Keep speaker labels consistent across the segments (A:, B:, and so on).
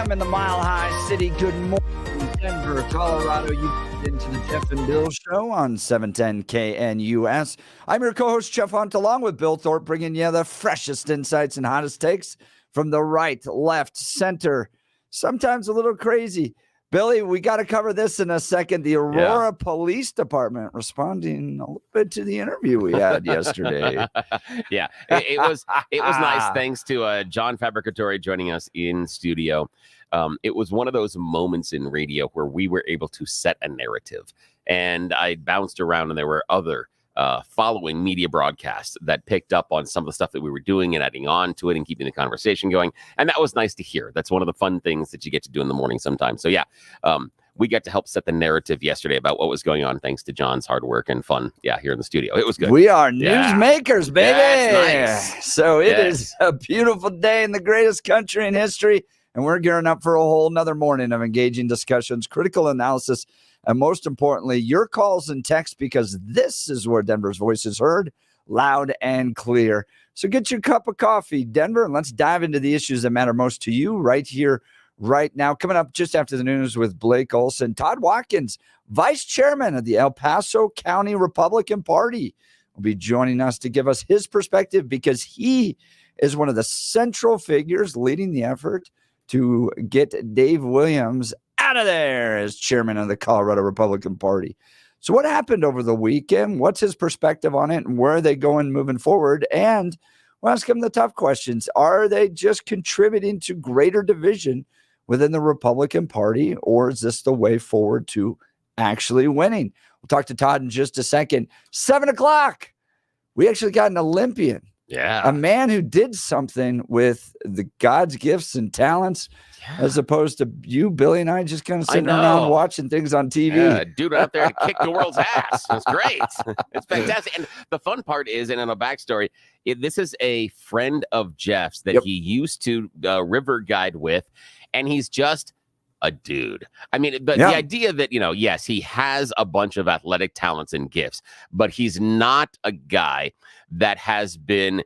A: In the Mile High City. Good morning, Denver, Colorado. You get into the Jeff and Bill Show on 710 KNUS. I'm your co-host, Jeff Hunt, along with Bill Thorpe, bringing you the freshest insights and hottest takes from the right, left, center, sometimes a little crazy. Billy, we got to cover this in a second. The Aurora Police Department responding a little bit to the interview we had yesterday.
B: It was nice. Thanks to John Fabricatore joining us in studio. It was one of those moments in radio where we were able to set a narrative, and I bounced around, and there were other following media broadcasts that picked up on some of the stuff that we were doing and adding on to it and keeping the conversation going. And that was nice to hear. That's one of the fun things that you get to do in the morning sometimes. So we got to help set the narrative yesterday about what was going on, thanks to John's hard work and fun. Yeah, here in the studio. It was good.
A: We are newsmakers, baby.
B: Nice.
A: So it is a beautiful day in the greatest country in history. And we're gearing up for a whole nother morning of engaging discussions, critical analysis, and most importantly, your calls and texts, because this is where Denver's voice is heard loud and clear. So get your cup of coffee, Denver, and let's dive into the issues that matter most to you right here, right now. Coming up just after the news with Blake Olson, Todd Watkins, vice chairman of the El Paso County Republican Party, will be joining us to give us his perspective, because he is one of the central figures leading the effort to get Dave Williams out of there as chairman of the Colorado Republican Party. So what happened over the weekend? What's his perspective on it, and where are they going moving forward? And we'll ask him the tough questions. Are they just contributing to greater division within the Republican Party, or is this the way forward to actually winning? We'll talk to Todd in just a second. 7 o'clock. We actually got an Olympian.
B: Yeah.
A: A man who did something with the God's gifts and talents, as opposed to you, Billy, and I just kind of sitting around watching things on TV.
B: Yeah, dude out there to kick the world's ass. It's great. It's fantastic. And the fun part is, and in a backstory, this is a friend of Jeff's that he used to river guide with, and he's just a dude. I mean, the idea that, yes, he has a bunch of athletic talents and gifts, but he's not a guy that has been,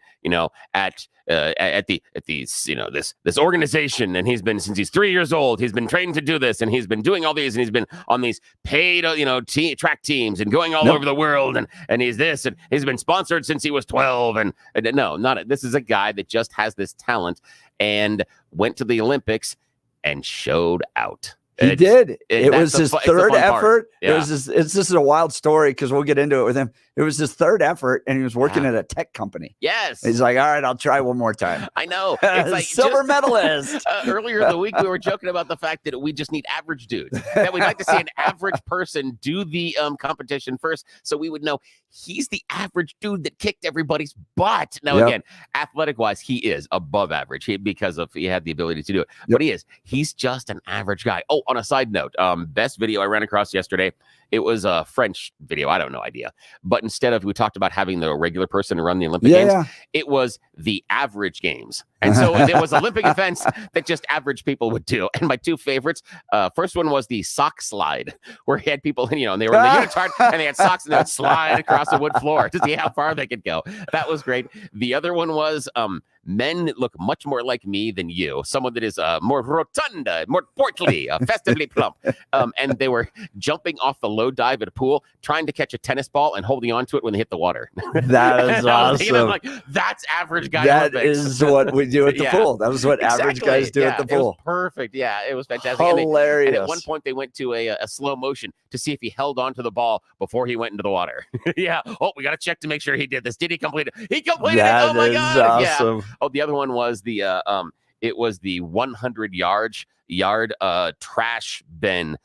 B: at this organization, and he's been since he's 3 years old. He's been trained to do this, and he's been doing all these, and he's been on these paid, track teams and going all over the world, and he's this, and he's been sponsored since he was 12. And no, not this is a guy that just has this talent and went to the Olympics and showed out.
A: He did. It was his third effort. Yeah. This is a wild story, because we'll get into it with him. It was his third effort, and he was working at a tech company.
B: Yes.
A: He's like, all right, I'll try one more time.
B: I know. It's like
A: silver medalist.
B: Earlier in the week, we were joking about the fact that we just need average dudes. That we'd like to see an average person do the competition first, so we would know he's the average dude that kicked everybody's butt. Now, again, athletic-wise, he is above average because he had the ability to do it. But he's just an average guy. Oh, on a side note, best video I ran across yesterday, it was a French video. I don't know idea. But instead of, we talked about having the regular person run the Olympic Games, it was the average games. And so there was Olympic events that just average people would do. And my two favorites, first one was the sock slide, where he had people, and they were in the unitard and they had socks and they would slide across the wood floor to see how far they could go. That was great. The other one was men that look much more like me than you, someone that is more rotunda, more portly, festively plump. And they were jumping off the low dive at a pool, trying to catch a tennis ball and holding on to it when they hit the water.
A: That is awesome.
B: I'm like, that's average guy
A: That
B: Olympics.
A: is what we do at the pool. That was what average guys do at the pool.
B: It was perfect. Yeah, it was fantastic.
A: Hilarious.
B: And at one point, they went to a slow motion to see if he held on to the ball before he went into the water. Yeah. Oh, we got to check to make sure he did this. Did he complete it? He completed it. Oh, my God.
A: Awesome.
B: Yeah. Oh, the other one was it was the 100-yard trash bin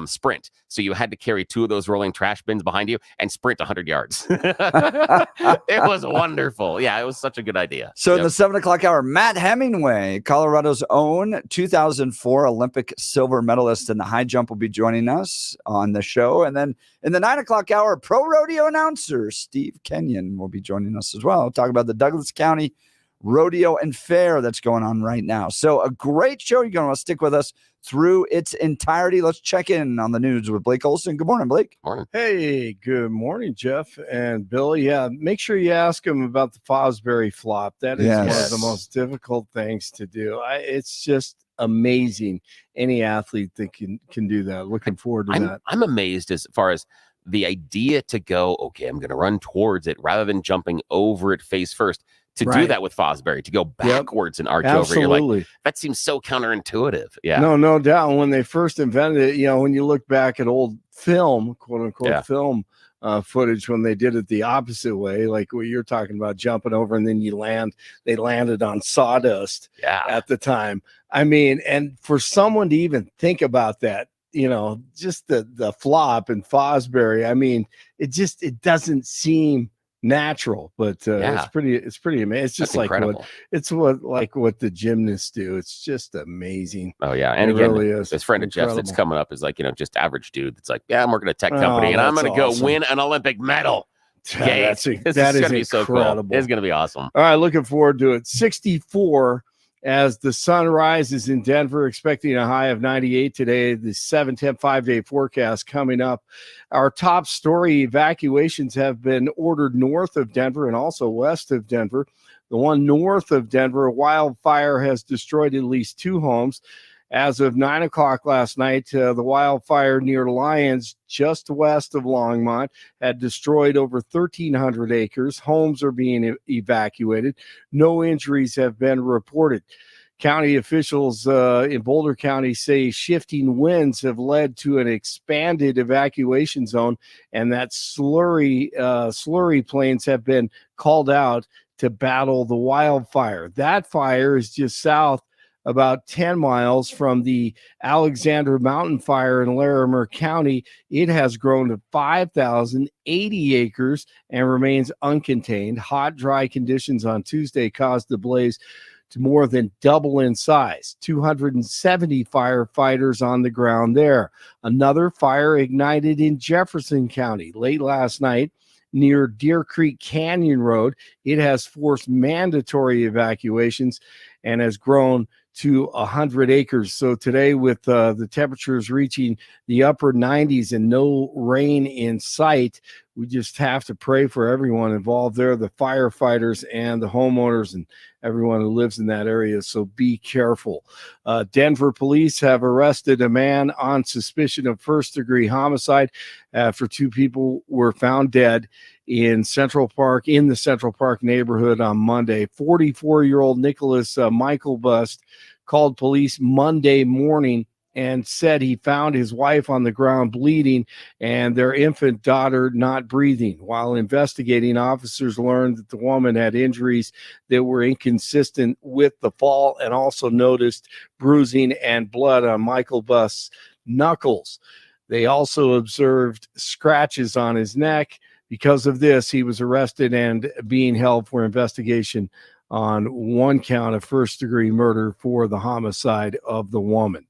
B: sprint. So you had to carry 2 of those rolling trash bins behind you and sprint 100 yards. It was wonderful. Yeah, it was such a good idea.
A: So in the 7 o'clock hour, Matt Hemingway, Colorado's own 2004 Olympic silver medalist in the high jump, will be joining us on the show. And then in the 9 o'clock hour, pro rodeo announcer Steve Kenyon will be joining us as well. Talk about the Douglas County Rodeo and Fair that's going on right now. So a great show. You're going to want to stick with us through its entirety. Let's check in on the news with Blake Olson. Good morning, Blake.
B: Morning.
C: Hey, good morning, Jeff and Bill. Yeah, make sure you ask him about the Fosbury flop. That is one of the most difficult things to do. It's just amazing. Any athlete that can do that. Looking forward to that.
B: I'm amazed as far as the idea to go, okay, I'm going to run towards it rather than jumping over it face first. To do that with Fosbury, to go backwards and arch over, you're like, that seems so counterintuitive. Yeah.
C: No doubt. When they first invented it, when you look back at old film, quote unquote film footage, when they did it the opposite way, like what you're talking about, jumping over and then they landed on sawdust at the time. I mean, and for someone to even think about that, just the flop and Fosbury, I mean, it doesn't seem natural, but it's pretty amazing. It's just like what the gymnasts do. It's just amazing.
B: Oh yeah, and again, really this friend of Jeff's that's coming up is like just average dude that's like, I'm working at a tech company and I'm going to go win an Olympic medal.
C: That is incredible.
B: So cool. It's going to be awesome.
C: All right, looking forward to it. 64 as the sun rises in Denver, expecting a high of 98 today. The 7-10 5-day forecast coming up. Our top story: evacuations have been ordered north of Denver and also west of Denver. The one north of Denver, a wildfire has destroyed at least 2 homes. As of 9 o'clock last night, the wildfire near Lyons, just west of Longmont, had destroyed over 1,300 acres. Homes are being evacuated. No injuries have been reported. County officials in Boulder County say shifting winds have led to an expanded evacuation zone, and that slurry planes have been called out to battle the wildfire. That fire is just south about 10 miles from the Alexander Mountain Fire in Larimer County. It has grown to 5,080 acres and remains uncontained. Hot, dry conditions on Tuesday caused the blaze to more than double in size. 270 firefighters on the ground there. Another fire ignited in Jefferson County late last night near Deer Creek Canyon Road. It has forced mandatory evacuations and has grown to 100 acres. So today, with the temperatures reaching the upper 90s and no rain in sight, we just have to pray for everyone involved there, the firefighters and the homeowners and everyone who lives in that area. So be careful. Denver police have arrested a man on suspicion of first-degree homicide after 2 people were found dead in the Central Park neighborhood on Monday. 44-year-old Nicholas Michael Bust called police Monday morning and said he found his wife on the ground bleeding and their infant daughter not breathing. While investigating, officers learned that the woman had injuries that were inconsistent with the fall and also noticed bruising and blood on Michael Bust's knuckles. They also observed scratches on his neck. Because of this, he was arrested and being held for investigation on 1 count of first-degree murder for the homicide of the woman.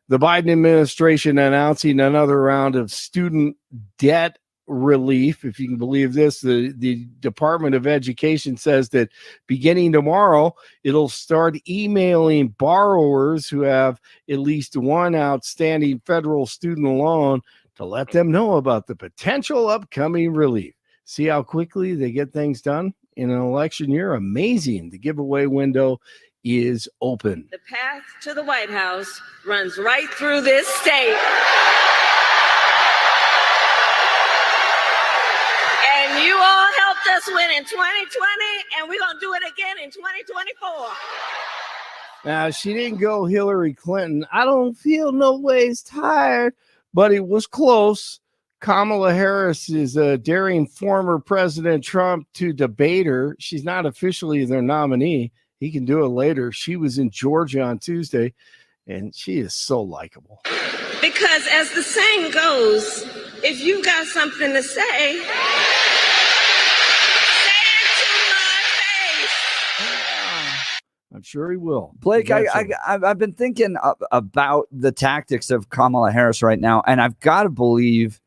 C: The Biden administration announcing another round of student debt relief, if you can believe this. The Department of Education says that beginning tomorrow, it'll start emailing borrowers who have at least one outstanding federal student loan to let them know about the potential upcoming relief. See how quickly they get things done in an election year? Amazing. The giveaway window is open.
D: The path to the White House runs right through this state. And you all helped us win in 2020, and we're going to do it again in 2024.
C: Now, she didn't go Hillary Clinton. I don't feel no ways tired, but it was close. Kamala Harris is daring former President Trump to debate her. She's not officially their nominee. He can do it later. She was in Georgia on Tuesday, and she is so likable.
D: Because as the saying goes, if you got something to say,
C: I'm sure he will.
A: Blake, I've been thinking about the tactics of Kamala Harris right now, and I've got to believe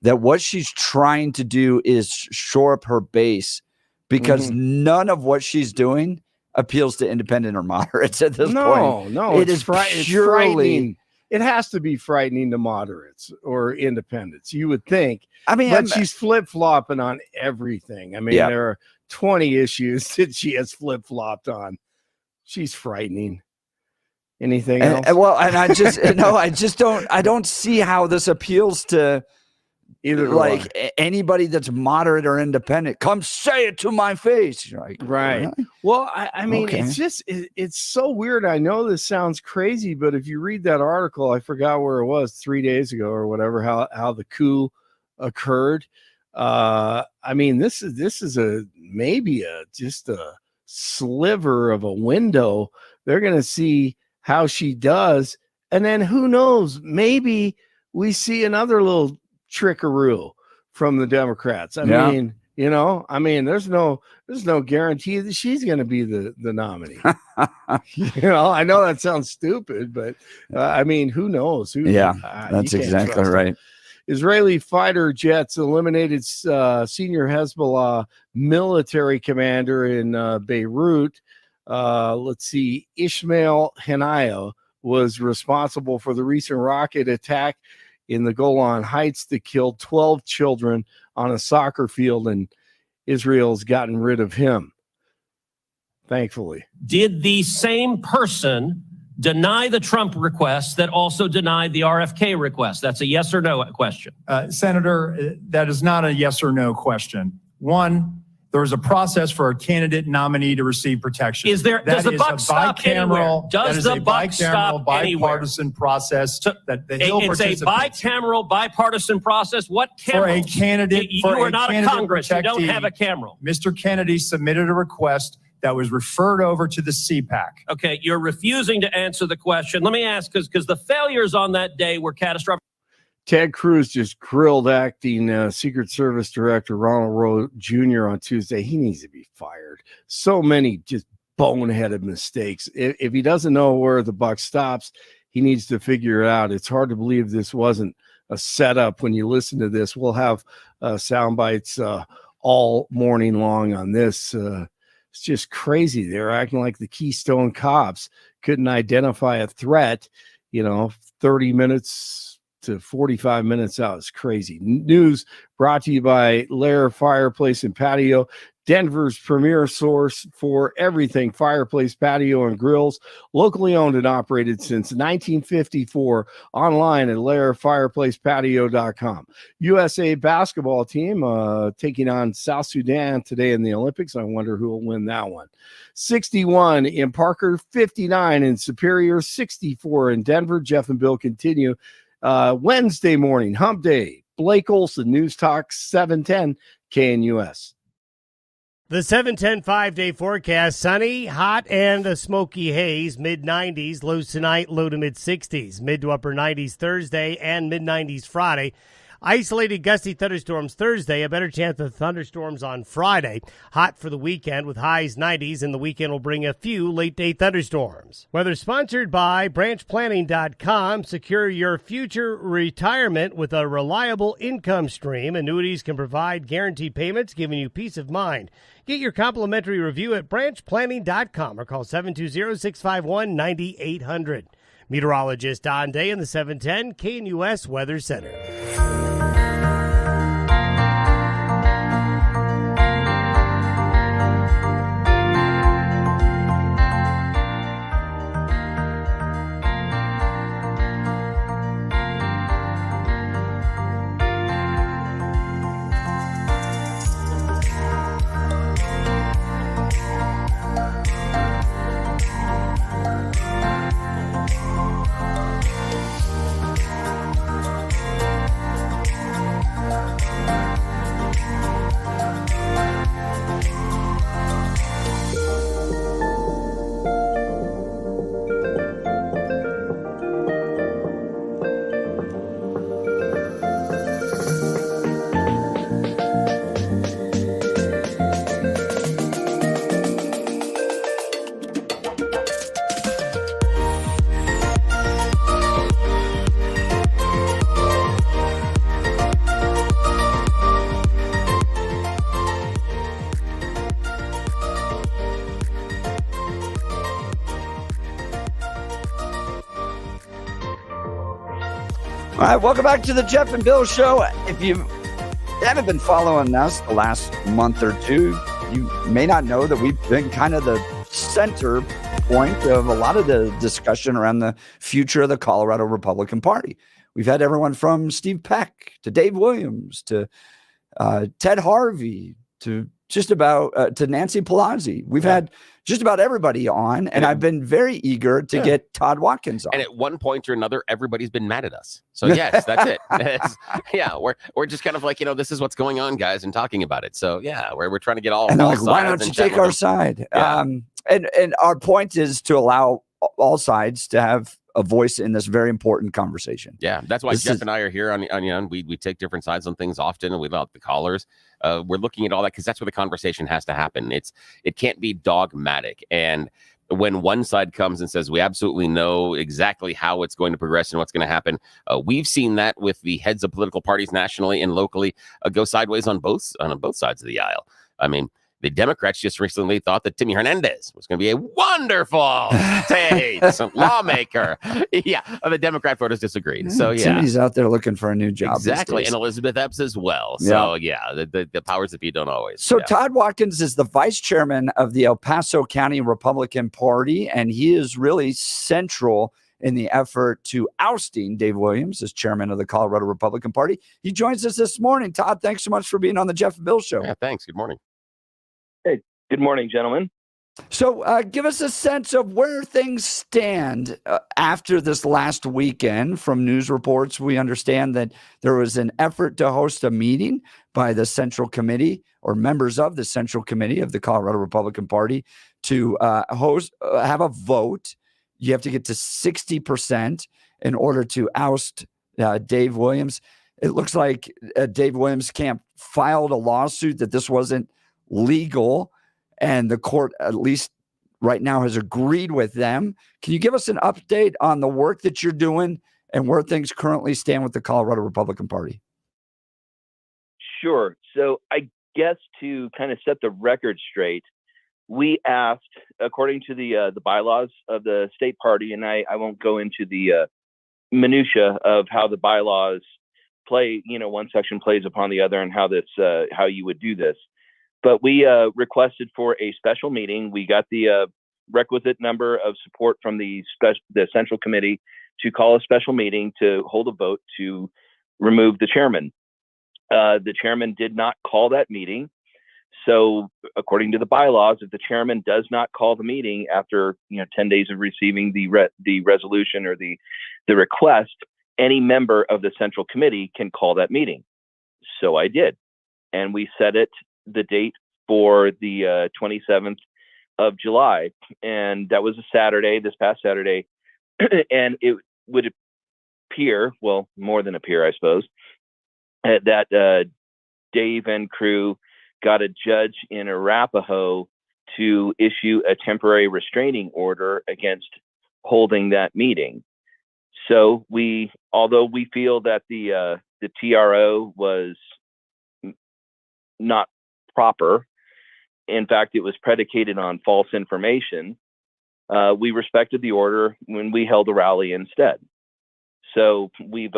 A: that what she's trying to do is shore up her base, because none of what she's doing appeals to independent or moderates at this point.
C: No,
A: it is
C: frightening. It has to be frightening to moderates or independents, you would think.
A: I mean,
C: but she's flip-flopping on everything. I mean, there are 20 issues that she has flip-flopped on. She's frightening. Anything else?
A: I don't see how this appeals to
C: either,
A: like anybody that's moderate or independent. Come say it to my face. You're like,
C: right. Really? Well, I mean, it's just, it's so weird. I know this sounds crazy, but if you read that article, I forgot where it was 3 days ago or whatever, how the coup occurred. I mean, this is just a sliver of a window. They're going to see how she does. And then who knows, maybe we see another little trickaroo from the Democrats. I mean, there's no guarantee that she's going to be the nominee. I know that sounds stupid, but I mean, who knows?
A: That's exactly right.
C: Israeli fighter jets eliminated senior Hezbollah military commander in Beirut. Let's see. Ismail Haniyeh was responsible for the recent rocket attack in the Golan Heights that killed 12 children on a soccer field, and Israel's gotten rid of him, thankfully.
E: Did the same person deny the Trump request that also denied the RFK request? That's a yes or no question.
F: Senator, that is not a yes or no question. One, there is a process for a candidate nominee to receive protection.
E: Does the buck stop anywhere? Does the buck stop
F: bipartisan process that he'll participate.
E: It's a bicameral, bipartisan process. What camera?
F: For a candidate,
E: you are not a Congress. You don't have a camera.
F: Mr. Kennedy submitted a request that was referred over to the CPAC.
E: Okay, you're refusing to answer the question. Let me ask, because the failures on that day were catastrophic.
C: Ted Cruz just grilled acting Secret Service Director Ronald Rowe Jr. on Tuesday. He needs to be fired. So many just boneheaded mistakes. If he doesn't know where the buck stops, he needs to figure it out. It's hard to believe this wasn't a setup. When you listen to this, we'll have sound bites all morning long on this. It's just crazy. They're acting like the Keystone cops couldn't identify a threat, 30 minutes to 45 minutes out. Is crazy. News brought to you by Lair Fireplace and Patio, Denver's premier source for everything fireplace, patio, and grills. Locally owned and operated since 1954. Online at lairfireplacepatio.com. USA basketball team taking on South Sudan today in the Olympics. I wonder who will win that one. 61 in Parker, 59 in Superior, 64 in Denver. Jeff and Bill continue. Wednesday morning, hump day. Blake Olson, News Talk 710 KNUS.
G: The 710 5-day forecast, sunny, hot, and a smoky haze, mid-90s, lows tonight, low to mid-60s, mid to upper 90s Thursday, and mid-90s Friday. Isolated gusty thunderstorms Thursday, a better chance of thunderstorms on Friday. Hot for the weekend with highs 90s, and the weekend will bring a few late-day thunderstorms. Weather sponsored by branchplanning.com. Secure your future retirement with a reliable income stream. Annuities can provide guaranteed payments, giving you peace of mind. Get your complimentary review at branchplanning.com or call 720-651-9800. Meteorologist Don Day in the 710 KNUS Weather Center.
A: All right, welcome back to the Jeff and Bill Show. If you haven't been following us the last month or two, you may not know that we've been kind of the center point of a lot of the discussion around the future of the Colorado Republican Party. We've had everyone from Steve Peck to Dave Williams to Ted Harvey to just about to Nancy Pelosi. We've had just about everybody on, and I've been very eager to get Todd Watkins on.
B: And at one point or another, everybody's been mad at us. So yes, that's it. We're just kind of like, this is what's going on, guys, and talking about it. So yeah, we're trying to get all.
A: And
B: all
A: like, why don't you take our side?
B: Yeah.
A: And our point is to allow all sides to have a voice in this very important conversation.
B: Yeah, that's why Jeff and I are here on we take different sides on things often, and we love the callers. We're looking at all that because that's where the conversation has to happen. It can't be dogmatic. And when one side comes and says we absolutely know exactly how it's going to progress and what's going to happen, we've seen that with the heads of political parties nationally and locally go sideways on both sides of the aisle. I mean, the Democrats just recently thought that Timmy Hernandez was going to be a wonderful state lawmaker. Yeah, the Democrat voters disagreed. So yeah,
A: Timmy's out there looking for a new job.
B: Exactly, and Elizabeth Epps as well. So yeah, the powers that be don't always.
A: So Todd Watkins is the vice chairman of the El Paso County Republican Party, and he is really central in the effort to ousting Dave Williams as chairman of the Colorado Republican Party. He joins us this morning. Todd, thanks so much for being on the Jeff and Bill Show.
B: Yeah, thanks. Good morning.
H: Hey, good morning, gentlemen.
A: So give us a sense of where things stand after this last weekend. From news reports, we understand that there was an effort to host a meeting by the Central Committee or members of the Central Committee of the Colorado Republican Party to have a vote. You have to get to 60% in order to oust Dave Williams. It looks like Dave Williams' camp filed a lawsuit that this wasn't legal, and the court, at least right now, has agreed with them. Can you give us an update on the work that you're doing and where things currently stand with the Colorado Republican Party?
H: Sure. So I guess to kind of set the record straight, we asked, according to the bylaws of the state party, and I won't go into the minutia of how the bylaws play, one section plays upon the other and how you would do this. But we requested for a special meeting. We got the requisite number of support from the Central Committee to call a special meeting to hold a vote to remove the chairman. The chairman did not call that meeting. So according to the bylaws, if the chairman does not call the meeting after 10 days of receiving the resolution or the request, any member of the Central Committee can call that meeting. So I did. And we set the date for the 27th of July. And that was a Saturday, this past Saturday. And it would appear, well, more than appear, I suppose, that Dave and crew got a judge in Arapahoe to issue a temporary restraining order against holding that meeting. So although we feel that the TRO was not proper, in fact, it was predicated on false information, we respected the order when we held a rally instead. So we've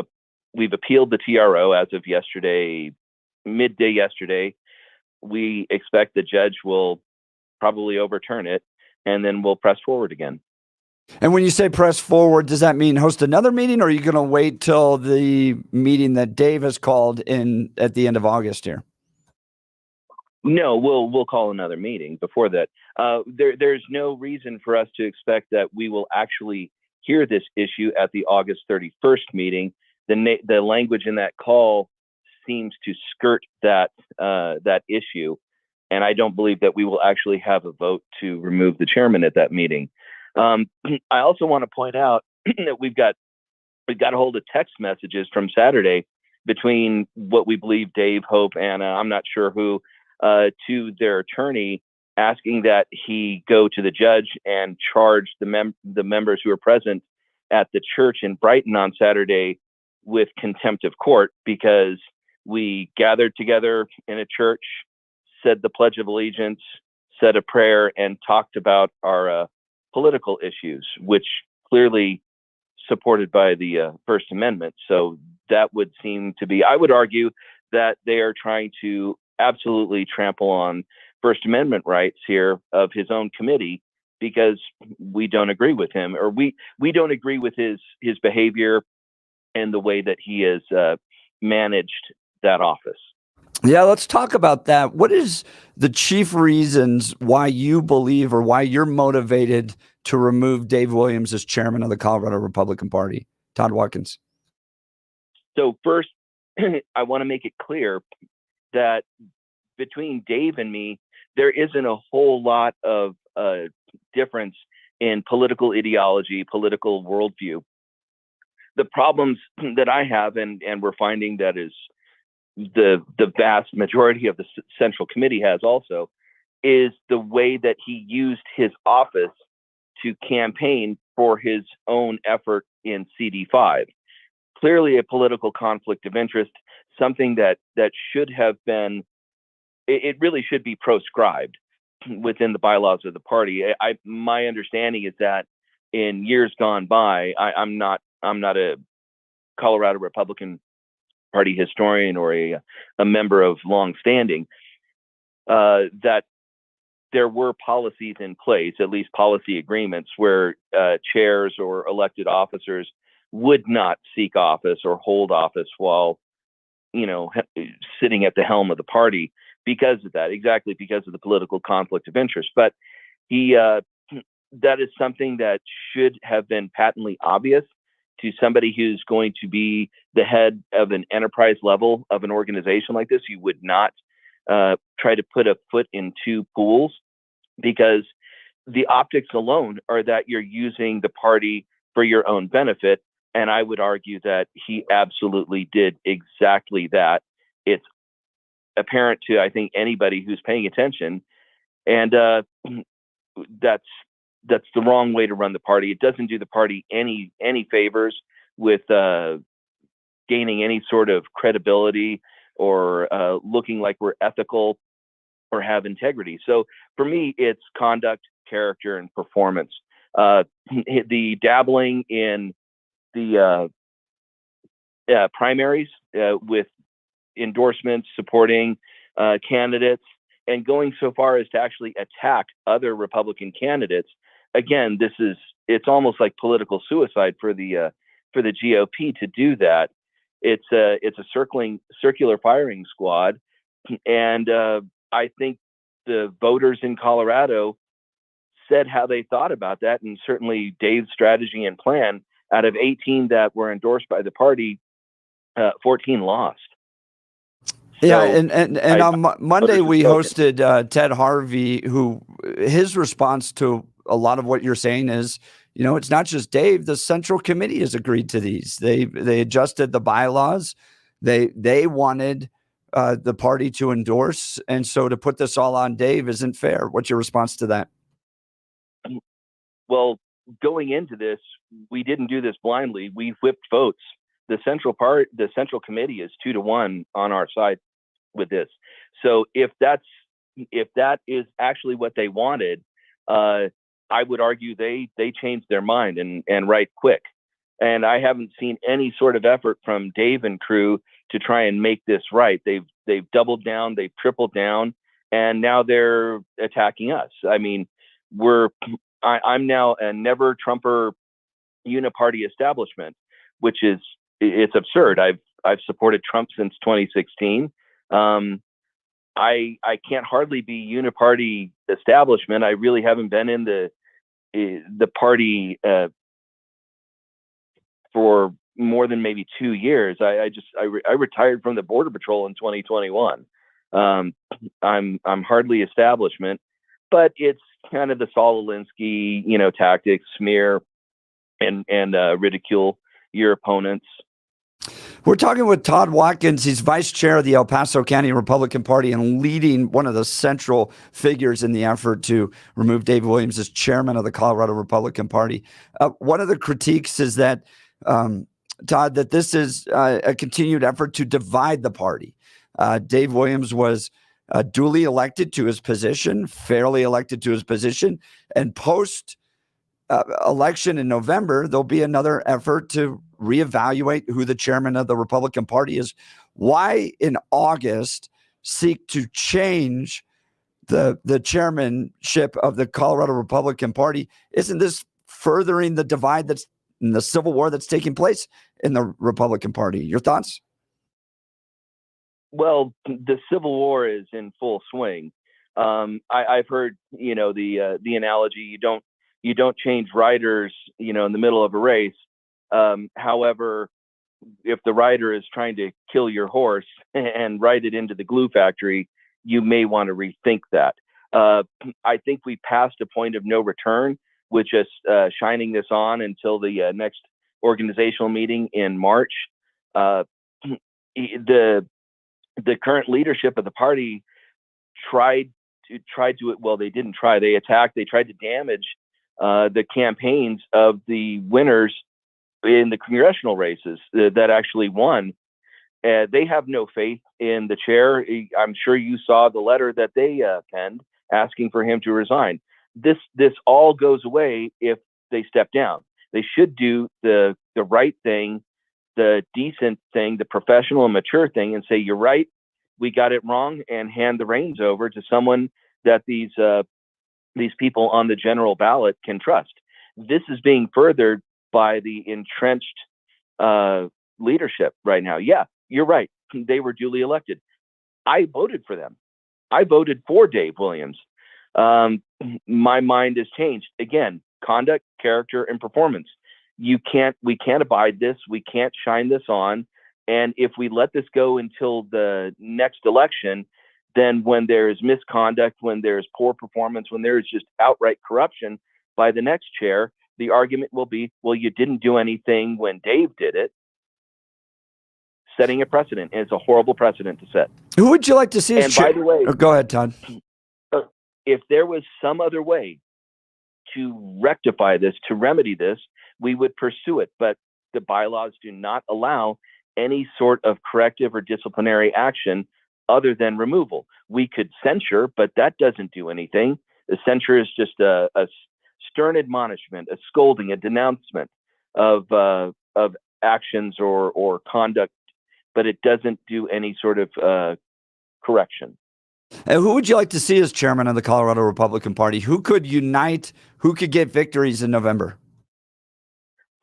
H: appealed the TRO as of yesterday, midday yesterday. We expect the judge will probably overturn it, and then we'll press forward again.
A: And when you say press forward, does that mean host another meeting, or are you going to wait till the meeting that Dave has called at the end of August here?
H: No, we'll call another meeting before that. There's no reason for us to expect that we will actually hear this issue at the August 31st meeting. The language in that call seems to skirt that issue, and I don't believe that we will actually have a vote to remove the chairman at that meeting. I also want to point out that we've got a hold of text messages from Saturday between what we believe Dave, Hope, and I'm not sure who, to their attorney, asking that he go to the judge and charge the members who were present at the church in Brighton on Saturday with contempt of court because we gathered together in a church, said the Pledge of Allegiance, said a prayer, and talked about our political issues, which clearly supported by the First Amendment. So that would seem to be, I would argue that they are trying to absolutely trample on First Amendment rights here of his own committee because we don't agree with him, or we don't agree with his behavior and the way that he has managed that office.
A: Yeah, let's talk about that. What is the chief reasons why you believe or why you're motivated to remove Dave Williams as chairman of the Colorado Republican Party? Todd Watkins.
H: So first, I want to make it clear that between Dave and me, there isn't a whole lot of difference in political ideology, political worldview. The problems that I have, and we're finding that is the vast majority of the Central Committee has also, is the way that he used his office to campaign for his own effort in CD5. Clearly a political conflict of interest, something that should have been, it really should be proscribed within the bylaws of the party. My understanding is that in years gone by, I'm not a Colorado Republican Party historian or a member of long standing, that there were policies in place, at least policy agreements, where chairs or elected officers would not seek office or hold office while, sitting at the helm of the party because of that, exactly because of the political conflict of interest. But that is something that should have been patently obvious to somebody who's going to be the head of an enterprise level of an organization like this. You would not try to put a foot in two pools, because the optics alone are that you're using the party for your own benefit. And I would argue that he absolutely did exactly that. It's apparent to, I think, anybody who's paying attention. And that's the wrong way to run the party. It doesn't do the party any favors with gaining any sort of credibility or looking like we're ethical or have integrity. So for me, it's conduct, character, and performance. The dabbling in the primaries with endorsements, supporting candidates, and going so far as to actually attack other Republican candidates. Again, it's almost like political suicide for the GOP to do that. It's a circular firing squad, and I think the voters in Colorado said how they thought about that, and certainly Dave's strategy and plan. Out of 18 that were endorsed by the party, 14 lost.
A: Yeah, and on Monday we hosted Ted Harvey, who his response to a lot of what you're saying is, it's not just Dave. The Central Committee has agreed to these. They adjusted the bylaws They wanted the party to endorse, and so to put this all on Dave isn't fair. What's your response to that?
H: Well, going into this, we didn't do this blindly. We whipped votes. The central committee is 2-1 on our side with this. So if that is actually what they wanted, I would argue they changed their mind and right quick. And I haven't seen any sort of effort from Dave and crew to try and make this right. They've doubled down, they've tripled down, and now they're attacking us. I mean, I'm now a never Trumper uniparty establishment, which is, it's absurd. I've supported Trump since 2016. I can't hardly be uniparty establishment. I really haven't been in the party for more than maybe 2 years. I retired from the Border Patrol in 2021. I'm hardly establishment, but it's kind of the Saul Alinsky, tactics, smear and ridicule your opponents.
A: We're talking with Todd Watkins. He's vice chair of the El Paso County Republican Party and leading one of the central figures in the effort to remove Dave Williams as chairman of the Colorado Republican Party. One of the critiques is that, Todd, that this is a continued effort to divide the party. Dave Williams was duly elected to his position, fairly elected to his position, and post election in November, there'll be another effort to reevaluate who the chairman of the Republican Party is. Why in August seek to change the chairmanship of the Colorado Republican Party? Isn't this furthering the divide that's in the civil war that's taking place in the Republican Party? Your thoughts?
H: Well, the Civil War is in full swing. I've heard, the analogy, you don't change riders, in the middle of a race. However, if the rider is trying to kill your horse and ride it into the glue factory, you may want to rethink that. I think we passed a point of no return with just shining this on until the next organizational meeting in March. The current leadership of the party tried to, well, they didn't try, they attacked, they tried to damage the campaigns of the winners in the congressional races that actually won. They have no faith in the chair. I'm sure you saw the letter that they penned asking for him to resign. This all goes away if they step down. They should do the right thing, the decent thing, the professional and mature thing, and say, you're right, we got it wrong, and hand the reins over to someone that these people on the general ballot can trust. This is being furthered by the entrenched leadership right now. Yeah, you're right. They were duly elected. I voted for them. I voted for Dave Williams. My mind has changed. Again, conduct, character, and performance. We can't abide this. We can't shine this on. And if we let this go until the next election, then when there's misconduct, when there's poor performance, when there's just outright corruption by the next chair, the argument will be, well, you didn't do anything when Dave did it. Setting a precedent, and it's a horrible precedent to set.
A: Who would you like to see as chair?
H: And by the way,
A: go ahead, Todd.
H: If there was some other way to rectify this, to remedy this, we would pursue it. But the bylaws do not allow any sort of corrective or disciplinary action other than removal. We could censure, but that doesn't do anything. The censure is just a stern admonishment, a scolding, a denouncement of actions or conduct, but it doesn't do any sort of correction.
A: Who would you like to see as chairman of the Colorado Republican Party? Who could unite? Who could get victories in November?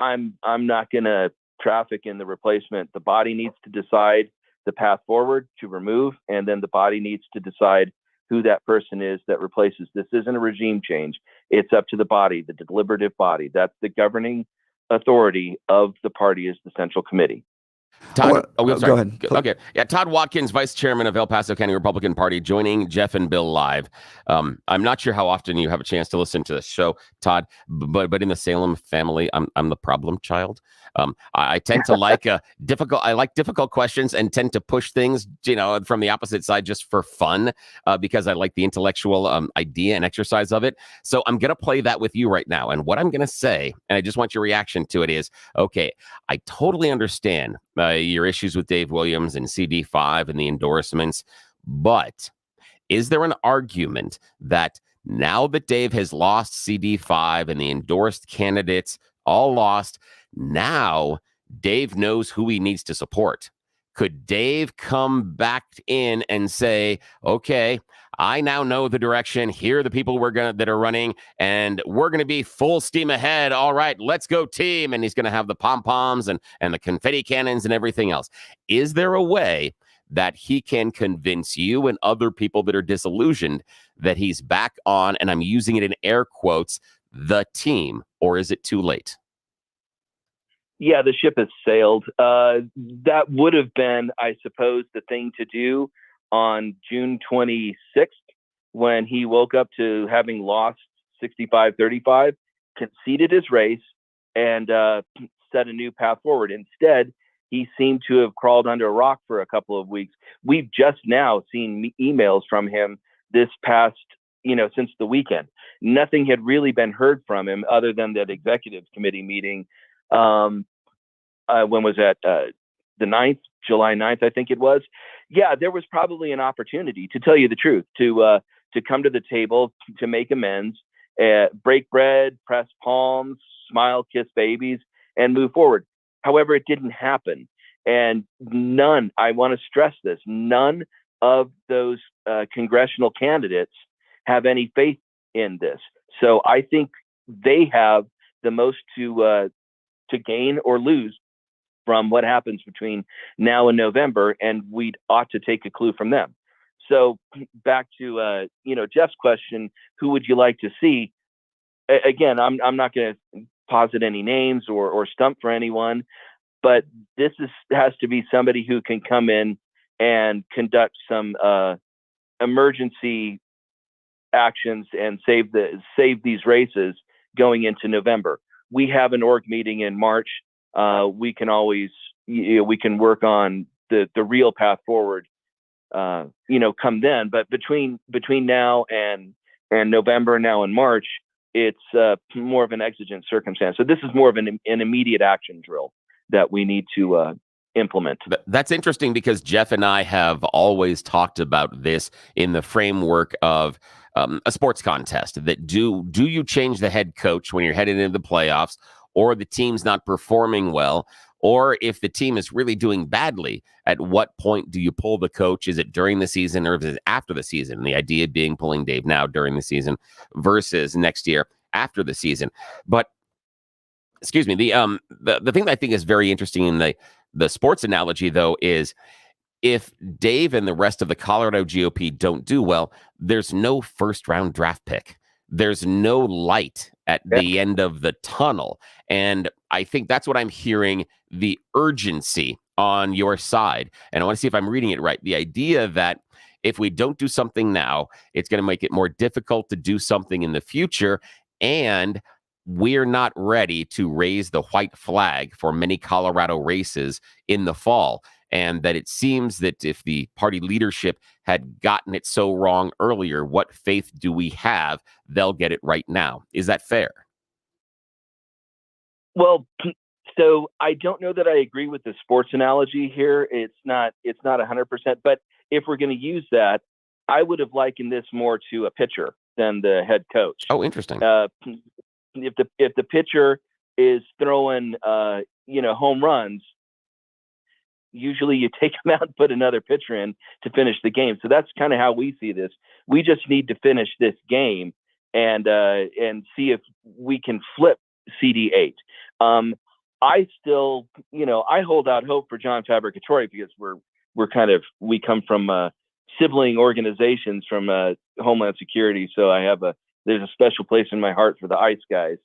H: I'm not going to traffic in the replacement. The body needs to decide the path forward to remove, and then the body needs to decide who that person is that replaces. This isn't a regime change. It's up to the body, the deliberative body. That's the governing authority of the party, is the Central Committee.
B: Todd,
A: Go ahead.
B: Okay. Yeah, Todd Watkins, Vice Chairman of El Paso County Republican Party, joining Jeff and Bill live. I'm not sure how often you have a chance to listen to the show, Todd, but in the Salem family, I'm the problem child. I tend to like difficult questions and tend to push things, from the opposite side just for fun, because I like the intellectual idea and exercise of it. So I'm going to play that with you right now. And what I'm going to say, and I just want your reaction to it, is, okay, I totally understand your issues with Dave Williams and CD5 and the endorsements, but is there an argument that now that Dave has lost CD5 and the endorsed candidates all lost, now Dave knows who he needs to support? Could Dave come back in and say, okay, I now know the direction. Here are the people that are running, and we're going to be full steam ahead. All right, let's go team. And he's going to have the pom-poms and the confetti cannons and everything else. Is there a way that he can convince you and other people that are disillusioned that he's back on, and I'm using it in air quotes, the team, or is it too late?
H: Yeah, the ship has sailed. That would have been, I suppose, the thing to do on June 26th, when he woke up to having lost 65-35, conceded his race, and set a new path forward. Instead, he seemed to have crawled under a rock for a couple of weeks. We've just now seen emails from him this past, since the weekend. Nothing had really been heard from him other than that executive committee meeting. When was that? The 9th, July 9th, I think it was. Yeah, there was probably an opportunity, to tell you the truth, to come to the table, to make amends, break bread, press palms, smile, kiss babies, and move forward. However, it didn't happen. And I want to stress this, none of those congressional candidates have any faith in this. So I think they have the most to gain or lose from what happens between now and November, and we ought to take a clue from them. So back to Jeff's question, who would you like to see? Again, I'm not going to posit any names or stump for anyone, but this has to be somebody who can come in and conduct some emergency actions and save these races going into November. We have an org meeting in March. We can always, we can work on the real path forward, come then. But between now and November, now in March, it's more of an exigent circumstance. So this is more of an immediate action drill that we need to implement.
B: That's interesting, because Jeff and I have always talked about this in the framework of a sports contest. That do you change the head coach when you're headed into the playoffs, or the team's not performing well, or if the team is really doing badly, at what point do you pull the coach? Is it during the season, or is it after the season? The idea being pulling Dave now during the season versus next year after the season. But excuse me, the thing that I think is very interesting in the sports analogy, though, is if Dave and the rest of the Colorado GOP don't do well, there's no first round draft pick. There's no light at the end of the tunnel. And I think that's what I'm hearing, the urgency on your side. And I want to see if I'm reading it right. The idea that if we don't do something now, it's going to make it more difficult to do something in the future. And we're not ready to raise the white flag for many Colorado races in the fall. And that it seems that if the party leadership had gotten it so wrong earlier, what faith do we have they'll get it right now? Is that fair?
H: Well, so I don't know that I agree with the sports analogy here. It's not 100%. But if we're going to use that, I would have likened this more to a pitcher than the head coach.
B: Oh, interesting.
H: If the pitcher is throwing home runs, usually you take them out and put another pitcher in to finish the game. So that's kind of how we see this. We just need to finish this game and see if we can flip CD8. I still, I hold out hope for John Fabricatore, because we come from sibling organizations from Homeland Security. So there's a special place in my heart for the ICE guys.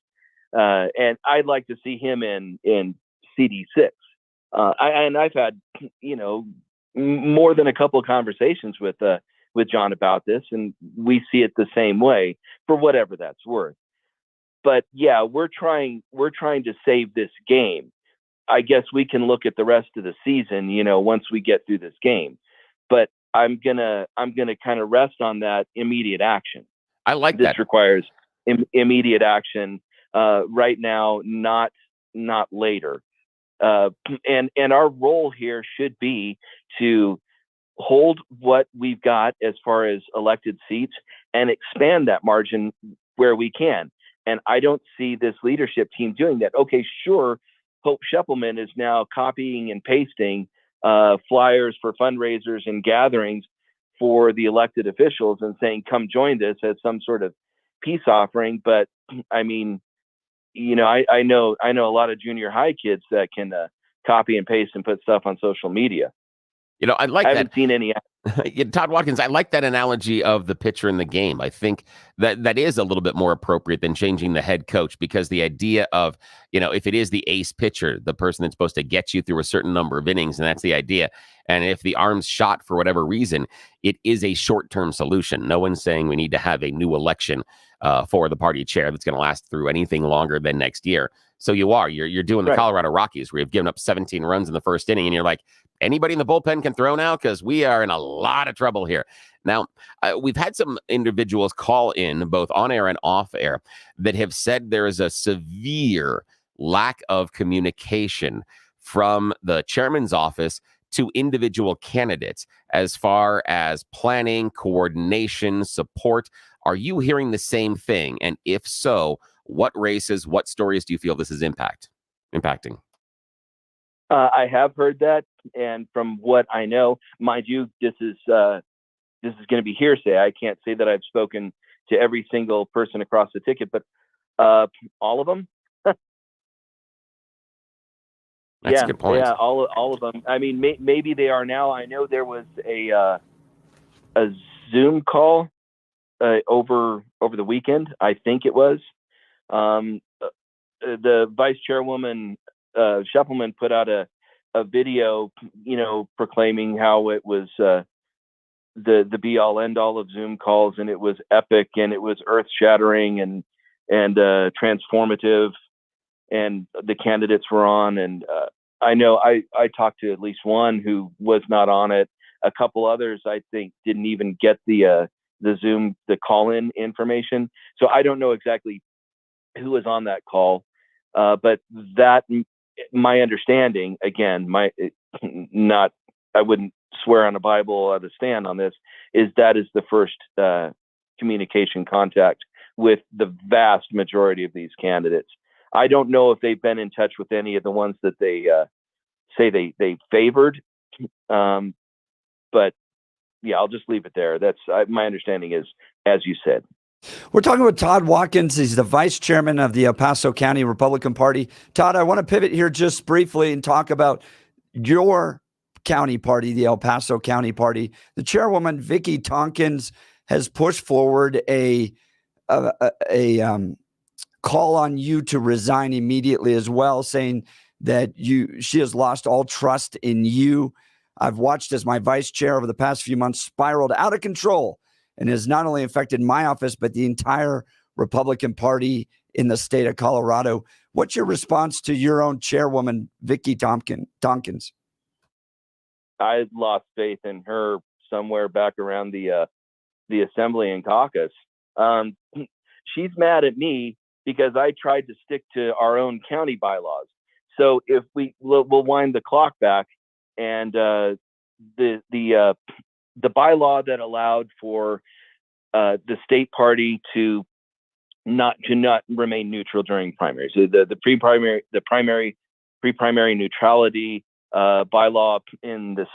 H: And I'd like to see him in CD6. I've had, more than a couple of conversations with John about this, and we see it the same way for whatever that's worth. But yeah, we're trying to save this game. I guess we can look at the rest of the season, once we get through this game. But I'm gonna kind of rest on that immediate action.
B: I like
H: This
B: that.
H: requires immediate action right now, not later. And our role here should be to hold what we've got as far as elected seats and expand that margin where we can. And I don't see this leadership team doing that. Okay, sure, Hope Sheppelman is now copying and pasting flyers for fundraisers and gatherings for the elected officials and saying, come join this as some sort of peace offering. But I mean, I know a lot of junior high kids that can copy and paste and put stuff on social media.
B: I like
H: I
B: that.
H: haven't seen any.
B: Todd Watkins, I like that analogy of the pitcher in the game. I think that is a little bit more appropriate than changing the head coach, because the idea of, if it is the ace pitcher, the person that's supposed to get you through a certain number of innings, and that's the idea. And if the arm's shot for whatever reason, it is a short-term solution. No one's saying we need to have a new election for the party chair that's going to last through anything longer than next year. So you're doing the
H: Right.
B: Colorado Rockies, where you've given up 17 runs in the first inning, and you're like, anybody in the bullpen can throw now, because we are in a lot of trouble here. Now, we've had some individuals call in, both on air and off air, that have said there is a severe lack of communication from the chairman's office to individual candidates as far as planning, coordination, support. Are you hearing the same thing? And if so, what races, what stories do you feel this is impacting?
H: I have heard that, and from what I know, mind you, this is going to be hearsay. I can't say that I've spoken to every single person across the ticket, but all of them.
B: That's a good point.
H: Yeah, all of them. I mean, maybe they are now. I know there was a Zoom call over the weekend. I think it was. The vice chairwoman Sheppelman put out a video, proclaiming how it was the be all end all of Zoom calls, and it was epic, and it was earth shattering and transformative, and the candidates were on. And I know I talked to at least one who was not on it. A couple others, I think, didn't even get the Zoom, the call-in information. So I don't know exactly who was on that call, but that, my understanding, again, I wouldn't swear on a Bible or the stand on this, is that is the first communication contact with the vast majority of these candidates. I don't know if they've been in touch with any of the ones that they say they favored, but yeah, I'll just leave it there. That's my understanding is, as you said.
A: We're talking with Todd Watkins. He's the vice chairman of the El Paso County Republican Party. Todd, I want to pivot here just briefly and talk about your county party, the El Paso County Party. The chairwoman, Vicki Tompkins, has pushed forward a call on you to resign immediately as well, saying that she has lost all trust in you. I've watched as my vice chair over the past few months spiraled out of control and has not only affected my office, but the entire Republican Party in the state of Colorado. What's your response to your own chairwoman, Vicki Tompkins?
H: I lost faith in her somewhere back around the assembly and caucus. She's mad at me because I tried to stick to our own county bylaws. So if we'll wind the clock back, and the bylaw that allowed for the state party to not remain neutral during primaries, so the pre-primary neutrality bylaw in the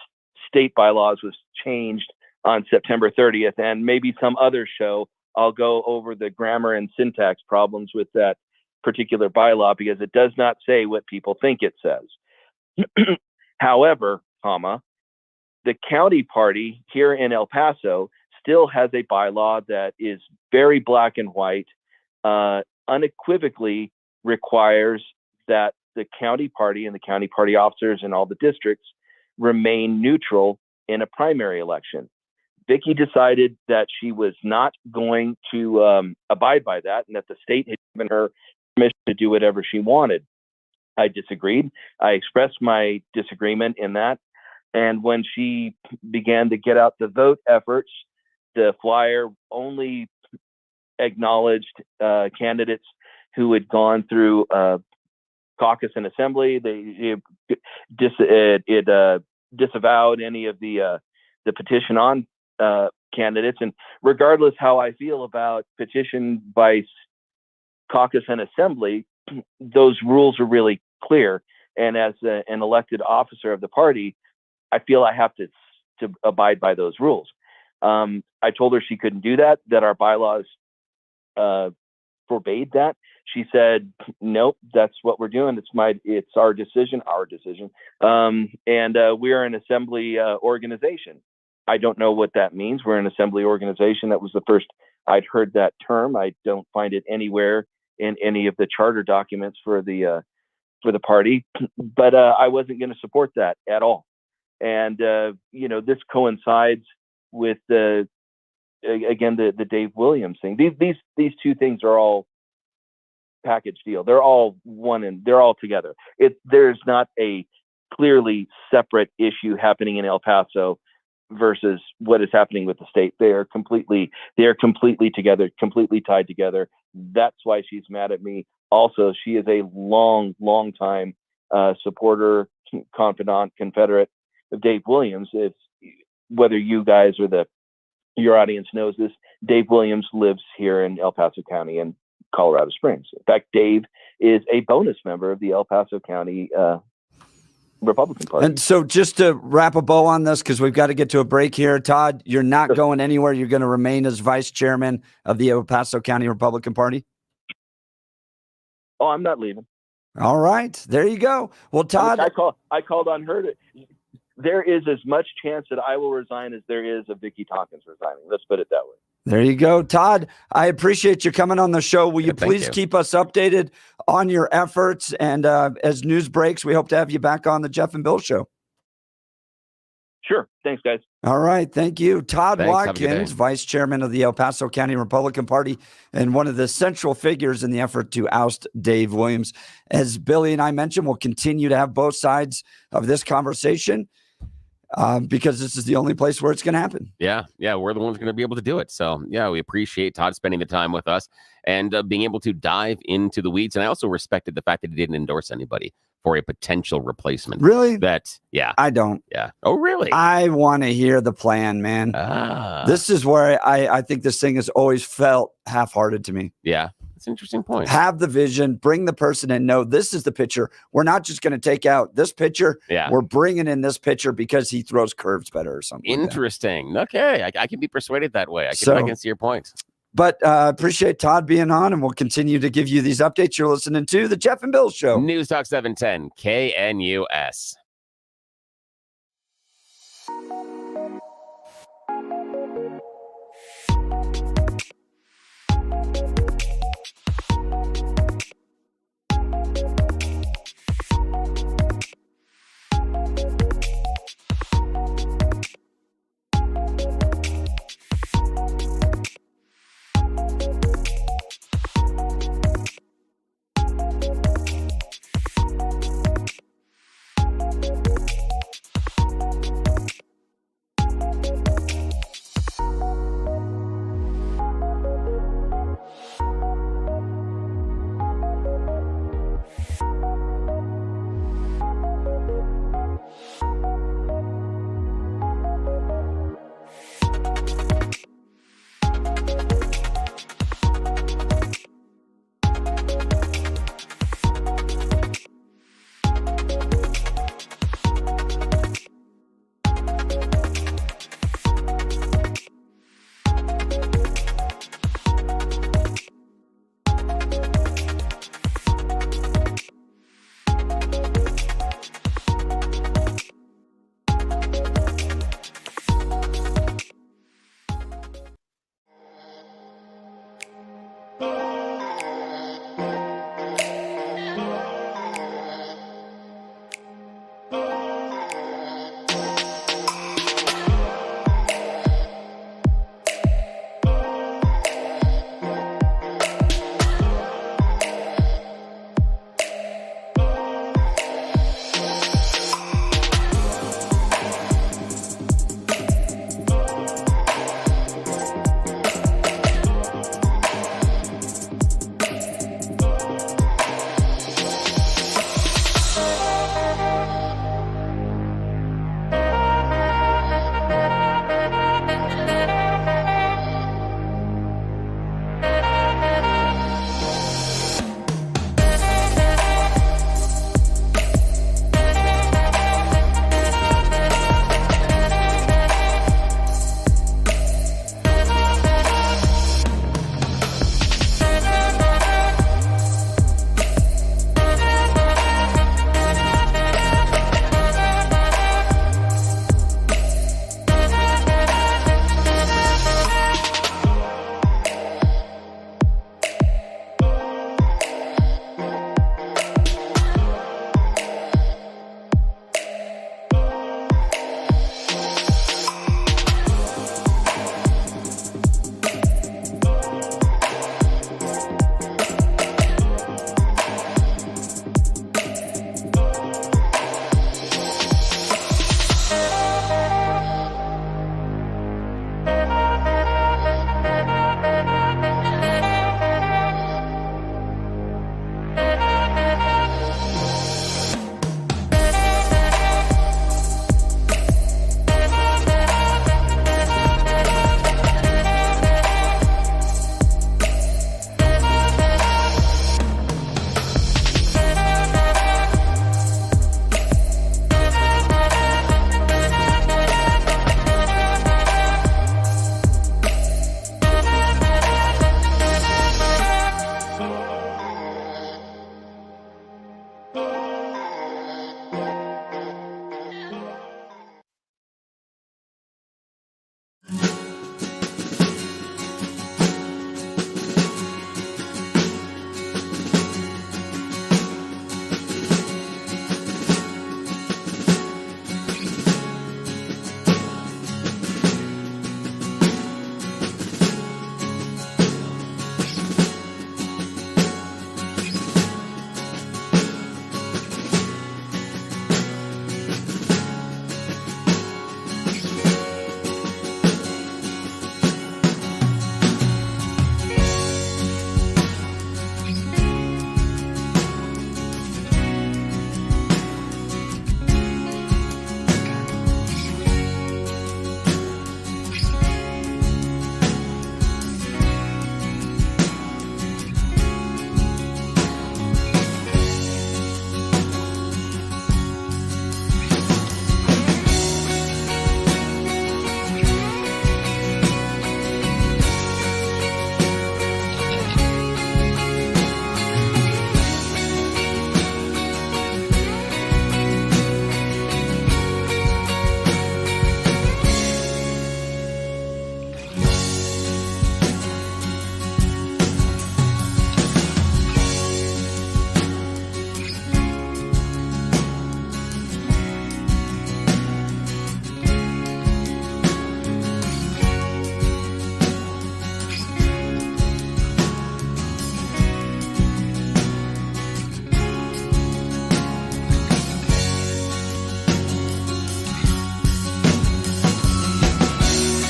H: state bylaws was changed on September 30th, and maybe some other show I'll go over the grammar and syntax problems with that particular bylaw, because it does not say what people think it says. However, the county party here in El Paso still has a bylaw that is very black and white, unequivocally requires that the county party and the county party officers in all the districts remain neutral in a primary election. Vicki decided that she was not going to abide by that, and that the state had given her permission to do whatever she wanted. I disagreed. I expressed my disagreement in that. And when she began to get out the vote efforts, the flyer only acknowledged candidates who had gone through caucus and assembly. It disavowed any of the petition on candidates. And regardless how I feel about petition, vice, caucus, and assembly, those rules are really clear. And as an elected officer of the party, I feel I have to abide by those rules. I told her she couldn't do that, that our bylaws forbade that. She said, nope, that's what we're doing. It's our decision. And we're an assembly organization. I don't know what that means. We're an assembly organization. That was the first I'd heard that term. I don't find it anywhere in any of the charter documents for the party, but I wasn't going to support that at all. And this coincides with the Dave Williams thing. These two things are all package deal. They're all one, and they're all together. There's not a clearly separate issue happening in El Paso versus what is happening with the state. They are completely together, completely tied together. That's why she's mad at me. Also, she is a long time supporter, confidant, Confederate of Dave Williams. It's whether you guys or your audience knows this, Dave Williams lives here in El Paso County and Colorado Springs. In fact, Dave is a bonus member of the El Paso County Republican Party.
A: And so just to wrap a bow on this, because we've got to get to a break here, Todd, you're not going anywhere. You're going to remain as vice chairman of the El Paso County Republican Party?
H: Oh, I'm not leaving.
A: All right. There you go. Well, Todd,
H: I called on her there is as much chance that I will resign as there is of Vicki Tompkins resigning. Let's put it that way.
A: There you go. Todd, I appreciate you coming on the show. Will you please keep us updated on your efforts? And as news breaks, we hope to have you back on the Jeff and Bill Show.
H: Sure. Thanks, guys.
A: All right. Thank you. Todd
B: Thanks.
A: Watkins, vice chairman of the El Paso County Republican Party and one of the central figures in the effort to oust Dave Williams. As Billy and I mentioned, we'll continue to have both sides of this conversation because this is the only place where it's going to happen.
B: Yeah. We're the ones going to be able to do it. So, yeah, we appreciate Todd spending the time with us and being able to dive into the weeds. And I also respected the fact that he didn't endorse anybody for a potential replacement.
A: Really?
B: I
A: don't.
B: Yeah. Oh, really?
A: I want to hear the plan, man. This is where I think this thing has always felt half-hearted to me.
B: Yeah. That's an interesting point.
A: Have the vision, bring the person in. No, this is the pitcher. We're not just going to take out this pitcher.
B: Yeah.
A: We're bringing in this pitcher because he throws curves better or something.
B: Interesting. Like okay. I can be persuaded that way. I can see your point.
A: But appreciate Todd being on, and we'll continue to give you these updates. You're listening to the Jeff and Bill Show.
B: News Talk 710 KNUS.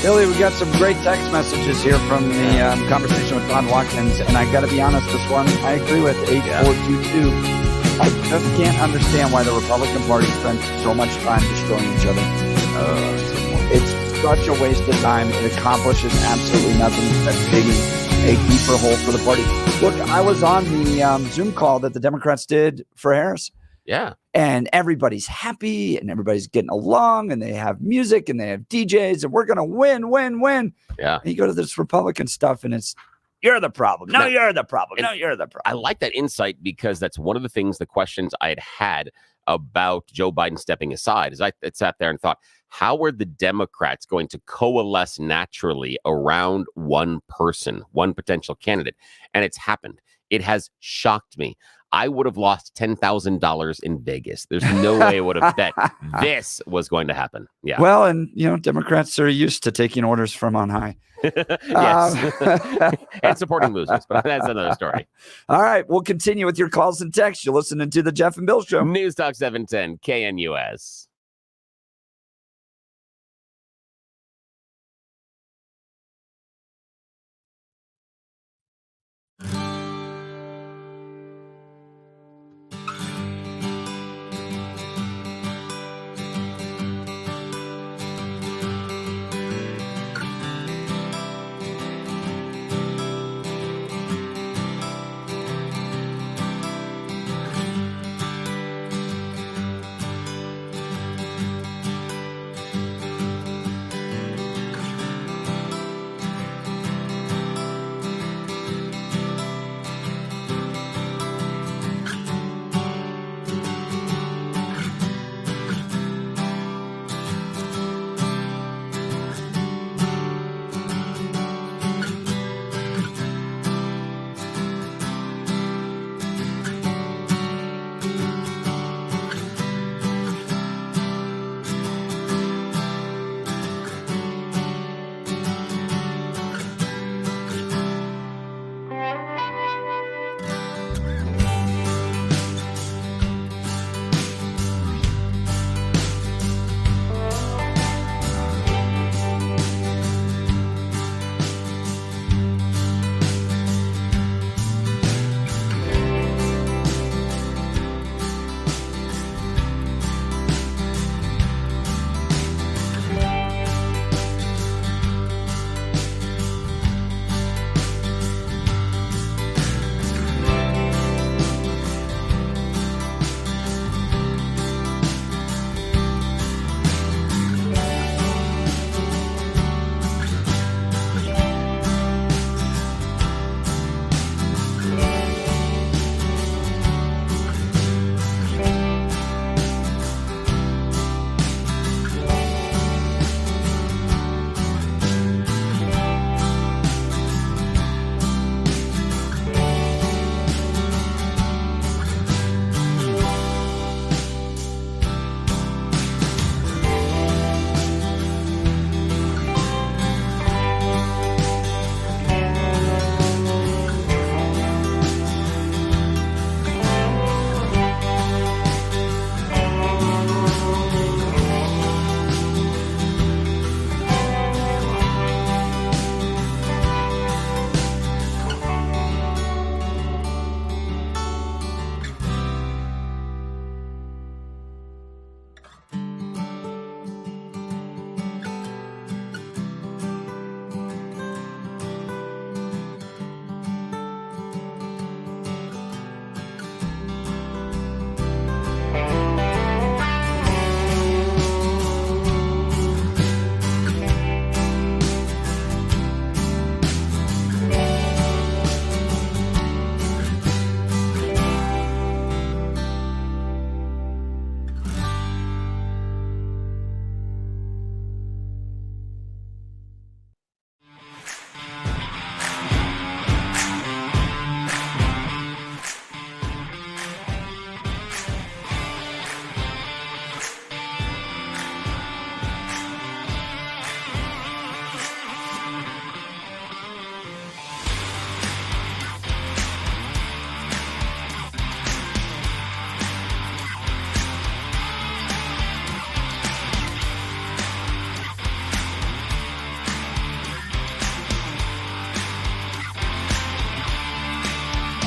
A: Billy, we got some great text messages here from the conversation with Todd Watkins, and I got to be honest, this one I agree with 8422. I just can't understand why the Republican Party spends so much time destroying each other. It's such a waste of time. It accomplishes absolutely nothing except digging a deeper hole for the party. Look, I was on the Zoom call that the Democrats did for Harris.
B: Yeah.
A: And everybody's happy and everybody's getting along and they have music and they have DJs and we're going to win.
B: Yeah.
A: And you go to this Republican stuff and it's, you're the problem. No, you're the problem. No, you're the problem.
B: I like that insight because that's one of the things, the questions I had about Joe Biden stepping aside is I sat there and thought, how are the Democrats going to coalesce naturally around one person, one potential candidate? And it's happened. It has shocked me. I would have lost $10,000 in Vegas. There's no way I would have bet this was going to happen. Yeah.
A: Well, and Democrats are used to taking orders from on high.
B: Yes. And supporting losers, but that's another story.
A: All right. We'll continue with your calls and texts. You're listening to the Jeff and Bill Show.
B: News Talk 710 KNUS.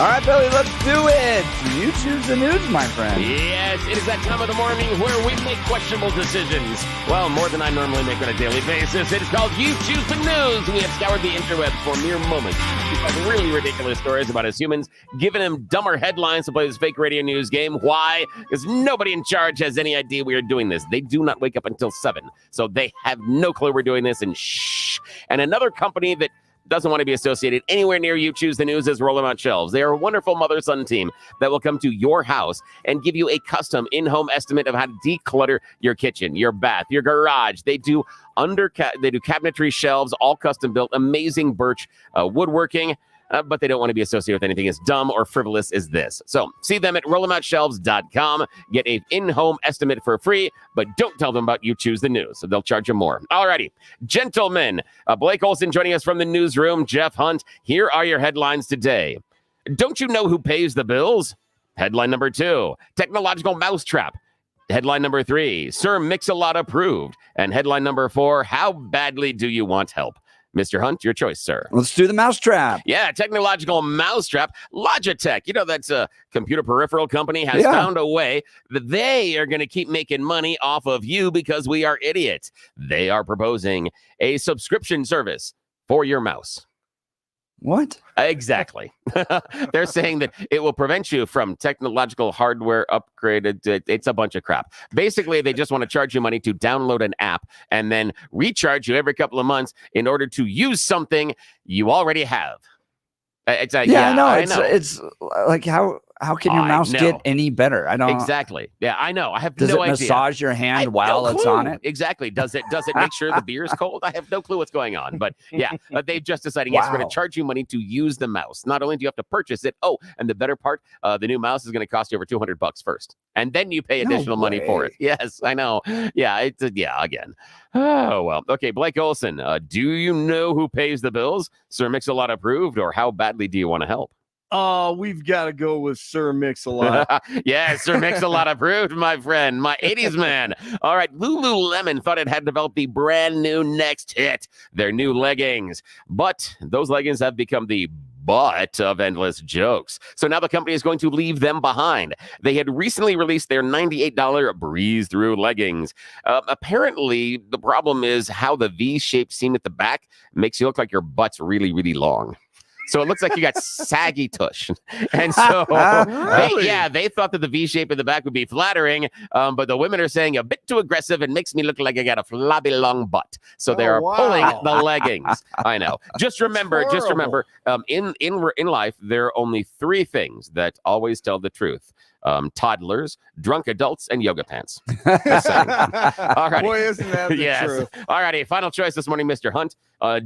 A: All right, Billy, let's do it. You choose the news, my friend.
B: Yes, it is that time of the morning where we make questionable decisions. Well, more than I normally make on a daily basis. It is called You Choose the News. We have scoured the interweb for mere moments. We find really ridiculous stories about us humans, giving them dumber headlines to play this fake radio news game. Why? Because nobody in charge has any idea we are doing this. They do not wake up until 7, so they have no clue we're doing this. And shh. And another company that doesn't want to be associated anywhere near You Choose the News is Roll 'em Out Shelves. They are a wonderful mother-son team that will come to your house and give you a custom in-home estimate of how to declutter your kitchen, your bath, your garage. They do cabinetry shelves, all custom built, amazing birch woodworking. But they don't want to be associated with anything as dumb or frivolous as this. So see them at rollemoutshelves.com. Get an in-home estimate for free, but don't tell them about You Choose the News. So they'll charge you more. Alrighty, gentlemen, Blake Olson joining us from the newsroom. Jeff Hunt, here are your headlines today. Don't you know who pays the bills? Headline number 2, technological mousetrap. Headline number 3, Sir Mix-a-Lot approved. And headline number 4, how badly do you want help? Mr. Hunt, your choice, sir.
A: Let's do the mousetrap.
B: Yeah, technological mousetrap. Logitech, that's a computer peripheral company, has found a way that they are going to keep making money off of you because we are idiots. They are proposing a subscription service for your mouse.
A: What?
B: Exactly. They're saying that it will prevent you from technological hardware upgraded. It's a bunch of crap. Basically, they just want to charge you money to download an app and then recharge you every couple of months in order to use something you already have. It's like,
A: I know.
B: I know.
A: It's like, how can your mouse get any better? I don't
B: exactly. Yeah, I know. I have
A: Does
B: no
A: it
B: idea.
A: massage your hand while it's on it?
B: Exactly. Does it make sure the beer is cold? I have no clue what's going on. But yeah, they've just decided, yes, we're going to charge you money to use the mouse. Not only do you have to purchase it, and the better part, the new mouse is going to cost you over $200 first. And then you pay additional money for it. Yes, I know. Yeah, again. Oh, well. Okay, Blake Olson, do you know who pays the bills? Sir Mix-a-Lot approved, or how badly do you want to help?
C: Oh, we've got to go with Sir Mix-a-Lot.
B: Yeah, Sir Mix-a-Lot approved, my friend, my 80s man. All right, Lululemon thought it had developed the brand new next hit, their new leggings. But those leggings have become the butt of endless jokes. So now the company is going to leave them behind. They had recently released their $98 breeze-through leggings. Apparently, the problem is how the V-shaped seam at the back makes you look like your butt's really, really long. So it looks like you got saggy tush. And so they thought that the V shape in the back would be flattering, but the women are saying a bit too aggressive and makes me look like I got a flabby long butt. So they are pulling the leggings. I know. Just remember, in life, there are only 3 things that always tell the truth. Toddlers, drunk adults, and yoga pants. All right.
C: Boy, isn't that the truth?
B: All righty. Final choice this morning, Mr. Hunt.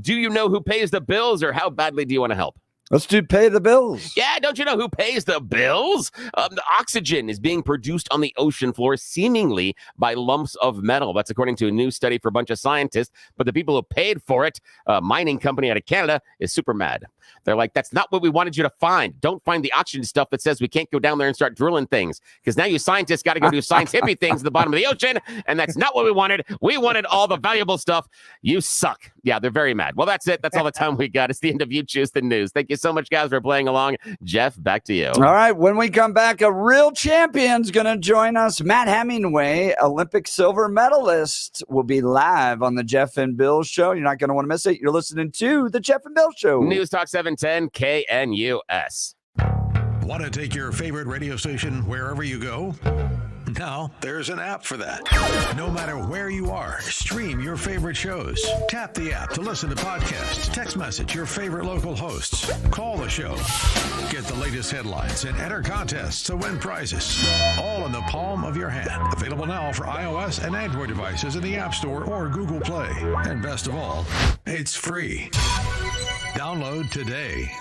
B: Do you know who pays the bills, or how badly do you want to help?
A: Let's do pay the bills.
B: Yeah, don't you know who pays the bills? The oxygen is being produced on the ocean floor seemingly by lumps of metal. That's according to a new study for a bunch of scientists. But the people who paid for it, a mining company out of Canada, is super mad. They're like, that's not what we wanted you to find. Don't find the oxygen stuff that says we can't go down there and start drilling things. Because now you scientists got to go do science hippie things at the bottom of the ocean. And that's not what we wanted. We wanted all the valuable stuff. You suck. Yeah, they're very mad. Well, that's it. That's all the time we got. It's the end of You Choose the News. Thank you so much, guys, for playing along. Jeff, back to you.
A: All right. When we come back, a real champion's going to join us. Matt Hemingway, Olympic silver medalist, will be live on the Jeff and Bill Show. You're not going to want to miss it. You're listening to the Jeff and Bill Show.
B: News Talk 710 KNUS.
I: Want to take your favorite radio station wherever you go? Now, there's an app for that. No matter where you are, stream your favorite shows. Tap the app to listen to podcasts, text message your favorite local hosts, call the show, get the latest headlines, and enter contests to win prizes. All in the palm of your hand. Available now for iOS and Android devices in the App Store or Google Play. And best of all, it's free. Download today.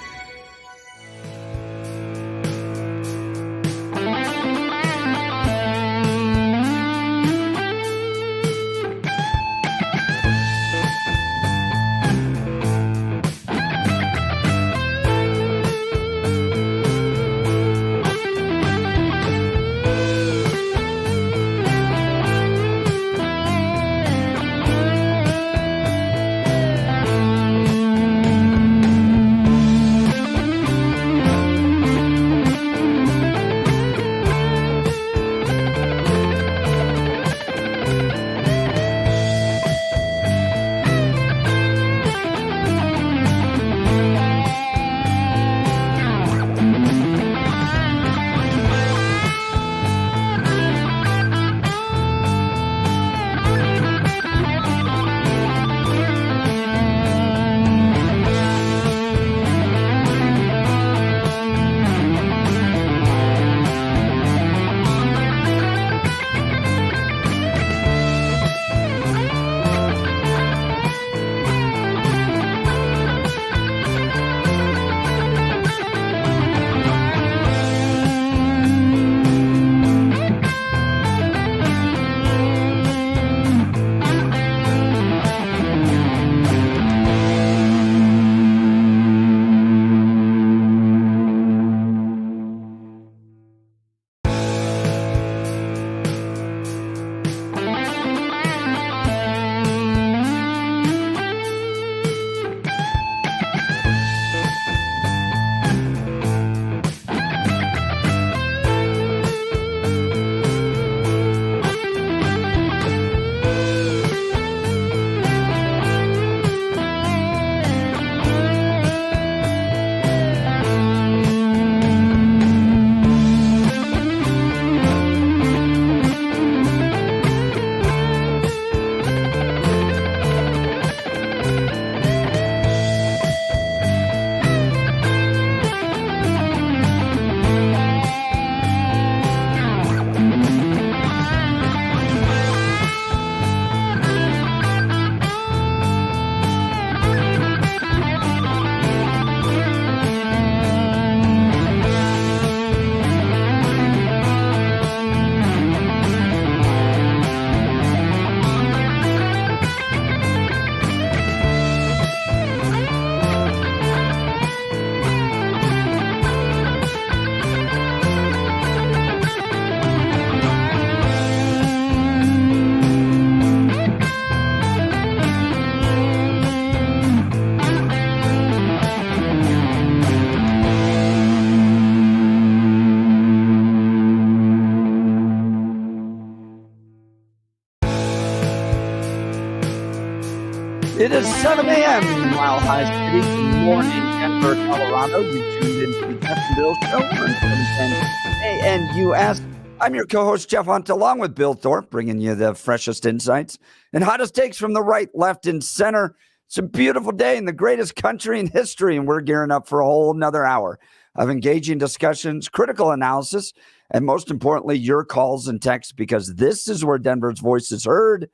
A: It is 7 a.m. in Mile High City. Good morning, Denver, Colorado. You tuned into the Jeff and Bill Show on 710 ANUS. I'm your co-host, Jeff Hunt, along with Bill Thorpe, bringing you the freshest insights and hottest takes from the right, left, and center. It's a beautiful day in the greatest country in history, and we're gearing up for a whole nother hour of engaging discussions, critical analysis, and most importantly, your calls and texts, because this is where Denver's voice is heard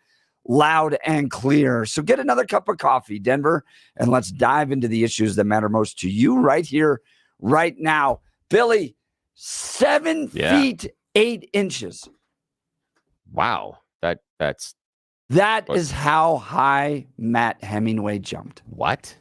A: loud and clear. So get another cup of coffee, Denver, and let's dive into the issues that matter most to you right here, right now. Billy, 7 feet 8 inches.
B: Wow. That
A: is how high Matt Hemingway jumped.
B: What?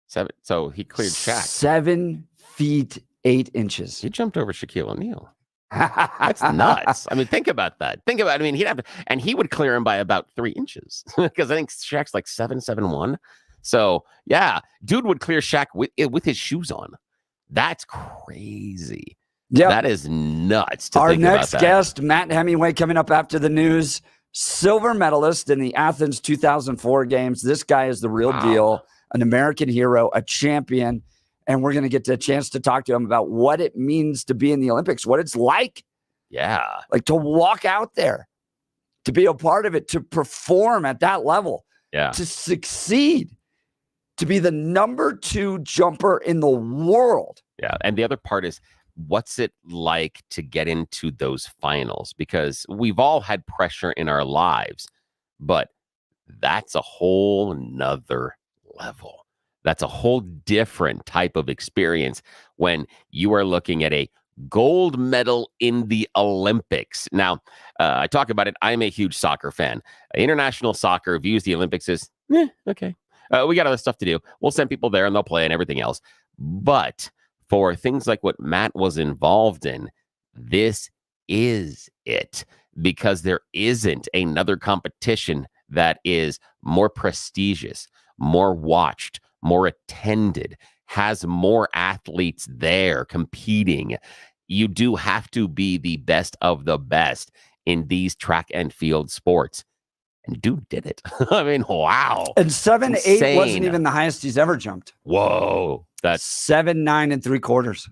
B: 7. So he cleared Shaq.
A: 7 feet 8 inches.
B: He jumped over Shaquille O'Neal. That's nuts. I mean, think about that. He'd have to, and he would clear him by about 3 inches because I think Shaq's like 7'1". So yeah, dude would clear Shaq with his shoes on. That's crazy.
A: Yeah,
B: that is nuts.
A: Our next guest, Matt Hemingway, coming up after the news. Silver medalist in the Athens 2004 games. This guy is the real deal, an American hero, a champion. And we're going to get a chance to talk to him about what it means to be in the Olympics, what it's like.
B: Yeah.
A: Like to walk out there, to be a part of it, to perform at that level, to succeed, to be the number 2 jumper in the world.
B: Yeah. And the other part is, what's it like to get into those finals? Because we've all had pressure in our lives, but that's a whole nother level. That's a whole different type of experience when you are looking at a gold medal in the Olympics. Now, I talk about it. I'm a huge soccer fan. International soccer views the Olympics as, okay. We got other stuff to do. We'll send people there and they'll play and everything else. But for things like what Matt was involved in, this is it. Because there isn't another competition that is more prestigious, more watched, more attended, has more athletes there competing. You do have to be the best of the best in these track and field sports. And dude did it. I mean, wow.
A: And 7'8" wasn't even the highest he's ever jumped.
B: Whoa. That's
A: 7'9 3/4.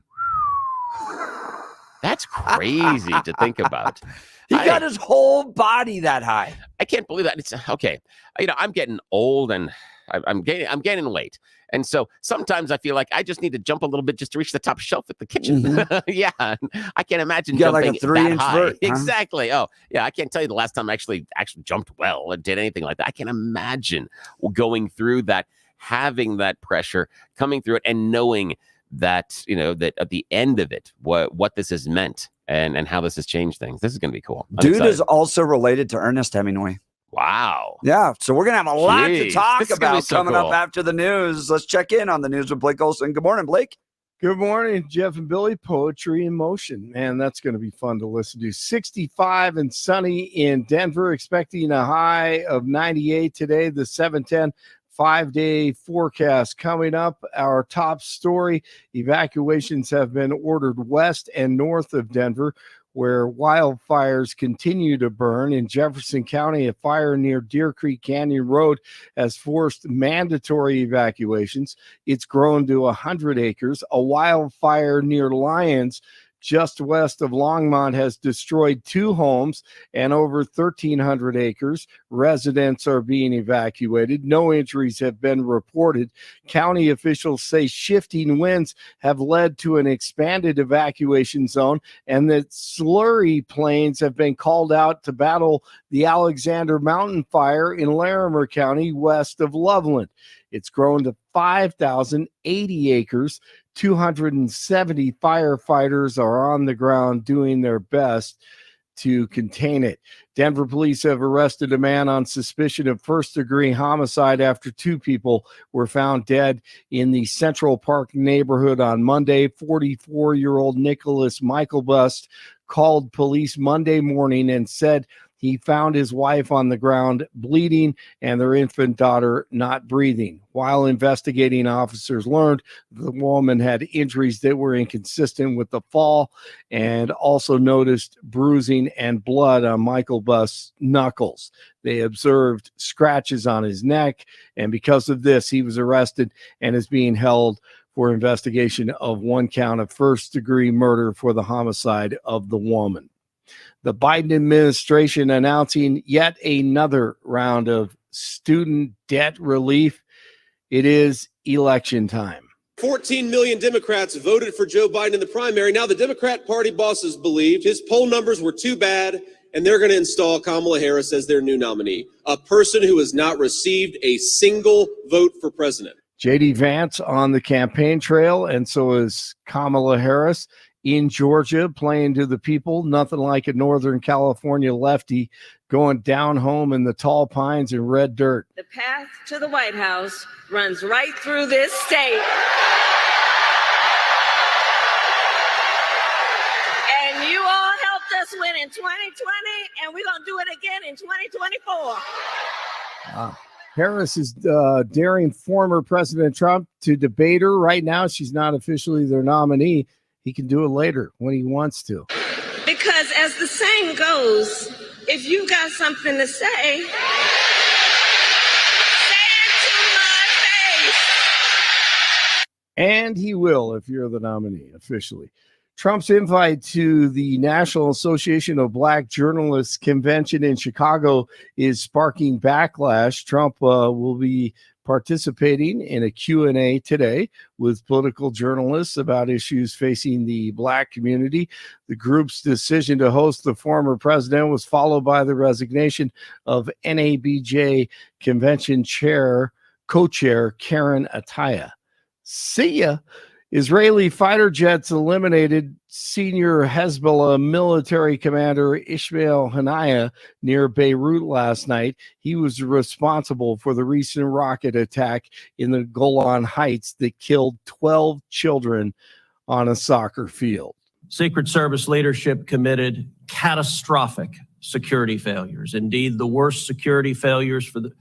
B: That's crazy to think about.
A: He got his whole body that high.
B: I can't believe that. It's okay. I'm getting old and I'm gaining weight. And so sometimes I feel like I just need to jump a little bit just to reach the top shelf at the kitchen. Mm-hmm. Yeah. I can't imagine jumping
A: like a 3-inch
B: high.
A: vert, huh?
B: Exactly. Oh, yeah. I can't tell you the last time I actually jumped well or did anything like that. I can't imagine going through that, having that pressure, coming through it, and knowing that, that at the end of it, what this has meant and how this has changed things. This is going to be cool.
A: Dude is also related to Ernest Hemingway.
B: Wow.
A: Yeah. So we're going to have a lot to talk about coming
B: cool.
A: up after the news. Let's check in on the news with Blake Olson. Good morning, Blake.
C: Good morning, Jeff and Billy. Poetry in motion. Man, that's going to be fun to listen to. 65 and sunny in Denver, expecting a high of 98 today. The 710 5-day forecast coming up. Our top story, evacuations have been ordered west and north of Denver, where wildfires continue to burn. In Jefferson County, a fire near Deer Creek Canyon Road has forced mandatory evacuations. It's grown to 100 acres. A wildfire near Lyons, just west of Longmont, has destroyed 2 homes and over 1,300 acres. Residents are being evacuated. No injuries have been reported. County officials say shifting winds have led to an expanded evacuation zone and that slurry planes have been called out to battle the Alexander Mountain Fire in Larimer County, west of Loveland. It's grown to 5,080 acres. 270 firefighters are on the ground doing their best to contain it. Denver police have arrested a man on suspicion of first-degree homicide after 2 people were found dead in the Central Park neighborhood on Monday. 44-year-old Nicholas Michaelbust called police Monday morning and said He found his wife on the ground bleeding and their infant daughter not breathing. While investigating, officers learned the woman had injuries that were inconsistent with the fall and also noticed bruising and blood on Michael Buss's knuckles. They observed scratches on his neck, and because of this, he was arrested and is being held for investigation of one count of first-degree murder for the homicide of the woman. The Biden administration announcing yet another round of student debt relief. It is election time.
J: 14 million Democrats voted for Joe Biden in the primary. Now the Democrat Party bosses believed his poll numbers were too bad, and they're going to install Kamala Harris as their new nominee, a person who has not received a single vote for president.
C: J.D. Vance on the campaign trail, and so is Kamala Harris in Georgia, playing to the people. Nothing like a Northern California lefty going down home in the tall pines and red dirt.
D: The path to the White House runs right through this state. And you all helped us win in 2020, and we're going to do it again in 2024.
C: Harris is daring former President Trump to debate her. Right now, she's not officially their nominee. He can do it later when he wants to.
D: Because as the saying goes, if you got something to say, say it to my face.
C: And he will if you're the nominee officially. Trump's invite to the National Association of Black Journalists convention in Chicago is sparking backlash. Trump will be participating in a Q&A today with political journalists about issues facing the Black community. The group's decision to host the former president was followed by the resignation of NABJ convention co-chair Karen Ataya. See ya. Israeli fighter jets eliminated senior Hezbollah military commander Ismail Haniyeh near Beirut last night. He was responsible for the recent rocket attack in the Golan Heights that killed 12 children on a soccer field.
E: Secret Service leadership committed catastrophic security failures. Indeed, the worst security failures for the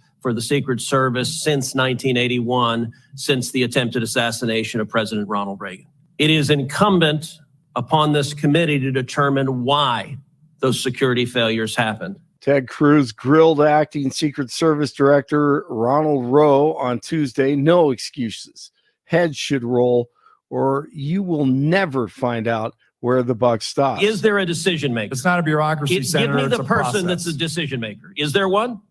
E: Secret Service since 1981, since the attempted assassination of President Ronald Reagan. It is incumbent upon this committee to determine why those security failures happened.
C: Ted Cruz grilled acting Secret Service Director Ronald Rowe on Tuesday. No excuses. Heads should roll, or you will never find out where the buck stops.
E: Is there a decision maker?
F: It's not a bureaucracy, Senator.
E: Give me the
F: it's a
E: person
F: process.
E: that's a decision maker. Is there one?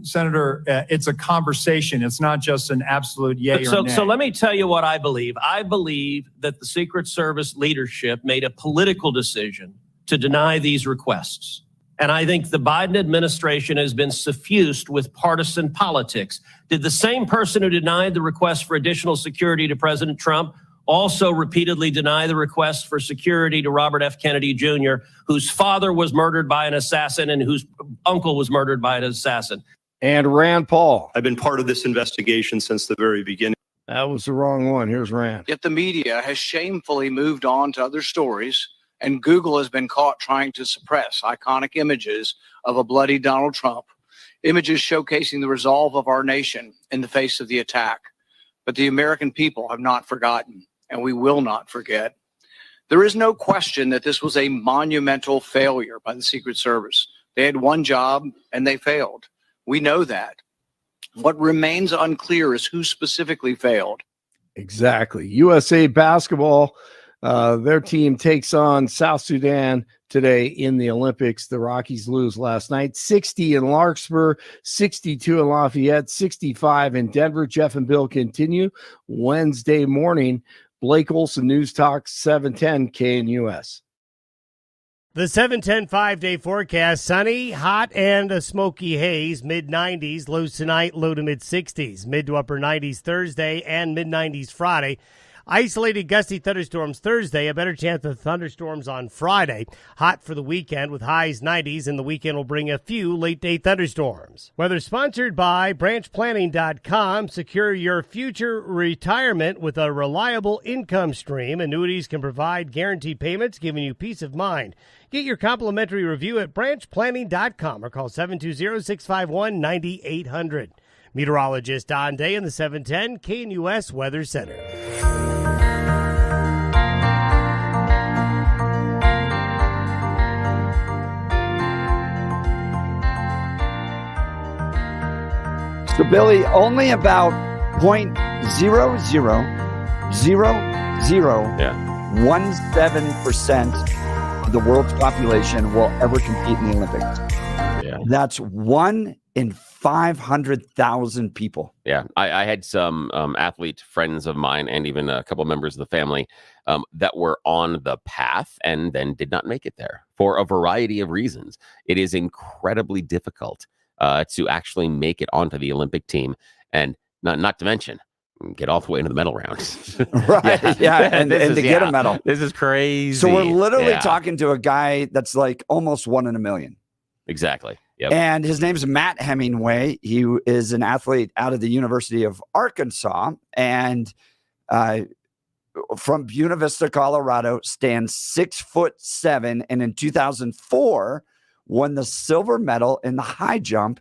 F: Senator, it's a conversation. It's not just an absolute yay or nay.
E: So let me tell you what I believe. I believe that the Secret Service leadership made a political decision to deny these requests. And I think the Biden administration has been suffused with partisan politics. Did the same person who denied the request for additional security to President Trump also repeatedly deny the request for security to Robert F. Kennedy Jr., whose father was murdered by an assassin and whose uncle was murdered by an assassin?
C: And Rand Paul.
K: I've been part of this investigation since the very beginning.
C: That was the wrong one. Here's Rand.
L: Yet the media has shamefully moved on to other stories, and Google has been caught trying to suppress iconic images of a bloody Donald Trump, images showcasing the resolve of our nation in the face of the attack. But the American people have not forgotten, and we will not forget. There is no question that this was a monumental failure by the Secret Service. They had one job and they failed. We know that. What remains unclear is who specifically failed.
C: Exactly. USA basketball, their team takes on South Sudan today in the Olympics. The Rockies lose last night. 60 in Larkspur, 62 in Lafayette, 65 in Denver. Jeff and Bill continue Wednesday morning. Blake Olson, News Talk 710 KNUS.
G: The 710 5-day forecast, sunny, hot, and a smoky haze, mid-90s, lows tonight, low to mid-60s, mid to upper 90s Thursday, and mid-90s Friday. Isolated gusty thunderstorms Thursday, a better chance of thunderstorms on Friday. Hot for the weekend with highs 90s, and the weekend will bring a few late-day thunderstorms. Weather sponsored by branchplanning.com. Secure your future retirement with a reliable income stream. Annuities can provide guaranteed payments, giving you peace of mind. Get your complimentary review at branchplanning.com or call 720-651-9800. Meteorologist Don Day in the 710 KNUS Weather Center.
A: So, Billy, only about 0.00017% of the world's population will ever compete in the Olympics.
B: Yeah.
A: That's 1 in 500,000 people.
B: Yeah, I had some athlete friends of mine and even a couple members of the family that were on the path and then did not make it there for a variety of reasons. It is incredibly difficult to actually make it onto the Olympic team, and not to mention get all the way into the medal round.
A: Right. Yeah. And to get a medal.
B: This is crazy.
A: So we're literally talking to a guy that's like almost 1 in a million.
B: Exactly. Yep.
A: And his name's Matt Hemingway. He is an athlete out of the University of Arkansas and from Buena Vista, Colorado, stands 6'7", and in 2004 won the silver medal in the high jump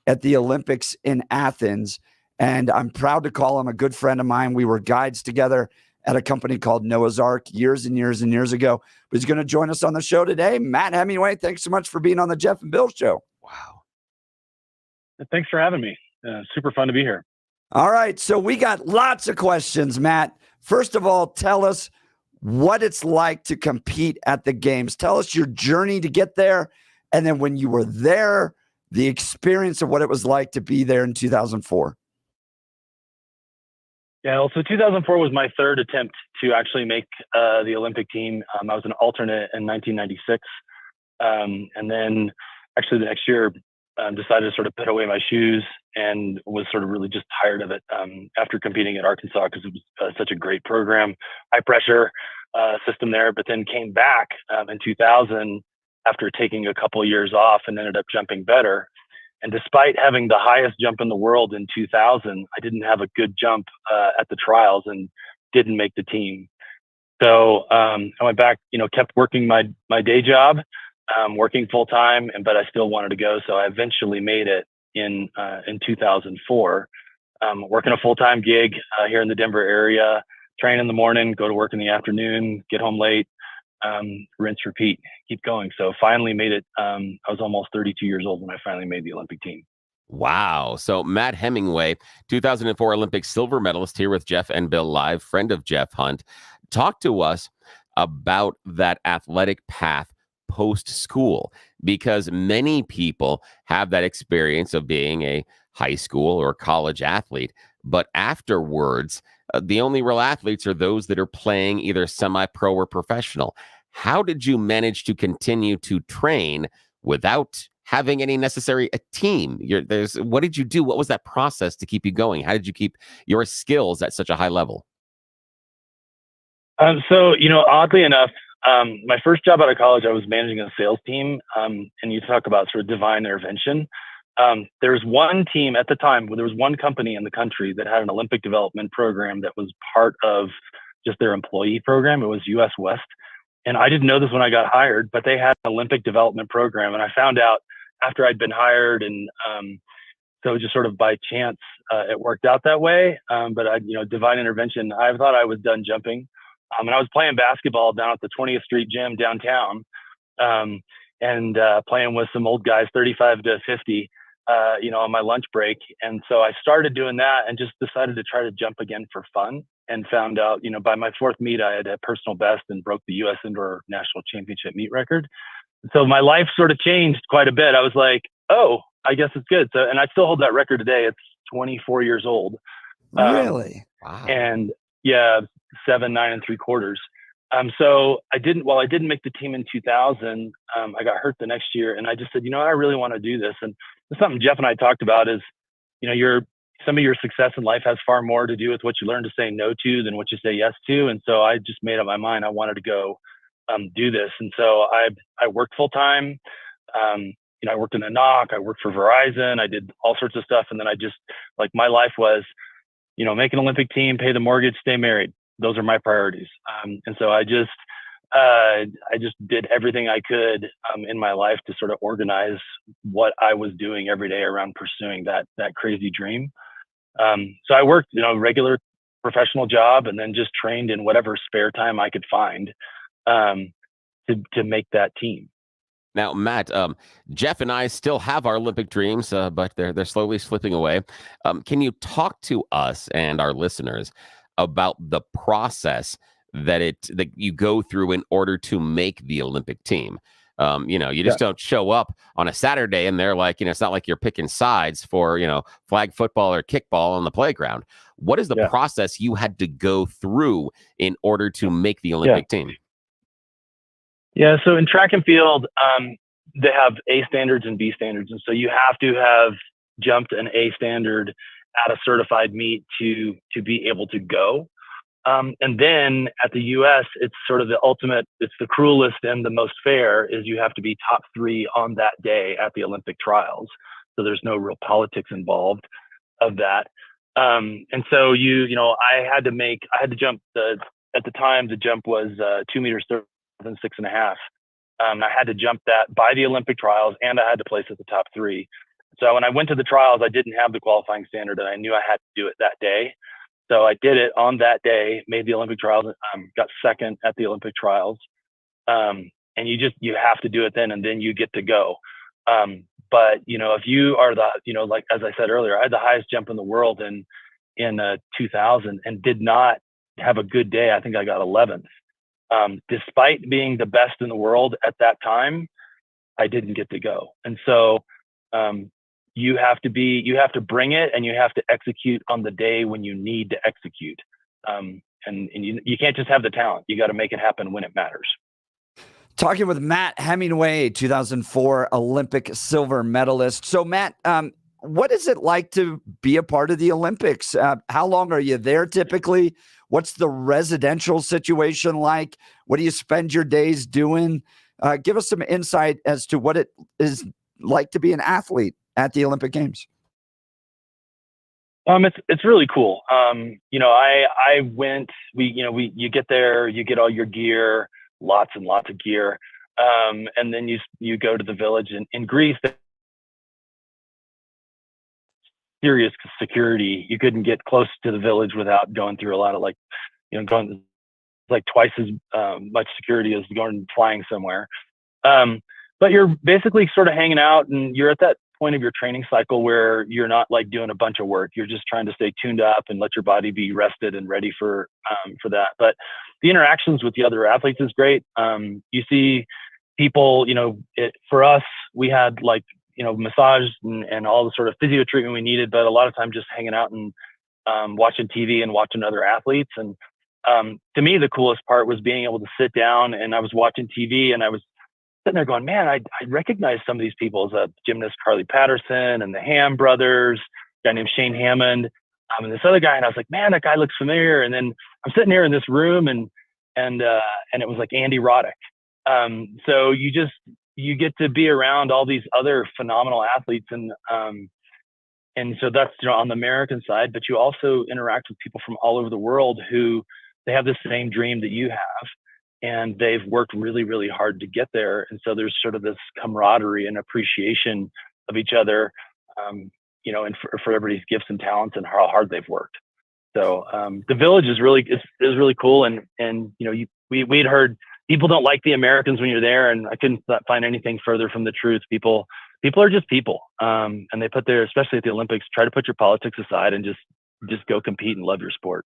A: at the Olympics in Athens. And I'm proud to call him a good friend of mine. We were guides together at a company called Noah's Ark years and years and years ago. But he's going to join us on the show today. Matt Hemingway, thanks so much for being on the Jeff and Bill Show.
B: Wow.
M: Thanks for having me. Super fun to be here.
A: All right. So we got lots of questions, Matt. First of all, tell us what it's like to compete at the games. Tell us your journey to get there. And then when you were there, the experience of what it was like to be there in 2004.
M: Yeah, well, so 2004 was my third attempt to actually make the Olympic team. I was an alternate in 1996. And then actually the next year decided to sort of put away my shoes and was sort of really just tired of it after competing at Arkansas because it was such a great program, high pressure system there, but then came back in 2000 after taking a couple of years off and ended up jumping better. And despite having the highest jump in the world in 2000, I didn't have a good jump at the trials and didn't make the team. So I went back, kept working my day job, working full time, but I still wanted to go. So I eventually made it in 2004, working a full time gig here in the Denver area, train in the morning, go to work in the afternoon, get home late, rinse, repeat, keep going. So finally made it. I was almost 32 years old when I finally made the Olympic team.
B: Wow. So Matt Hemingway, 2004 Olympic silver medalist, here with Jeff and Bill Live, friend of Jeff Hunt. Talk to us about that athletic path post-school, because many people have that experience of being a high school or college athlete, but afterwards, the only real athletes are those that are playing either semi-pro or professional. How did you manage to continue to train without having any necessary team? What did you do? What was that process to keep you going? How did you keep your skills at such a high level?
M: So, oddly enough, my first job out of college, I was managing a sales team. And you talk about sort of divine intervention. There's one team at the time, there was one company in the country that had an Olympic development program that was part of just their employee program. It was US West. And I didn't know this when I got hired, but they had an Olympic development program. And I found out after I'd been hired. And so just sort of by chance, it worked out that way. But divine intervention, I thought I was done jumping. And I was playing basketball down at the 20th Street gym downtown, and playing with some old guys, 35 to 50, on my lunch break. And so I started doing that and just decided to try to jump again for fun, and found out, by my fourth meet, I had a personal best and broke the U.S. Indoor National Championship meet record. So my life sort of changed quite a bit. I was like, oh, I guess it's good. So, and I still hold that record today. It's 24 years old.
A: Really?
B: Wow.
M: And yeah, 7, 9 3/4. So I didn't make the team in 2000. I got hurt the next year, and I just said, I really want to do this. And it's something Jeff and I talked about is, you're some of your success in life has far more to do with what you learn to say no to than what you say yes to. And so I just made up my mind I wanted to go do this. And so I worked full time. I worked in a knock. I worked for Verizon. I did all sorts of stuff. And then I just, like, my life was, make an Olympic team, pay the mortgage, stay married. Those are my priorities. And so I just did everything I could in my life to sort of organize what I was doing every day around pursuing that crazy dream. So I worked, regular professional job, and then just trained in whatever spare time I could find to make that team.
B: Now, Matt, Jeff and I still have our Olympic dreams, but they're slowly slipping away. Can you talk to us and our listeners about the process that you go through in order to make the Olympic team? You just don't show up on a Saturday and they're like, it's not like you're picking sides for, flag football or kickball on the playground. What is the process you had to go through in order to make the Olympic team?
M: Yeah, so in track and field, they have A standards and B standards. And so you have to have jumped an A standard at a certified meet to be able to go. And then at the US, it's sort of the ultimate, it's the cruelest and the most fair, is you have to be top 3 on that day at the Olympic trials. So there's no real politics involved of that. And so I had to jump at the time, the jump was 2 meters, 6.5. I had to jump that by the Olympic trials, and I had to place at the top 3. So when I went to the trials, I didn't have the qualifying standard, and I knew I had to do it that day. So I did it on that day, made the Olympic trials, got second at the Olympic trials. And you have to do it then, and then you get to go. But if you are like, as I said earlier, I had the highest jump in the world in 2000 and did not have a good day. I think I got 11th. Despite being the best in the world at that time, I didn't get to go. And so you have to bring it, and you have to execute on the day when you need to execute. And you can't just have the talent. You got to make it happen when it matters.
A: Talking with Matt Hemingway, 2004 Olympic silver medalist. So Matt, what is it like to be a part of the Olympics? How long are you there typically? What's the residential situation like? What do you spend your days doing? Give us some insight as to what it is like to be an athlete at the Olympic Games.
M: It's really cool. I went, you get there, you get all your gear, lots and lots of gear. And then you go to the village in Greece. Serious security. You couldn't get close to the village without going through a lot of going like twice as much security as flying somewhere. But you're basically sort of hanging out, and you're at that point of your training cycle where you're not like doing a bunch of work. You're just trying to stay tuned up and let your body be rested and ready for that. But the interactions with the other athletes is great. You see people, for us, we had massage and all the sort of physio treatment we needed, but a lot of time just hanging out and watching TV and watching other athletes. And to me, the coolest part was being able to sit down, and I was watching TV, and I was sitting there going, man, I recognize some of these people, as a gymnast, Carly Patterson, and the Ham brothers, a guy named Shane Hammond, and this other guy. And I was like, man, that guy looks familiar. And then I'm sitting here in this room, and it was like Andy Roddick. So you get to be around all these other phenomenal athletes. And so that's, on the American side, but you also interact with people from all over the world who they have the same dream that you have, and they've worked really, really hard to get there. And so there's sort of this camaraderie and appreciation of each other, and for everybody's gifts and talents and how hard they've worked. So the village is really cool. And we'd heard people don't like the Americans when you're there, and I couldn't find anything further from the truth. People are just people, and they put their, especially at the Olympics, try to put your politics aside and just go compete and love your sport.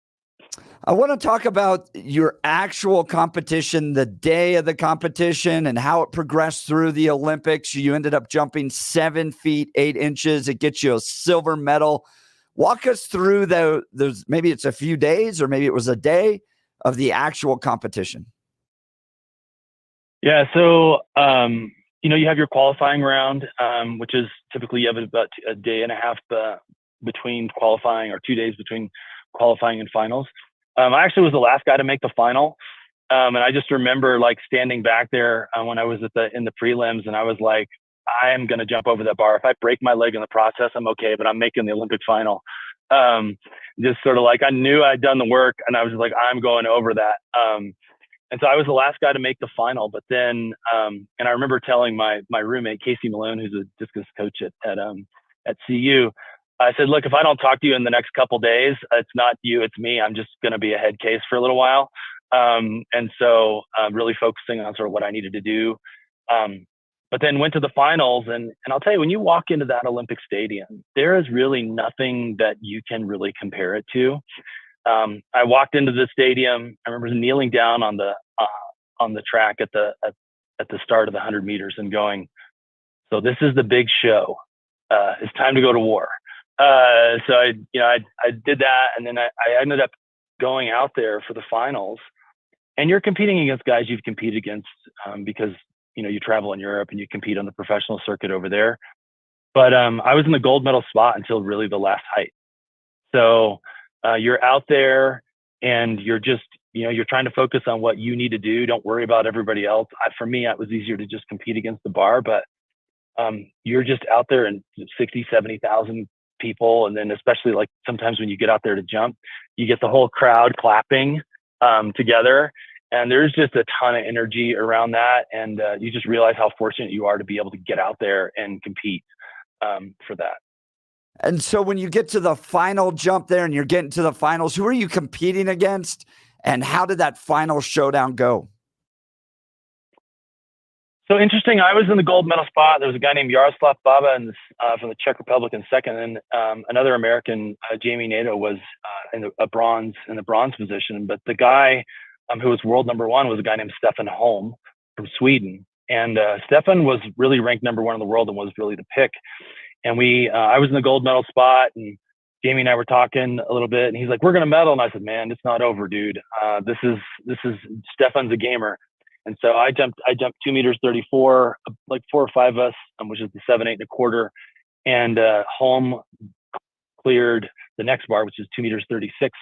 A: I want to talk about your actual competition, the day of the competition, and how it progressed through the Olympics. You ended up jumping 7 feet 8 inches. It gets you a silver medal. Walk us through those. Maybe it's a few days, or maybe it was a day of the actual competition.
M: Yeah. So, you have your qualifying round, which is typically you have about a day and a half between qualifying, or 2 days between qualifying and finals. I actually was the last guy to make the final. And I just remember like standing back there when I was in the prelims, and I was like, I am going to jump over that bar. If I break my leg in the process, I'm okay, but I'm making the Olympic final. Just sort of like, I knew I'd done the work, and I was like, I'm going over that. And so I was the last guy to make the final. But then, and I remember telling my roommate, Casey Malone, who's a discus coach at CU, I said, look, if I don't talk to you in the next couple days, it's not you, it's me. I'm just going to be a head case for a little while. And so really focusing on sort of what I needed to do. But then went to the finals, and I'll tell you, when you walk into that Olympic stadium, there is really nothing that you can really compare it to. I walked into the stadium. I remember kneeling down on the track at the start of the 100 meters and going, so this is the big show. It's time to go to war. So I did that, and then I ended up going out there for the finals. And you're competing against guys you've competed against because you travel in Europe and you compete on the professional circuit over there. But I was in the gold medal spot until really the last height. So you're out there and you're just, you're trying to focus on what you need to do. Don't worry about everybody else. For me, it was easier to just compete against the bar, but you're just out there and 60, 70,000 people. And then especially like sometimes when you get out there to jump, you get the whole crowd clapping together. And there's just a ton of energy around that. And you just realize how fortunate you are to be able to get out there and compete for that.
A: And so when you get to the final jump there and you're getting to the finals, who are you competing against? And how did that final showdown go?
M: So interesting. I was in the gold medal spot. There was a guy named Jaroslav Baba from the Czech Republic in second, and another American, Jamie Nato, was in the bronze position. But the guy who was world number one was a guy named Stefan Holm from Sweden. And Stefan was really ranked number one in the world and was really the pick. And I was in the gold medal spot, and Jamie and I were talking a little bit, and he's like, we're going to medal. And I said, man, it's not over, dude. This is Stefan's a gamer. And so I jumped 2 meters 34, like 4 or 5 of us, which is the 7, 8 1/4. And Holm cleared the next bar, which is 2 meters 36,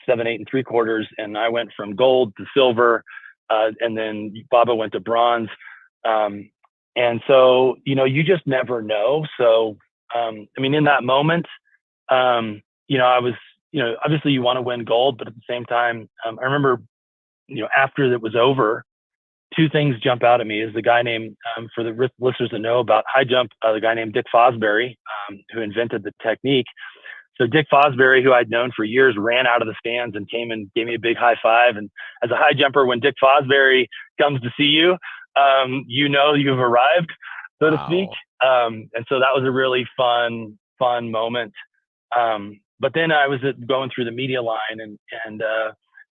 M: 7, 8 3/4. And I went from gold to silver. And then Baba went to bronze. And so, you just never know. So, in that moment, I was, obviously you want to win gold, but at the same time, I remember, after it was over, 2 things jump out at me. Is the guy named, for the listeners that know about high jump, the guy named Dick Fosbury, who invented the technique. So Dick Fosbury, who I'd known for years, ran out of the stands and came and gave me a big high five. And as a high jumper, when Dick Fosbury comes to see you, you've arrived, so to speak. And so that was a really fun moment. But then I was going through the media line, and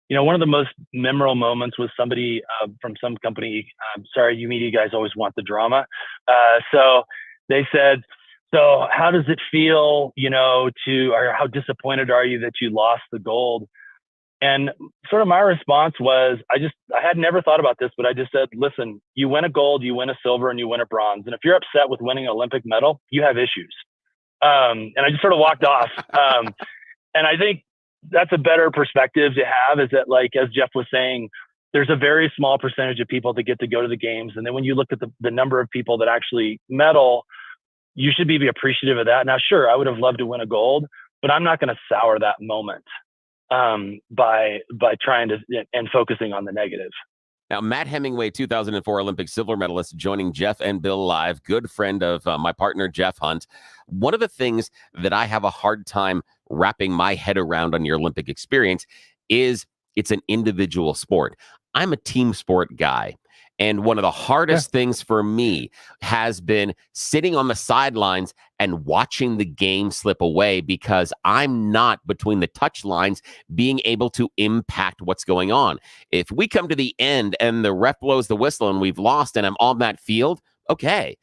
M: one of the most memorable moments was somebody from some company. Sorry, you media guys always want the drama. So they said, so how does it feel, or how disappointed are you that you lost the gold? And sort of my response was, I had never thought about this, but I just said, listen, you win a gold, you win a silver, and you win a bronze. And if you're upset with winning an Olympic medal, you have issues. And I just sort of walked off. And I think that's a better perspective to have, is that, like, as Jeff was saying, there's a very small percentage of people that get to go to the games. And then when you look at the number of people that actually medal, you should be appreciative of that. Now, sure, I would have loved to win a gold, but I'm not going to sour that moment by trying to and focusing on the negative.
B: Now, Matt Hemingway, 2004 Olympic silver medalist, joining Jeff and Bill live, good friend of my partner, Jeff Hunt. One of the things that I have a hard time wrapping my head around on your Olympic experience is it's an individual sport. I'm a team sport guy. And one of the hardest things for me has been sitting on the sidelines and watching the game slip away, because I'm not between the touch lines being able to impact what's going on. If we come to the end and the ref blows the whistle and we've lost and I'm on that field, okay.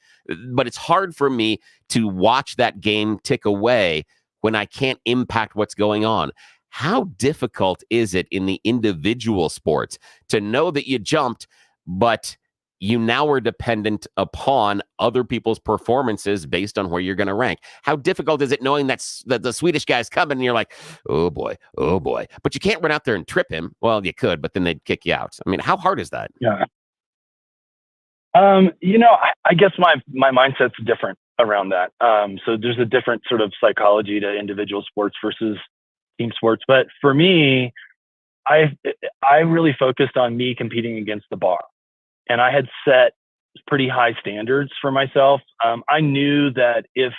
B: But it's hard for me to watch that game tick away when I can't impact what's going on. How difficult is it in the individual sports to know that you jumped, but you now are dependent upon other people's performances based on where you're going to rank. How difficult is it knowing that the Swedish guy's coming and you're like, oh boy, but you can't run out there and trip him? Well, you could, but then they'd kick you out. I mean, how hard is that?
M: Yeah. I guess my mindset's different around that. So there's a different sort of psychology to individual sports versus team sports. But for me, I really focused on me competing against the bar, and I had set pretty high standards for myself. I knew that if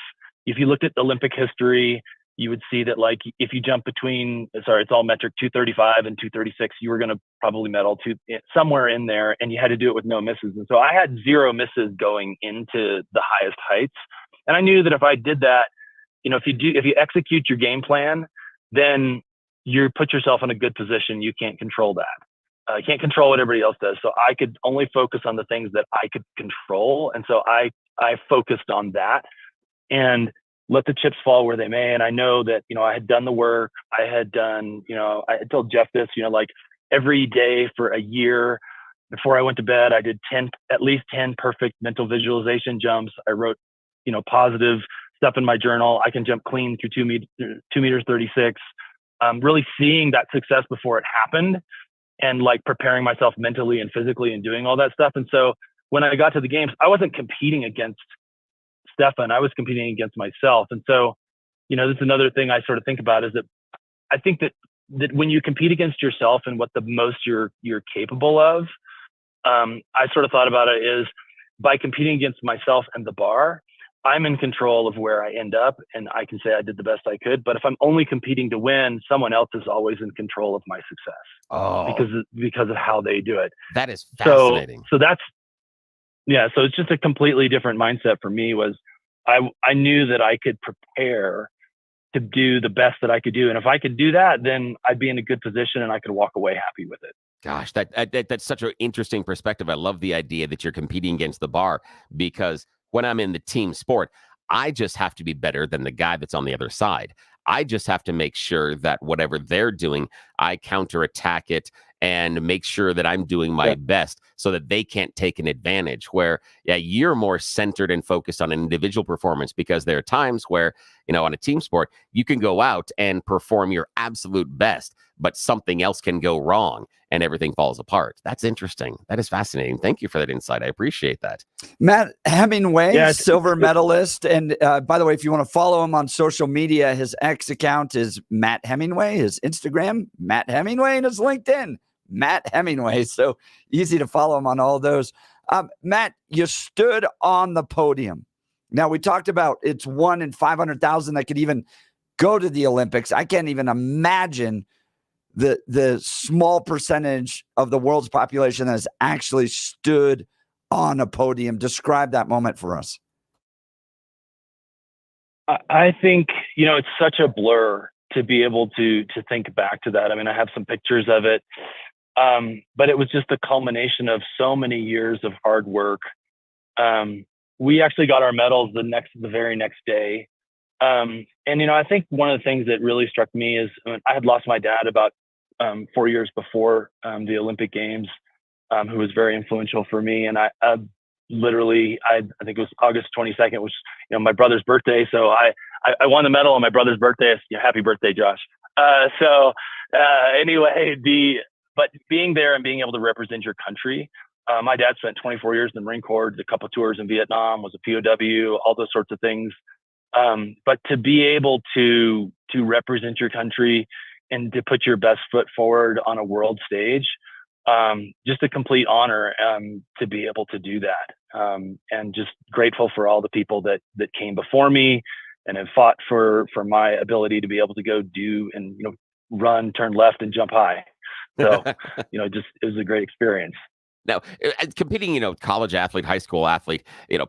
M: you looked at Olympic history, you would see that, like, if you jump between, it's all metric, 235 and 236, you were going to probably medal somewhere in there, and you had to do it with no misses. And so I had 0 misses going into the highest heights. And I knew that if I did that, if you execute your game plan, then you put yourself in a good position. You can't control that. You can't control what everybody else does. So I could only focus on the things that I could control. And so I focused on that and let the chips fall where they may. And I know that, I had done the work. I had done, I had told Jeff this, like every day for a year before I went to bed, I did at least 10 perfect mental visualization jumps. I wrote, positive stuff in my journal. I can jump clean through 2 meters 36. Really seeing that success before it happened, and like preparing myself mentally and physically and doing all that stuff. And so when I got to the games, I wasn't competing against Stefan, I was competing against myself. And so, this is another thing I sort of think about, is that I think that when you compete against yourself and what the most you're capable of, I sort of thought about it is by competing against myself and the bar, I'm in control of where I end up, and I can say I did the best I could. But if I'm only competing to win, someone else is always in control of my success because of how they do it.
B: That is fascinating.
M: So that's, so it's just a completely different mindset for me. Was I knew that I could prepare to do the best that I could do. And if I could do that, then I'd be in a good position and I could walk away happy with it.
B: Gosh, that's such an interesting perspective. I love the idea that you're competing against the bar, because when I'm in the team sport, I just have to be better than the guy that's on the other side. I just have to make sure that whatever they're doing, I counterattack it and make sure that I'm doing my best so that they can't take an advantage. Where, you're more centered and focused on an individual performance, because there are times where, on a team sport, you can go out and perform your absolute best, but something else can go wrong and everything falls apart. That's interesting. That is fascinating. Thank you for that insight. I appreciate that.
A: Matt Hemingway, silver medalist. And by the way, if you want to follow him on social media, his X account is Matt Hemingway, his Instagram, Matt Hemingway, and his LinkedIn, Matt Hemingway. So easy to follow him on all those. Matt, you stood on the podium. Now, we talked about it's 1 in 500,000 that could even go to the Olympics. I can't even imagine the small percentage of the world's population that has actually stood on a podium. Describe that moment for us.
M: I think, it's such a blur to be able to think back to that. I mean, I have some pictures of it, but it was just the culmination of so many years of hard work. We actually got our medals the very next day. And, I think one of the things that really struck me is, I had lost my dad about 4 years before the Olympic Games, who was very influential for me. And I think it was August 22nd, which, my brother's birthday. So I won the medal on my brother's birthday. Happy birthday, Josh. Anyway, but being there and being able to represent your country, my dad spent 24 years in the Marine Corps, did a couple tours in Vietnam, was a POW, all those sorts of things. But to be able to represent your country and to put your best foot forward on a world stage, just a complete honor to be able to do that. And just grateful for all the people that came before me and have fought for my ability to be able to go do and, run, turn left, and jump high. So, it was a great experience.
B: Now, competing, college athlete, high school athlete,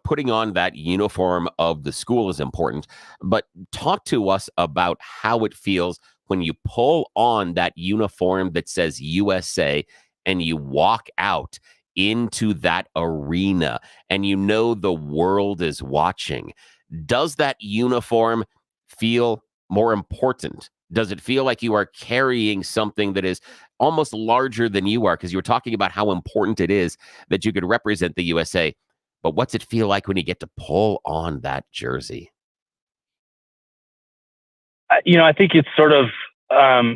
B: putting on that uniform of the school is important. But talk to us about how it feels when you pull on that uniform that says USA and you walk out into that arena and the world is watching. Does that uniform feel more important Does it feel like you are carrying something that is almost larger than you are? Because you were talking about how important it is that you could represent the USA. But what's it feel like when you get to pull on that jersey?
M: I think it's sort of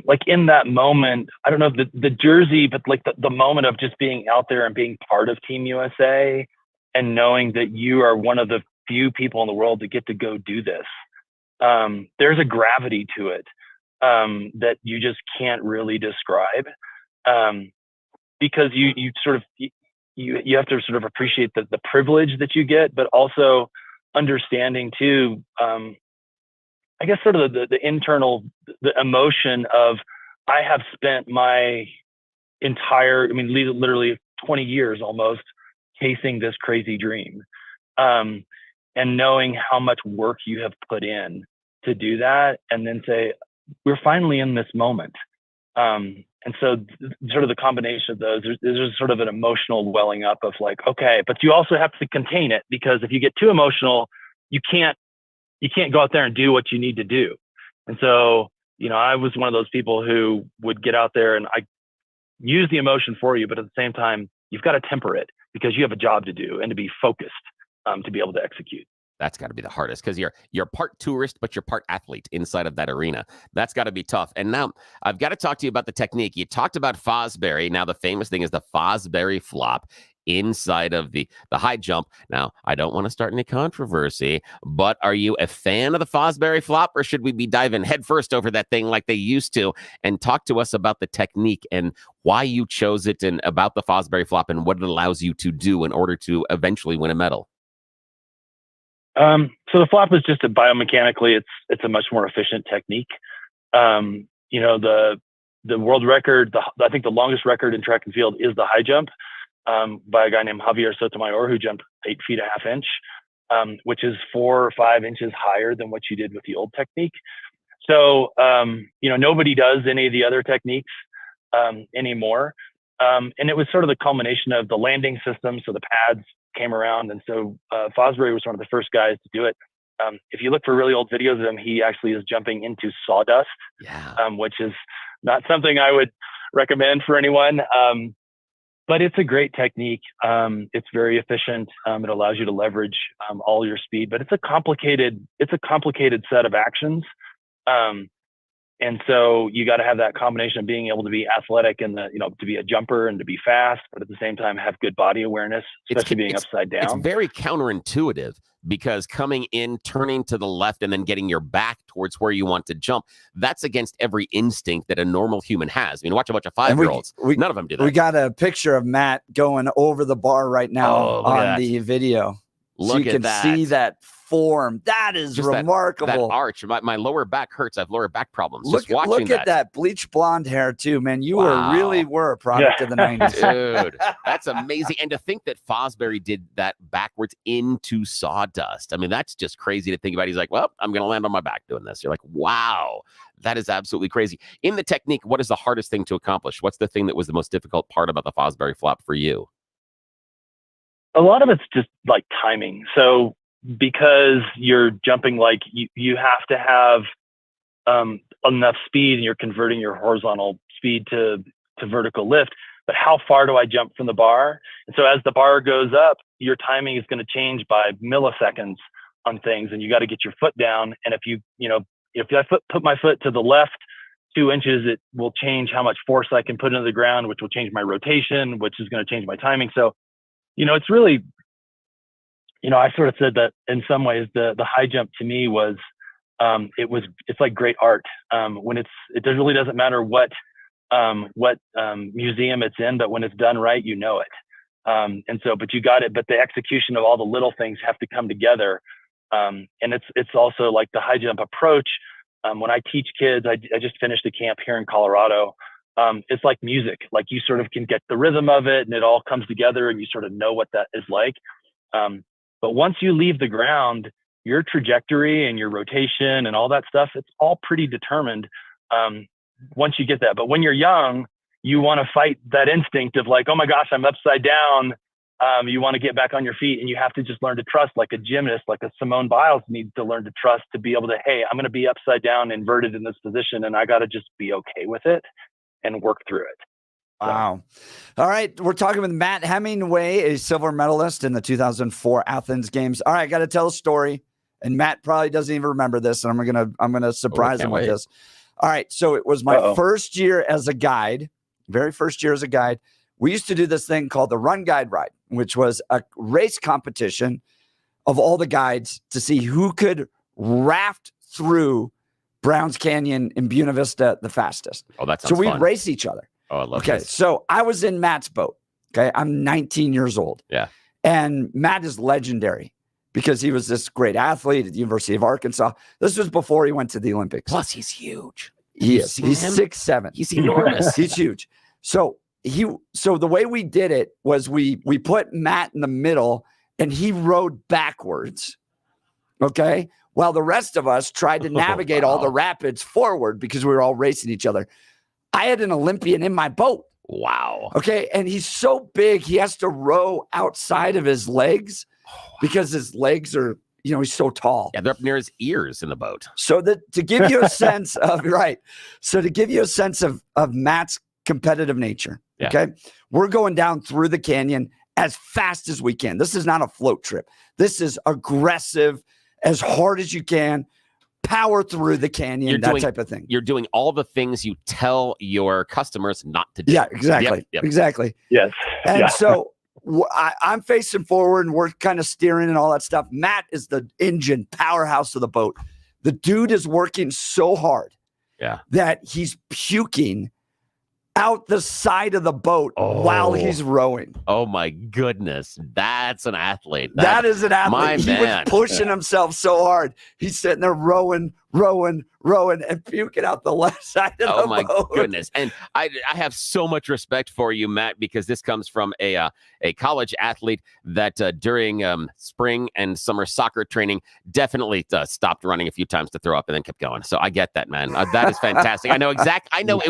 M: like in that moment, I don't know the jersey, but like the moment of just being out there and being part of Team USA and knowing that you are one of the few people in the world that get to go do this. There's a gravity to it that you just can't really describe because you sort of you have to sort of appreciate the privilege that you get, but also understanding too. I guess sort of the internal, the emotion of I have spent my entire, literally 20 years almost chasing this crazy dream. And knowing how much work you have put in to do that and then say, we're finally in this moment. And so sort of the combination of those, there's sort of an emotional welling up of like, okay, but you also have to contain it because if you get too emotional, you can't go out there and do what you need to do. And so, I was one of those people who would get out there and I use the emotion for you, but at the same time, you've got to temper it because you have a job to do and to be focused to be able to execute.
B: That's got to be the hardest because you're part tourist, but you're part athlete inside of that arena. That's got to be tough. And now I've got to talk to you about the technique. You talked about Fosbury. Now the famous thing is the Fosbury flop inside of the high jump. Now, I don't want to start any controversy, but are you a fan of the Fosbury flop or should we be diving headfirst over that thing like they used to? And talk to us about the technique and why you chose it and about the Fosbury flop and what it allows you to do in order to eventually win a medal.
M: So the flop is just biomechanically, it's a much more efficient technique. The world record, I think the longest record in track and field is the high jump. By a guy named Javier Sotomayor, who jumped 8 feet a half inch, which is 4 or 5 inches higher than what you did with the old technique. So, nobody does any of the other techniques anymore. And it was sort of the culmination of the landing system. So the pads came around. And so Fosbury was one of the first guys to do it. If you look for really old videos of him, he actually is jumping into sawdust, which is not something I would recommend for anyone. But it's a great technique. It's very efficient. It allows you to leverage all your speed, but it's a complicated set of actions. And so you got to have that combination of being able to be athletic and to be a jumper and to be fast, but at the same time have good body awareness, especially being upside down.
B: It's very counterintuitive because coming in, turning to the left, and then getting your back towards where you want to jump, that's against every instinct that a normal human has. Watch a bunch of 5-year-olds. None of them do that.
A: We got a picture of Matt going over the bar right now on the video. So you can see that form. That is just remarkable.
B: That arch. My lower back hurts. I have lower back problems.
A: Look at that bleach blonde hair too, man. You really were a product of the 90s.
B: Dude, that's amazing. And to think that Fosbury did that backwards into sawdust. That's just crazy to think about. He's like, well, I'm going to land on my back doing this. You're like, wow, that is absolutely crazy. In the technique, what is the hardest thing to accomplish? What's the thing that was the most difficult part about the Fosbury flop for you?
M: A lot of it's just like timing. So because you're jumping, like you have to have enough speed and you're converting your horizontal speed to vertical lift. But how far do I jump from the bar? And so as the bar goes up, your timing is going to change by milliseconds on things. And you got to get your foot down. And if I put my foot to the left 2 inches, it will change how much force I can put into the ground, which will change my rotation, which is going to change my timing. So it's really, I sort of said that in some ways the high jump to me was, it's like great art. When it really doesn't matter what museum it's in, but when it's done right, it. But you got it. But the execution of all the little things have to come together. And it's also like the high jump approach. When I teach kids, I just finished a camp here in Colorado. It's like music, like you sort of can get the rhythm of it and it all comes together and you sort of know what that is like. But once you leave the ground, your trajectory and your rotation and all that stuff, it's all pretty determined once you get that. But when you're young, you want to fight that instinct of like, oh my gosh, I'm upside down. You want to get back on your feet, and you have to just learn to trust, like a gymnast, like a Simone Biles needs to learn to trust to be able to, hey, I'm going to be upside down, inverted in this position, and I got to just be okay with it and work through it.
A: Wow. All right. We're talking with Matt Hemingway, a silver medalist in the 2004 Athens Games. All right. I got to tell a story. And Matt probably doesn't even remember this. And I'm going to surprise him with this. All right. So it was my first year as a guide, very first year as a guide. We used to do this thing called the Run Guide Ride, which was a race competition of all the guides to see who could raft through Browns Canyon in Buena Vista the fastest.
B: Oh, that's
A: so we'd race each other.
B: Oh, I love
A: Okay,
B: this.
A: so I was in Matt's boat. Okay, I'm 19 years old.
B: Yeah.
A: And Matt is legendary because he was this great athlete at the University of Arkansas. This was before he went to the Olympics.
B: Plus, he's huge.
A: He is. He's 6'7".
B: He's enormous.
A: He's huge. So the way we did it was we put Matt in the middle and he rode backwards. Okay. While the rest of us tried to navigate all the rapids forward because we were all racing each other. I had an Olympian in my boat.
B: Wow.
A: Okay. And he's so big, he has to row outside of his legs because his legs are, he's so tall.
B: Yeah, they're up near his ears in the boat.
A: So to give you a sense of, right. So to give you a sense of Matt's competitive nature.
B: Yeah.
A: Okay. We're going down through the canyon as fast as we can. This is not a float trip. This is aggressive, as hard as you can. Power through the canyon, type of thing.
B: You're doing all the things you tell your customers not to do.
A: Yeah, exactly.
B: Yep.
A: Exactly.
M: Yes.
A: And so I'm facing forward and we're kind of steering and all that stuff. Matt is the engine powerhouse of the boat. The dude is working so hard that he's puking out the side of the boat while he's rowing.
B: Oh my goodness. That's an athlete.
A: That is an athlete.
B: My
A: he
B: man.
A: was pushing himself so hard. He's sitting there rowing, and puking out the left side of the boat.
B: Oh my goodness. And I have so much respect for you, Matt, because this comes from a college athlete that during spring and summer soccer training definitely stopped running a few times to throw up and then kept going. So I get that, man. That is fantastic. I know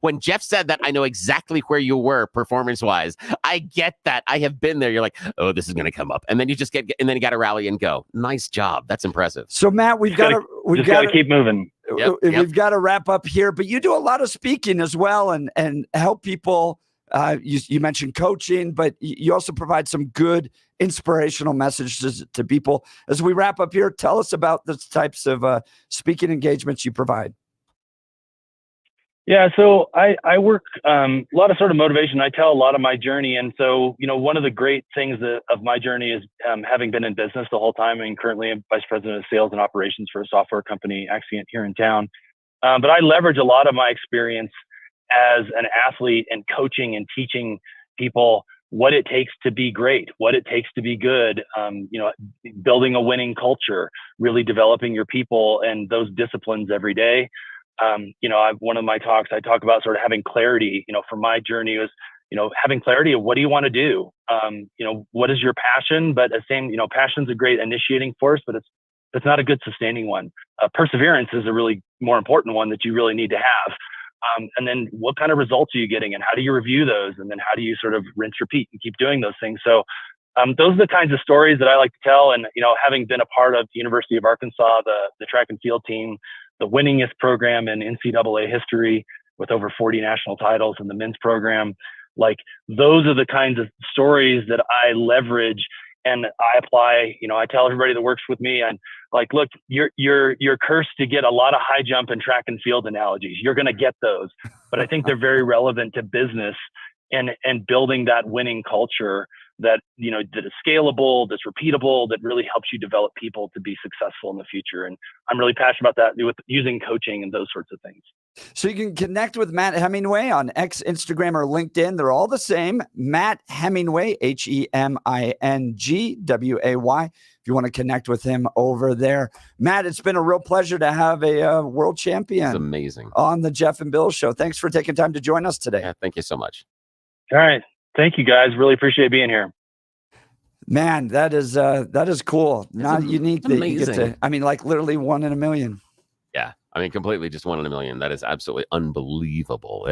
B: when Jeff said that, I know exactly where you were performance wise. I get that. I have been there. You're like, oh, this is going to come up. And then you just and then you got to rally and go. Nice job. That's impressive.
A: So Matt, we've got
M: to keep moving.
A: We've got to wrap up here, but you do a lot of speaking as well and help people. You mentioned coaching, but you also provide some good inspirational messages to people. As we wrap up here, tell us about the types of speaking engagements you provide.
M: Yeah, so I work a lot of sort of motivation. I tell a lot of my journey. And so, one of the great things of my journey is having been in business the whole time and currently I'm vice president of sales and operations for a software company, Axient, here in town. But I leverage a lot of my experience as an athlete and coaching and teaching people what it takes to be great, what it takes to be good, building a winning culture, really developing your people and those disciplines every day. One of my talks, I talk about sort of having clarity, for my journey was, having clarity of what do you want to do? What is your passion? But the same, passion's a great initiating force, but it's not a good sustaining one. Perseverance is a really more important one that you really need to have. And then what kind of results are you getting and how do you review those? And then how do you sort of rinse, repeat and keep doing those things? So those are the kinds of stories that I like to tell. And, having been a part of the University of Arkansas, the track and field team, the winningest program in NCAA history with over 40 national titles in the men's program. Like those are the kinds of stories that I leverage and I apply. I tell everybody that works with me, and like, look, you're cursed to get a lot of high jump and track and field analogies. You're going to get those, but I think they're very relevant to business and building that winning culture that that is scalable, that's repeatable, that really helps you develop people to be successful in the future. And I'm really passionate about that with using coaching and those sorts of things.
A: So you can connect with Matt Hemingway on X, Instagram, or LinkedIn. They're all the same. Matt Hemingway, Hemingway. If you want to connect with him over there. Matt, it's been a real pleasure to have a world champion.
B: It's amazing.
A: On the Jeff and Bill Show. Thanks for taking time to join us today.
B: Yeah, thank you so much.
M: All right. Thank you, guys. Really appreciate being here.
A: Man, that is cool. Not unique that you get
B: amazing.
A: to, like literally 1 in a million.
B: Yeah. Completely just 1 in a million. That is absolutely unbelievable.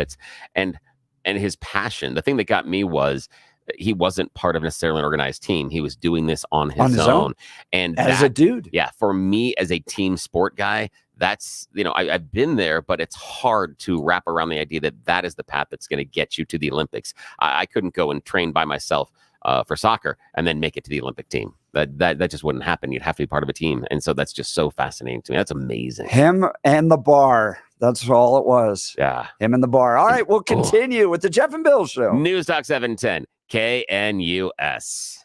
B: And his passion, the thing that got me was he wasn't part of necessarily an organized team. He was doing this on his own. And
A: as a dude.
B: Yeah, for me as a team sport guy, that's, I've been there, but it's hard to wrap around the idea that that is the path that's going to get you to the Olympics. I couldn't go and train by myself for soccer and then make it to the Olympic team. That just wouldn't happen. You'd have to be part of a team. And so that's just so fascinating to me. That's amazing.
A: Him and the bar. That's all it was.
B: Yeah.
A: Him and the bar. All right, we'll continue with the Jeff and Bill Show.
B: News Talk 710, KNUS.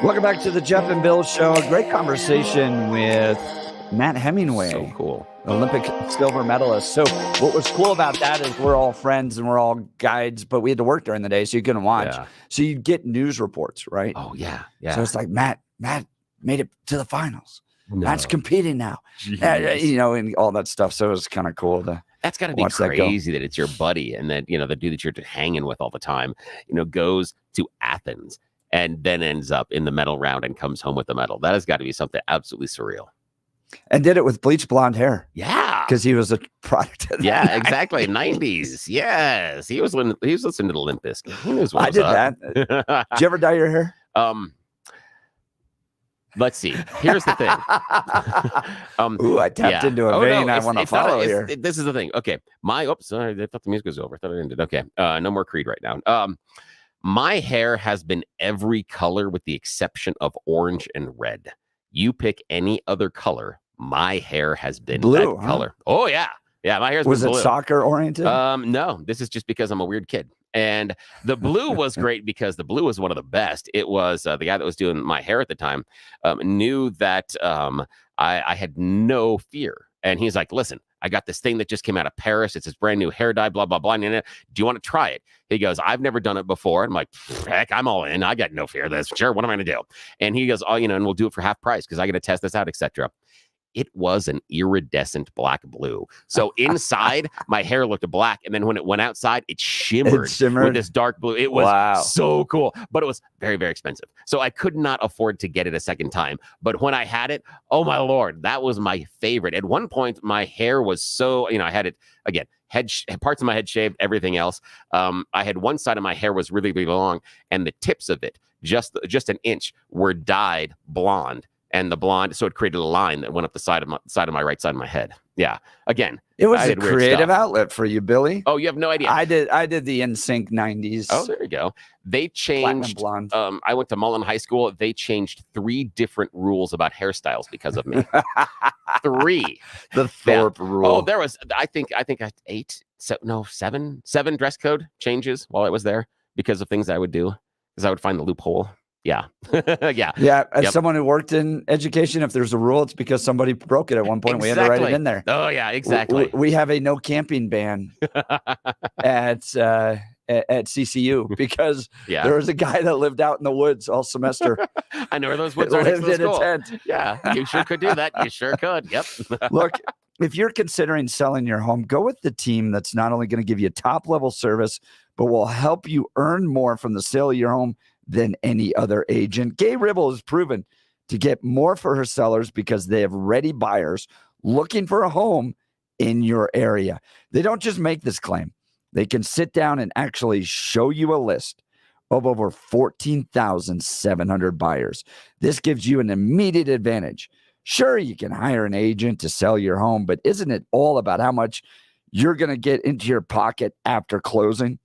A: Welcome back to the Jeff and Bill Show. A great conversation with Matt Hemingway.
B: So cool.
A: Olympic silver medalist. So what was cool about that is we're all friends and we're all guides, but we had to work during the day, so you couldn't watch.
B: Yeah.
A: So you get news reports, right?
B: Oh, yeah. Yeah.
A: So it's like, Matt made it to the finals.
B: No.
A: Matt's competing now. And all that stuff. So it was kind of cool to
B: That's got to be
A: watch that go.
B: crazy that it's your buddy and that, the dude that you're hanging with all the time, goes to Athens and then ends up in the medal round and comes home with the medal. That has got to be something absolutely surreal.
A: And did it with bleached blonde hair.
B: Yeah.
A: Because he was a product of that.
B: Yeah, exactly. 90s. Yes. He was listening to the Limp Bizkit. He knows what
A: I
B: was
A: did
B: up.
A: that. Did you ever dye your hair?
B: Let's see. Here's the thing.
A: Ooh, I tapped into a vein I want to follow here.
B: This is the thing. Okay. Sorry, I thought the music was over. I thought it ended. Okay. No more Creed right now. My hair has been every color with the exception of orange and red. You pick any other color, my hair has been
A: blue,
B: that color. Oh, yeah. Yeah, my hair's
A: was
B: been
A: it
B: blue.
A: soccer oriented?
B: No, this is just because I'm a weird kid. And the blue was great because the blue was one of the best. It was the guy that was doing my hair at the time knew that I had no fear. And he's like, listen, I got this thing that just came out of Paris. It's this brand new hair dye, blah, blah, blah. Do you want to try it? He goes, I've never done it before. I'm like, heck, I'm all in. I got no fear of this. Sure, what am I going to do? And he goes, and we'll do it for half price because I got to test this out, etc. It was an iridescent black blue. So inside, my hair looked black. And then when it went outside, it shimmered with this dark blue. It was so cool, but it was very, very expensive. So I could not afford to get it a second time. But when I had it, oh my Lord, that was my favorite. At one point, my hair was so, I had it, again, parts of my head shaved, everything else. I had one side of my hair was really, really long, and the tips of it, just an inch, were dyed blonde. And the blonde, so it created a line that went up the side of my right side of my head. Yeah. Again,
A: it was a creative outlet for you, Billy.
B: Oh, you have no idea.
A: I did the NSYNC 90s.
B: Oh, there you go. They changed.
A: Blonde.
B: I went to Mullen High School. They changed 3 different rules about hairstyles because of me. 3.
A: The Thorpe rule.
B: Oh, there was. I think 7 dress code changes while I was there because of things I would do, because I would find the loophole. Yeah.
A: Yeah. As someone who worked in education, if there's a rule, it's because somebody broke it at one point.
B: Exactly.
A: We had to write it in there.
B: Oh, yeah, exactly.
A: We have a no camping ban at CCU because there was a guy that lived out in the woods all semester.
B: I know where those woods are.
A: Lived in a tent.
B: Yeah, you sure could do that. You sure could. Yep.
A: Look, if you're considering selling your home, go with the team that's not only going to give you top level service, but will help you earn more from the sale of your home than any other agent. Gay Ribble is proven to get more for her sellers because they have ready buyers looking for a home in your area. They don't just make this claim. They can sit down and actually show you a list of over 14,700 buyers. This gives you an immediate advantage. Sure, you can hire an agent to sell your home, but isn't it all about how much you're going to get into your pocket after closing?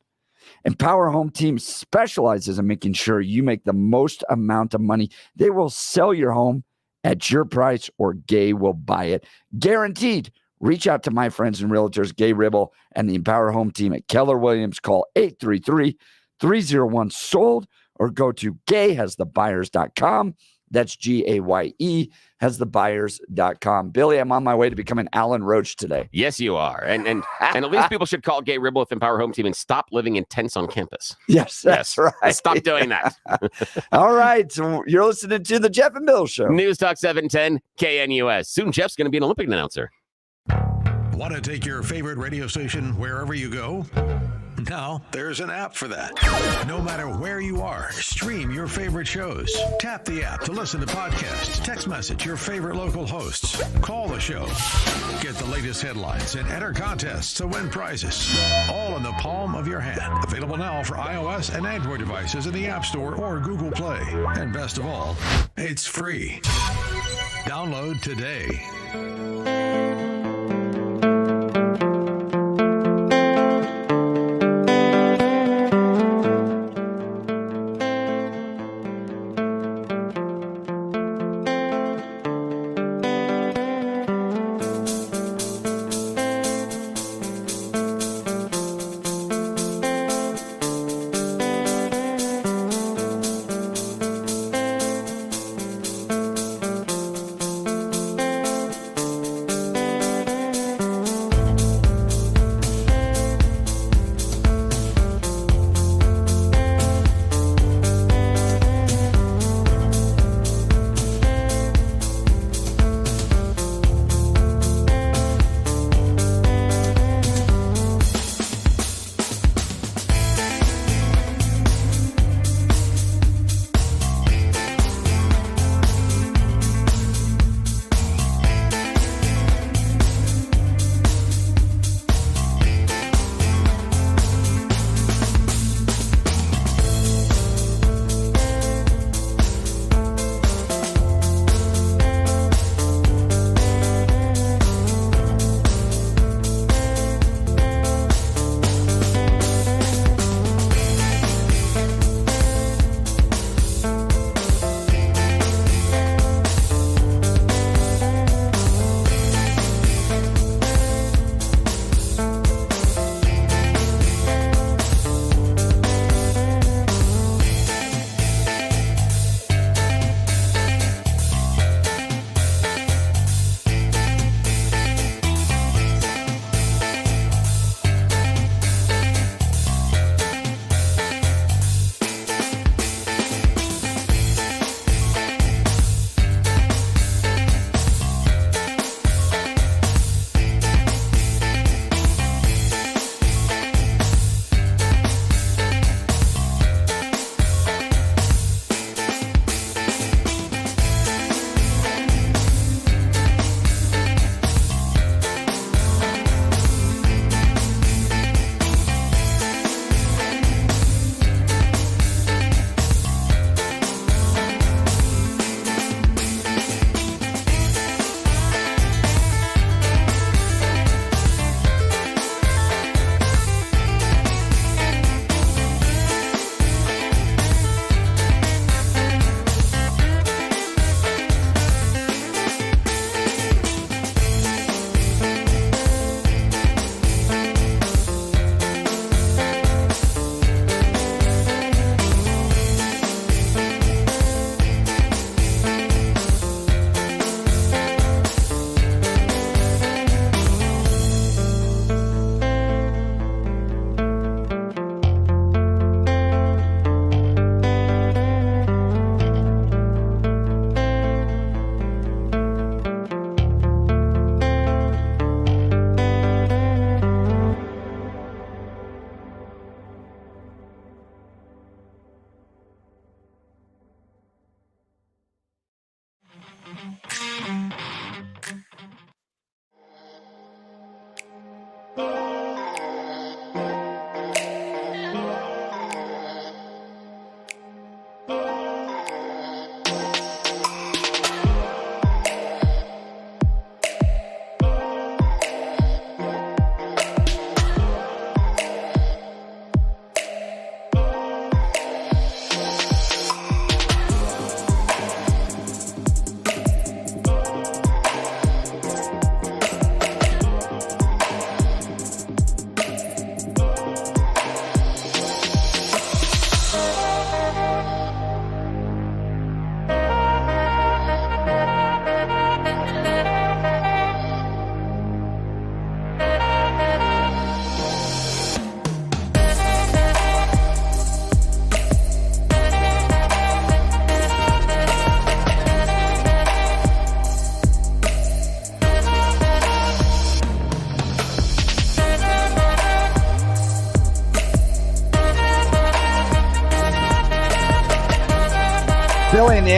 A: Empower Home Team specializes in making sure you make the most amount of money. They will sell your home at your price or Gay will buy it. Guaranteed. Reach out to my friends and realtors, Gay Ribble and the Empower Home Team at Keller Williams. Call 833-301-SOLD or go to gayhasthebuyers.com. That's GAYE, hasthebuyers.com. Billy, I'm on my way to becoming Alan Roach today.
B: Yes, you are. And at least people should call Gay Ribble with Empower Home Team and stop living in tents on campus.
A: Yes, that's right.
B: Stop doing that.
A: All right. So you're listening to the Jeff and Bill Show.
B: News Talk 710 KNUS. Soon Jeff's going to be an Olympic announcer.
I: Want to take your favorite radio station wherever you go? Now, there's an app for that. No matter where you are, stream your favorite shows. Tap the app to listen to podcasts, text message your favorite local hosts, call the show, get the latest headlines, and enter contests to win prizes. All in the palm of your hand. Available now for iOS and Android devices in the App Store or Google Play. And best of all, it's free. Download today.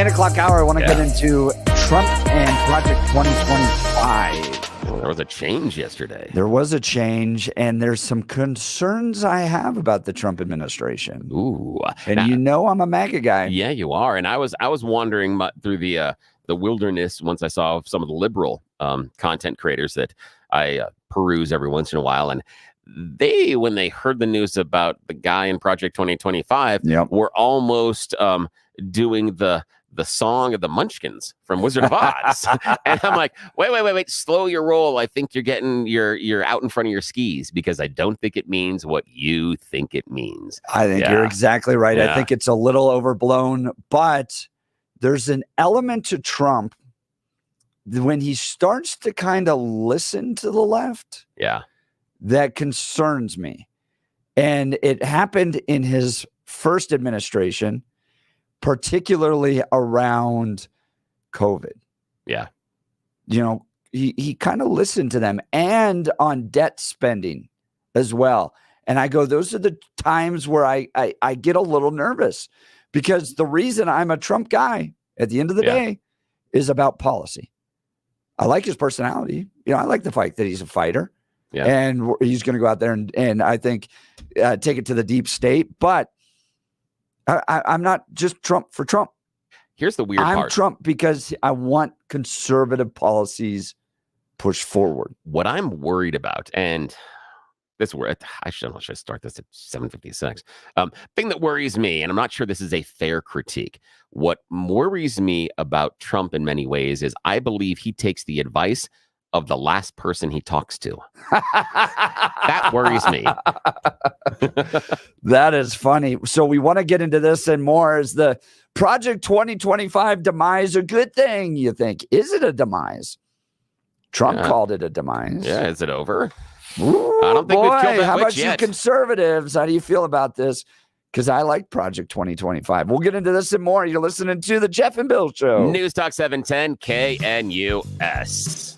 A: 8 o'clock hour, I want to get into Trump and Project 2025.
B: Well, there was a change yesterday.
A: There was a change, and there's some concerns I have about the Trump administration.
B: Ooh.
A: And
B: now,
A: you know I'm a MAGA guy.
B: Yeah, you are. And I was wandering through the wilderness once I saw some of the liberal content creators that I peruse every once in a while. And they, when they heard the news about the guy in Project 2025, were almost doing the song of the Munchkins from Wizard of Oz. And I'm like, wait, slow your roll. I think you're out in front of your skis, because I don't think it means what you think it means.
A: I think you're exactly right. I think it's a little overblown, but there's an element to Trump when he starts to kind of listen to the left. That concerns me. And it happened in his first administration, particularly around COVID. You know, he kind of listened to them, and on debt spending as well. And I go, those are the times where I get a little nervous, because the reason I'm a Trump guy at the end of the day is about policy. I like his personality. You know, I like the fact that he's a fighter. And he's going to go out there and I think take it to the deep state. But I'm not just Trump for Trump.
B: Here's the weird part.
A: I'm Trump because I want conservative policies pushed forward.
B: What I'm worried about, and this word, I should start this at 7:56. Thing that worries me, and I'm not sure this is a fair critique. What worries me about Trump in many ways is I believe he takes the advice of the last person he talks to. That worries me.
A: That is funny. So we want to get into this and more. Is the Project 2025 demise a good thing, you think? Is it a demise? Trump called it a demise.
B: Yeah, is it over?
A: Ooh,
B: I don't think we've killed that
A: how
B: witch
A: about
B: yet.
A: you conservatives? How do you feel about this? Because I like Project 2025. We'll get into this and more. You're listening to the Jeff and Bill Show.
B: News Talk 710 KNUS.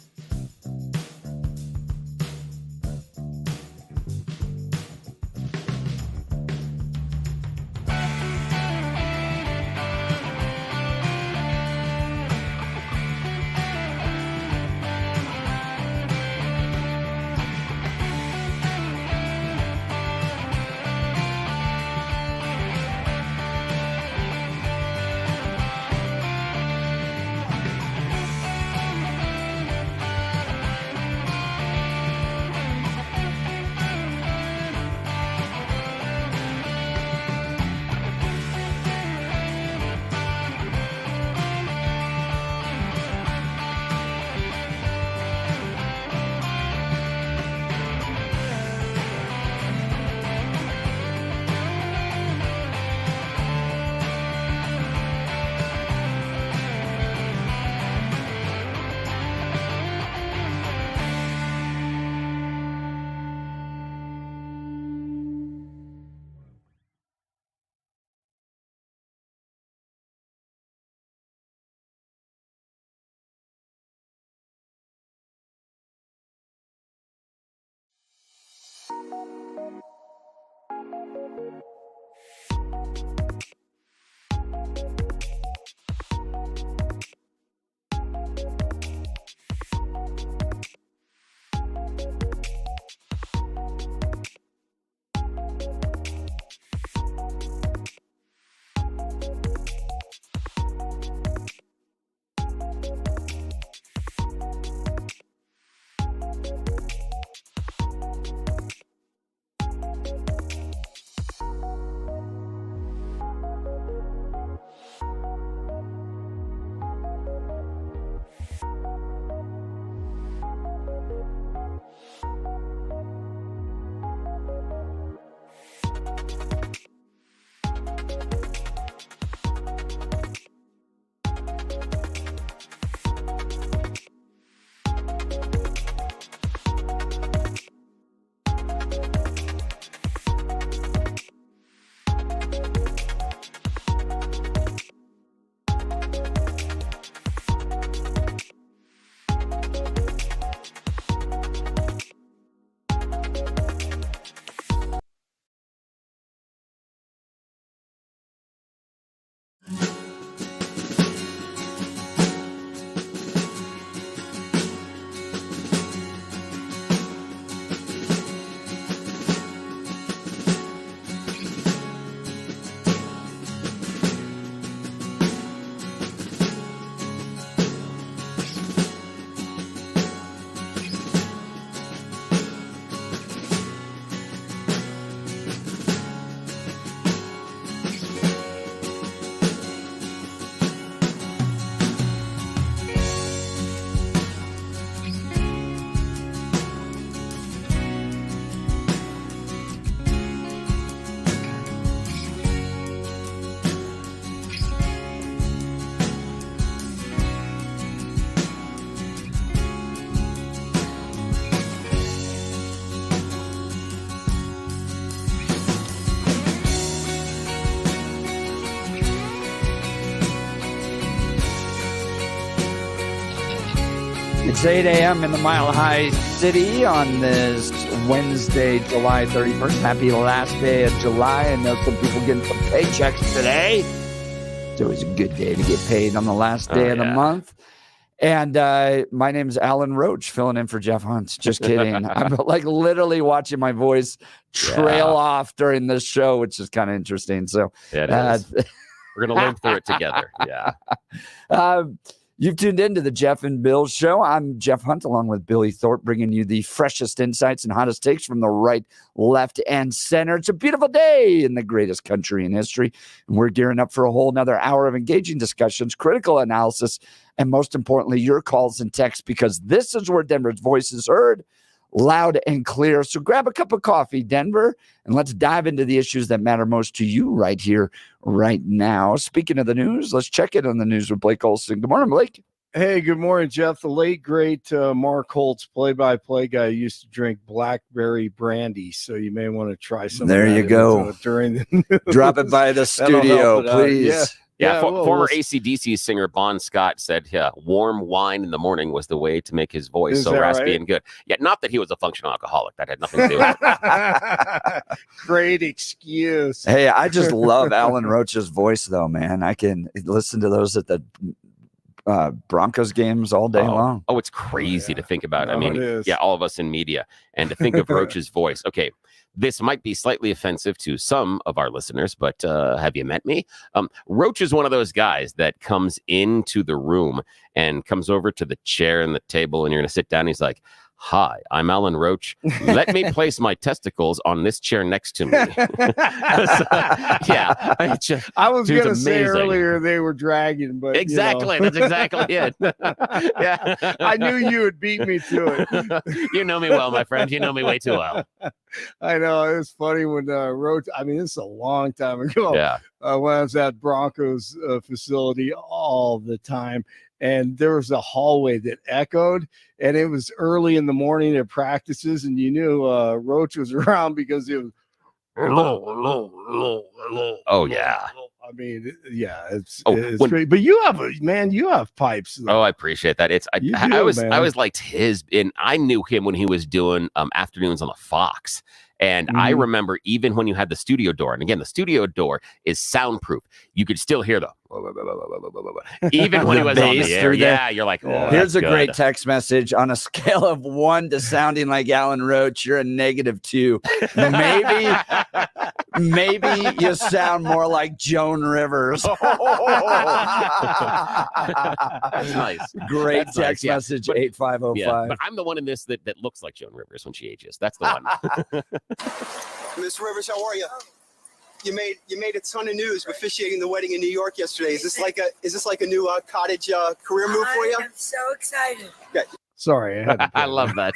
A: It's 8 a.m. in the Mile High City on this Wednesday, July 31st. Happy last day of July. I know some people getting some paychecks today. It's always a good day to get paid on the last day of the month. And my name is Alan Roach, filling in for Jeff Hunt. Just kidding. I'm like literally watching my voice trail off during this show, which is kind of interesting. So
B: it is. We're going to limp through it together. Yeah.
A: You've tuned into the Jeff and Bill Show. I'm Jeff Hunt, along with Billy Thorpe, bringing you the freshest insights and hottest takes from the right, left, and center. It's a beautiful day in the greatest country in history, and we're gearing up for a whole another hour of engaging discussions, critical analysis, and most importantly, your calls and texts, because this is where Denver's voice is heard loud and clear. So grab a cup of coffee, Denver, and let's dive into the issues that matter most to you right here, right now. Speaking of the news, let's check in on the news with Blake Olson. Good morning, Blake.
C: Hey, good morning, Jeff. The late, great Mark Holtz, play-by-play guy, used to drink blackberry brandy, so you may want to try some.
A: There you go.
C: During the news.
A: Drop it by the studio, please.
B: Former AC/DC singer Bon Scott said, warm wine in the morning was the way to make his voice so raspy and good. Yeah, not that he was a functional alcoholic. That had nothing to do with it.
C: Great excuse.
A: Hey, I just love Alan Roach's voice, though, man. I can listen to those at the Broncos games all day long.
B: Oh, it's crazy to think about. I mean, all of us in media, and to think of Roach's voice. Okay. This might be slightly offensive to some of our listeners, but have you met me? Roach is one of those guys that comes into the room and comes over to the chair and the table, and you're going to sit down. And he's like, "Hi, I'm Alan Roach. Let me place my testicles on this chair next to me."
C: I was going to say earlier they were dragging, but
B: exactly, that's exactly it.
C: I knew you would beat me to
B: it. You know me well, my friend. You know me way too well.
C: I know. It was funny when Roach, I mean, this is a long time ago.
B: Yeah.
C: When I was at Broncos facility all the time, and there was a hallway that echoed, and it was early in the morning at practices, and you knew Roach was around because it was hello.
B: Oh yeah.
C: I mean, it's great. But you have pipes.
B: Oh, I appreciate that. I was like his, and I knew him when he was doing afternoons on the Fox. And I remember even when you had the studio door, and again, the studio door is soundproof. You could still hear the even when he was on the air. Yeah, you're like, oh,
A: here's a great text message. On a scale of 1 to sounding like Alan Roach, you're a -2. Maybe you sound more like Joan Rivers.
B: That's nice.
A: Great text message, 8505.
B: Yeah, but I'm the one in this that looks like Joan Rivers when she ages. That's the one.
N: Miss Rivers, how are you? You made a ton of news officiating the wedding in New York yesterday. Is this like a new cottage career move for you?
O: I'm so excited.
N: Okay.
C: Sorry,
B: I love that.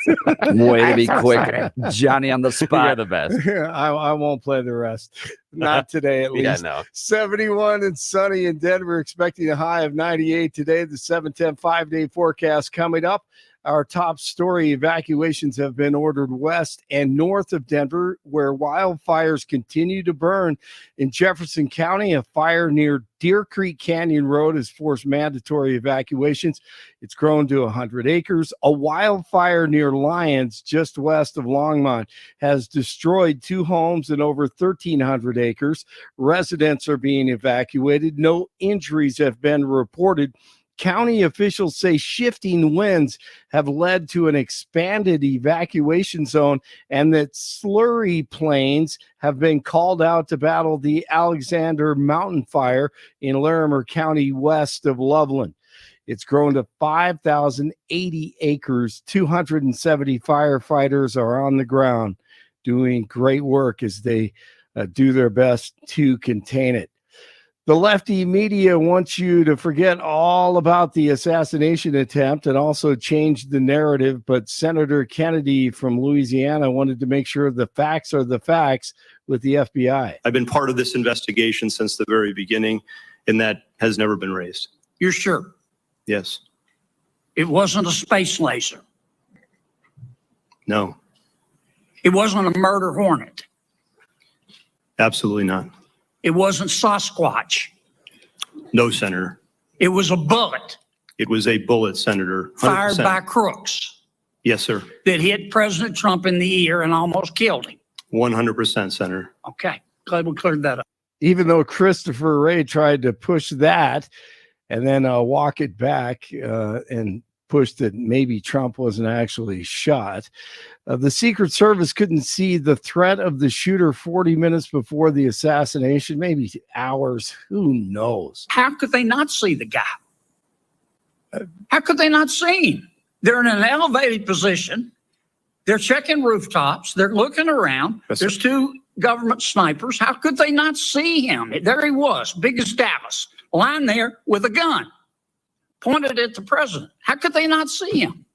A: Way to be quick, Johnny on the spot.
B: You're the best.
C: I won't play the rest. Not today, at least.
B: Yeah, no.
C: 71 and sunny in Denver, expecting a high of 98 today. The 7-10 5-day forecast coming up. Our top story: evacuations have been ordered west and north of Denver, where wildfires continue to burn. In Jefferson County, a fire near Deer Creek Canyon Road has forced mandatory evacuations. It's grown to 100 acres. A wildfire near Lyons, just west of Longmont, has destroyed 2 homes and over 1,300 acres. Residents are being evacuated. No injuries have been reported. County officials say shifting winds have led to an expanded evacuation zone, and that slurry planes have been called out to battle the Alexander Mountain Fire in Larimer County west of Loveland. It's grown to 5,080 acres. 270 firefighters are on the ground doing great work as they do their best to contain it. The lefty media wants you to forget all about the assassination attempt and also change the narrative. But Senator Kennedy from Louisiana wanted to make sure the facts are the facts with the FBI.
K: I've been part of this investigation since the very beginning, and that has never been raised.
P: You're sure?
K: Yes.
P: It wasn't a space laser.
K: No.
P: It wasn't a murder hornet.
K: Absolutely not.
P: It wasn't Sasquatch.
K: No, Senator.
P: It was a bullet.
K: It was a bullet, Senator. 100%.
P: Fired by crooks
K: Yes, sir.
P: that hit President Trump in the ear and almost killed him.
K: 100%, Senator.
P: Okay, glad we cleared that up.
C: Even though Christopher Wray tried to push that and then walk it back and push that maybe Trump wasn't actually shot, the Secret Service couldn't see the threat of the shooter 40 minutes before the assassination, maybe hours, who knows?
P: How could they not see the guy? How could they not see him? They're in an elevated position. They're checking rooftops. They're looking around.
F: Yes,
P: There's two government snipers. How could they not see him? There he was, big as Dallas, lying there with a gun pointed at the president. How could they not see him?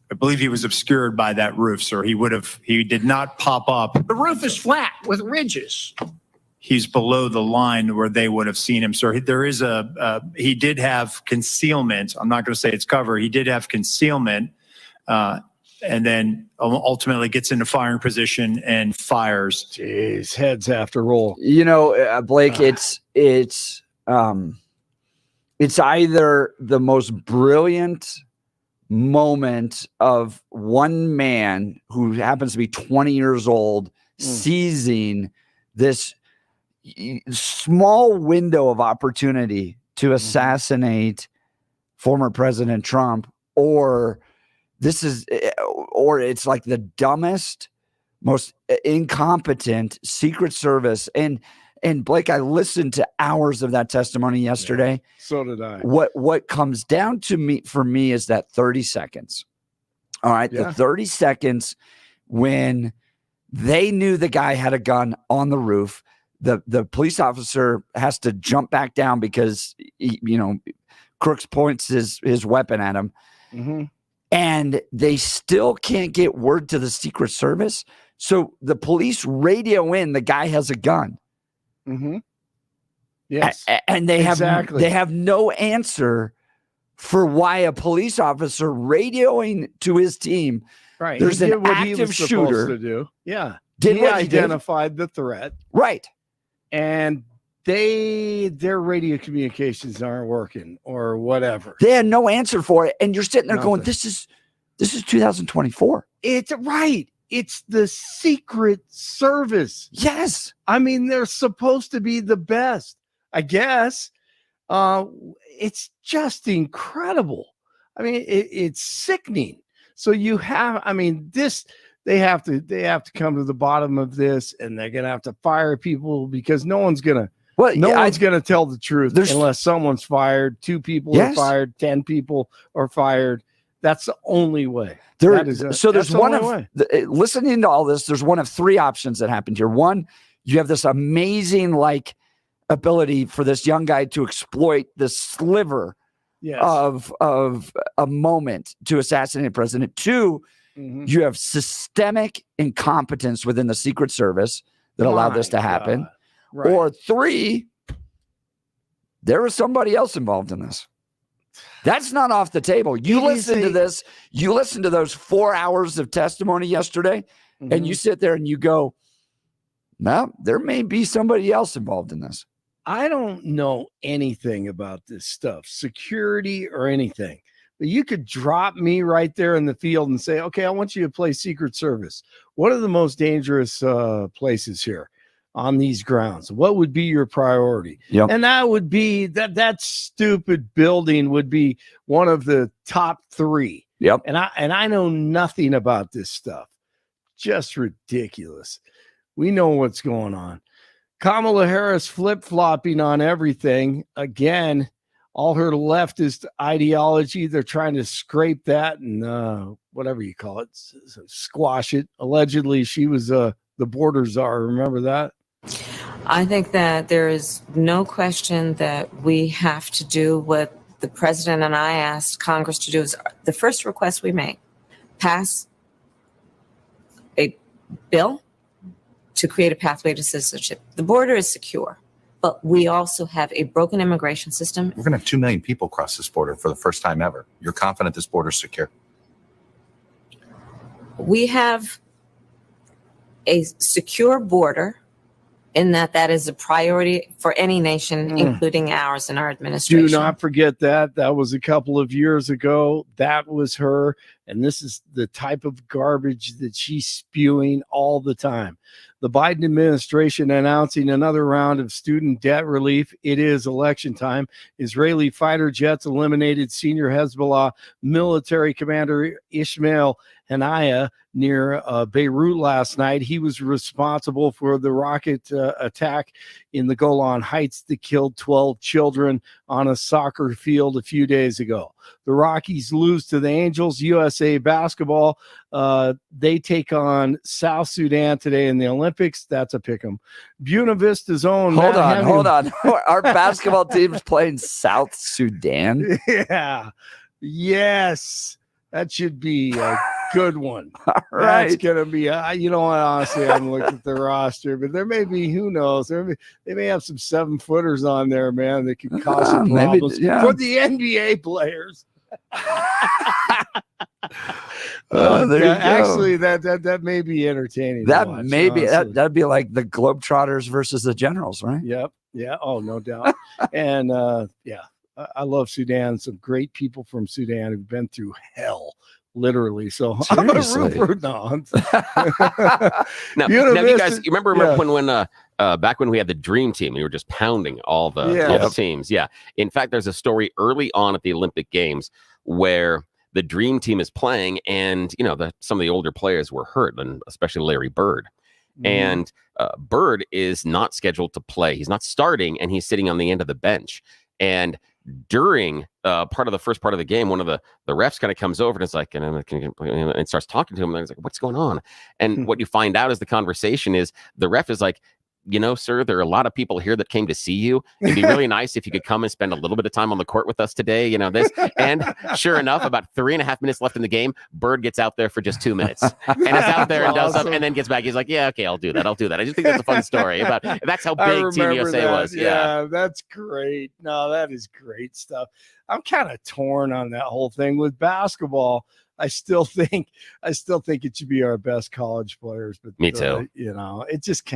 F: I believe he was obscured by that roof, sir. He did not pop up.
P: The roof is flat with ridges.
F: He's below the line where they would have seen him, sir. There is he did have concealment. I'm not going to say it's cover. He did have concealment, and then ultimately gets into firing position and fires.
C: Jeez, heads have to roll.
A: You know, Blake, it's either the most brilliant moment of one man who happens to be 20 years old seizing this small window of opportunity to assassinate former President Trump, or it's like the dumbest, most incompetent Secret Service. And Blake, I listened to hours of that testimony yesterday.
C: Yeah, so did I.
A: What comes down to for me is that 30 seconds. All right.
C: Yeah.
A: The 30 seconds when they knew the guy had a gun on the roof. The police officer has to jump back down because Crooks points his weapon at him.
C: Mm-hmm.
A: And they still can't get word to the Secret Service. So the police radio in the guy has a gun.
C: Mm-hmm. Yes.
A: And they
C: exactly.
A: have no answer for why a police officer radioing to his team.
C: Right.
A: There's
C: he did
A: an
C: what he
A: active
C: was
A: shooter.
C: supposed to do. Yeah.
A: Did
C: he
A: what he did.
C: identified the threat.
A: Right.
C: And their radio communications aren't working or whatever.
A: They had no answer for it. And you're sitting there going,
C: Nothing.
A: this is 2024.
C: It's right. It's the Secret Service.
A: Yes.
C: I mean, they're supposed to be the best, I guess. It's just incredible. I mean, it's sickening. So you have, I mean, they have to come to the bottom of this, and they're going to have to fire people because no one's going to tell the truth unless someone's fired. 2 people are fired. 10 people are fired. That's the only way.
A: There's one of listening to all this. There's one of 3 options that happened here. One, you have this amazing ability for this young guy to exploit this sliver of a moment to assassinate a president. 2, you have systemic incompetence within the Secret Service that allowed this to happen. Right. Or 3, there was somebody else involved in this. That's not off the table. You listen to this. You listen to those 4 hours of testimony yesterday, and you sit there and you go, "No, there may be somebody else involved in this."
C: I don't know anything about this stuff, security or anything. But you could drop me right there in the field and say, "Okay, I want you to play Secret Service. What are the most dangerous places here on these grounds? What would be your priority?"
A: Yep.
C: And that would be that stupid building would be one of the top 3.
A: Yep.
C: And I know nothing about this stuff. Just ridiculous. We know what's going on. Kamala Harris flip-flopping on everything. Again, all her leftist ideology, they're trying to scrape that and whatever you call it, squash it. Allegedly, she was the border czar. Remember that?
O: I think that there is no question that we have to do what the president and I asked Congress to do. Is the first request we make, pass a bill to create a pathway to citizenship. The border is secure, but we also have a broken immigration system.
Q: We're going to have 2 million people cross this border for the first time ever. You're confident this border is secure?
O: We have a secure border in that is a priority for any nation, including ours and our administration.
C: Do not forget that. That was a couple of years ago. That was her. And this is the type of garbage that she's spewing all the time. The Biden administration announcing another round of student debt relief. It is election time. Israeli fighter jets eliminated senior Hezbollah military commander Ismail Haniyeh near Beirut last night. He was responsible for the rocket attack in the Golan Heights that killed 12 children on a soccer field a few days ago. The Rockies lose to the Angels. USA basketball, they take on South Sudan today in the Olympics. That's a pick'em. Buena Vista's own.
A: Hold on. Our basketball team's playing South Sudan.
C: Yeah. Yes. That should be a good one.
A: All right.
C: That's going to be, you know what, honestly, I haven't looked at the roster, but there may be, who knows, they may have some 7-footers on there, man, that could cause some problems for the NBA players. Actually, that may be entertaining.
A: That
C: watch,
A: may be,
C: honestly.
A: that'd be like the Globetrotters versus the Generals, right?
C: Yep. Yeah. Oh, no doubt. And I love Sudan. Some great people from Sudan who've been through hell, literally. So I'm going to root for
B: Now, you guys, you remember when back when we had the Dream Team, we were just pounding all the teams. Yeah. In fact, there's a story early on at the Olympic Games where the Dream Team is playing, and some of the older players were hurt, and especially Larry Bird. And Bird is not scheduled to play. He's not starting, and he's sitting on the end of the bench. And during part of the first part of the game, one of the refs kind of comes over and is like, and starts talking to him. And he's like, "What's going on?" And what you find out is the conversation is the ref is like, "Sir, there are a lot of people here that came to see you. It'd be really nice if you could come and spend a little bit of time on the court with us today. This." And sure enough, about 3.5 minutes left in the game, Bird gets out there for just 2 minutes and is out there and does something, and then gets back. He's like, "Yeah, okay, I'll do that. I just think that's a fun story about that's how big Team USA was."
C: Yeah, that's great. No, that is great stuff. I'm kind of torn on that whole thing with basketball. I still think it should be our best college players, but
B: me too.
C: It just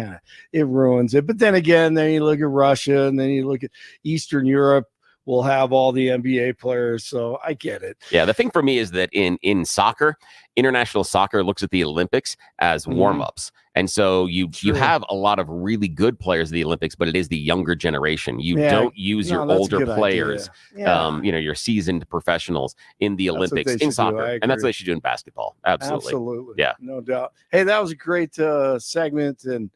C: it ruins it. But then again, then you look at Russia, and then you look at Eastern Europe. We'll have all the NBA players, so I get it.
B: Yeah, the thing for me is that in soccer, international soccer looks at the Olympics as warm-ups. And so you have a lot of really good players at the Olympics, but it is the younger generation. You don't use your older players, your seasoned professionals in the Olympics in soccer. And that's what they should do in basketball. Absolutely. Yeah.
C: No doubt. Hey, that was a great segment and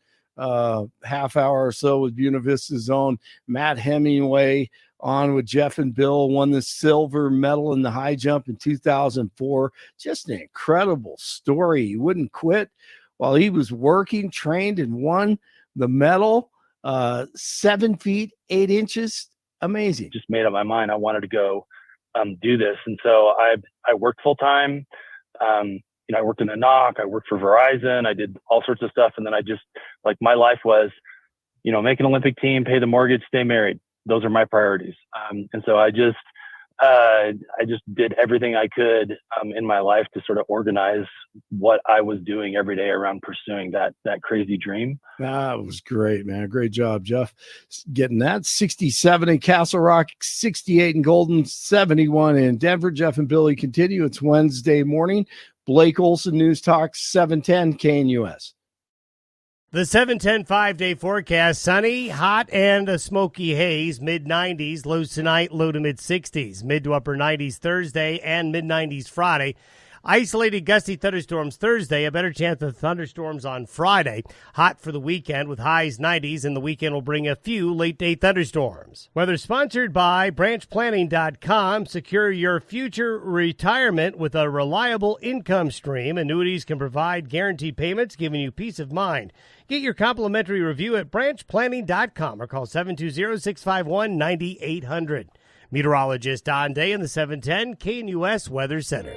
C: half hour or so with Buena Vista's own Matt Hemingway on with Jeff and Bill, won the silver medal in the high jump in 2004. Just an incredible story. He wouldn't quit while he was working, trained, and won the medal. 7 feet, 8 inches. Amazing.
M: Just made up my mind. I wanted to go do this. And so I worked full time. I worked in a knock. I worked for Verizon. I did all sorts of stuff. And then I just, my life was, make an Olympic team, pay the mortgage, stay married. Those are my priorities. And so I just did everything I could in my life to sort of organize what I was doing every day around pursuing that crazy dream.
C: That was great, man. Great job, Jeff. Getting that 67 in Castle Rock, 68 in Golden, 71 in Denver. Jeff and Billy continue. It's Wednesday morning. Blake Olson, News Talk, 710 KNUS.
G: The 710 5-day forecast, sunny, hot, and a smoky haze, mid-90s, lows tonight, low to mid-60s, mid to upper 90s Thursday, and mid-90s Friday. Isolated gusty thunderstorms Thursday, a better chance of thunderstorms on Friday. Hot for the weekend with highs 90s, and the weekend will bring a few late-day thunderstorms. Weather sponsored by branchplanning.com. Secure your future retirement with a reliable income stream. Annuities can provide guaranteed payments, giving you peace of mind. Get your complimentary review at branchplanning.com or call 720-651-9800. Meteorologist Don Day in the 710 KNUS Weather Center.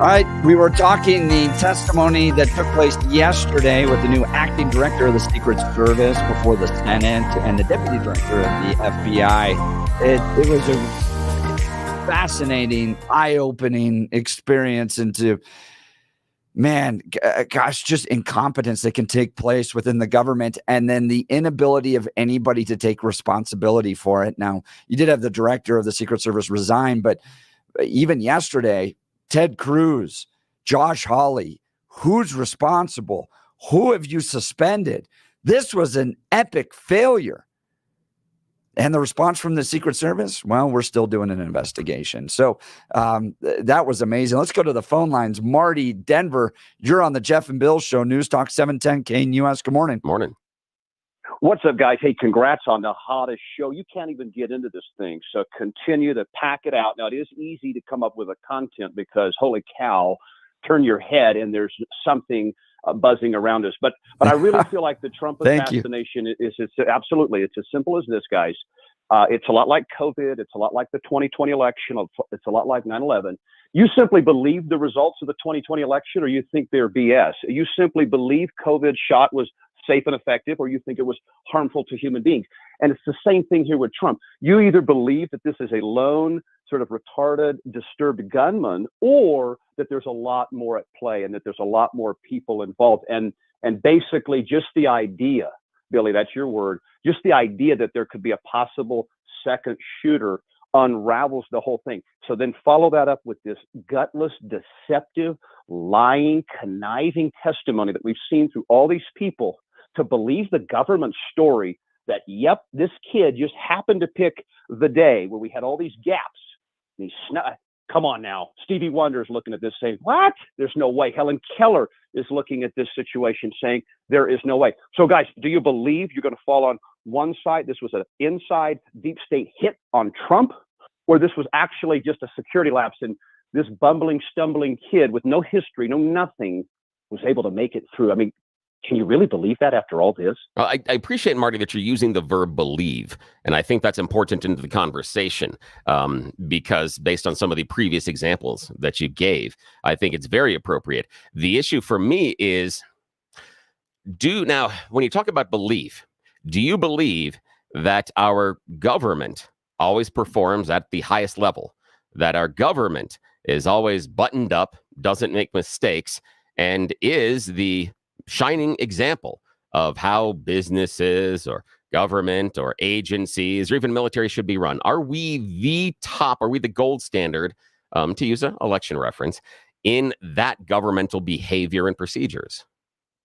A: All right, we were talking the testimony that took place yesterday with the new acting director of the Secret Service before the Senate and the deputy director of the FBI. It was a fascinating, eye-opening experience into, just incompetence that can take place within the government, and then the inability of anybody to take responsibility for it. Now, you did have the director of the Secret Service resign, but even yesterday, Ted Cruz, Josh Hawley, who's responsible? Who have you suspended? This was an epic failure. And the response from the Secret Service? Well, we're still doing an investigation. So that was amazing. Let's go to the phone lines. Marty, Denver, you're on the Jeff and Bill Show, News Talk 710 KNUS. Good morning.
B: Morning.
R: What's up, guys? Hey, congrats on the hottest show. You can't even get into this thing, so continue to pack it out. Now, it is easy to come up with a content because, holy cow, turn your head and there's something buzzing around us. But I really feel like the Trump assassination is absolutely, it's as simple as this, guys. It's a lot like COVID. It's a lot like the 2020 election. It's a lot like 9/11. You simply believe the results of the 2020 election, or you think they're BS. You simply believe COVID shot was safe and effective, or you think it was harmful to human beings. And it's the same thing here with Trump. You either believe that this is a lone, sort of retarded, disturbed gunman, or that there's a lot more at play and that there's a lot more people involved. And basically just the idea, Billy, that's your word, just the idea that there could be a possible second shooter unravels the whole thing. So then follow that up with this gutless, deceptive, lying, conniving testimony that we've seen through all these people to believe the government story that, yep, this kid just happened to pick the day where we had all these gaps. And come on now. Stevie Wonder's looking at this saying, what? There's no way. Helen Keller is looking at this situation saying there is no way. So guys, do you believe you're going to fall on one side? This was an inside deep state hit on Trump, or this was actually just a security lapse and this bumbling, stumbling kid with no history, no nothing, was able to make it through? I mean, can you really believe that after all this?
B: Well, I appreciate, Marty, that you're using the verb believe. And I think that's important into the conversation because based on some of the previous examples that you gave, I think it's very appropriate. The issue for me is, now, when you talk about belief, do you believe that our government always performs at the highest level, that our government is always buttoned up, doesn't make mistakes, and is the shining example of how businesses or government or agencies or even military should be run? Are we the top, are we the gold standard, to use an election reference, in that governmental behavior and procedures?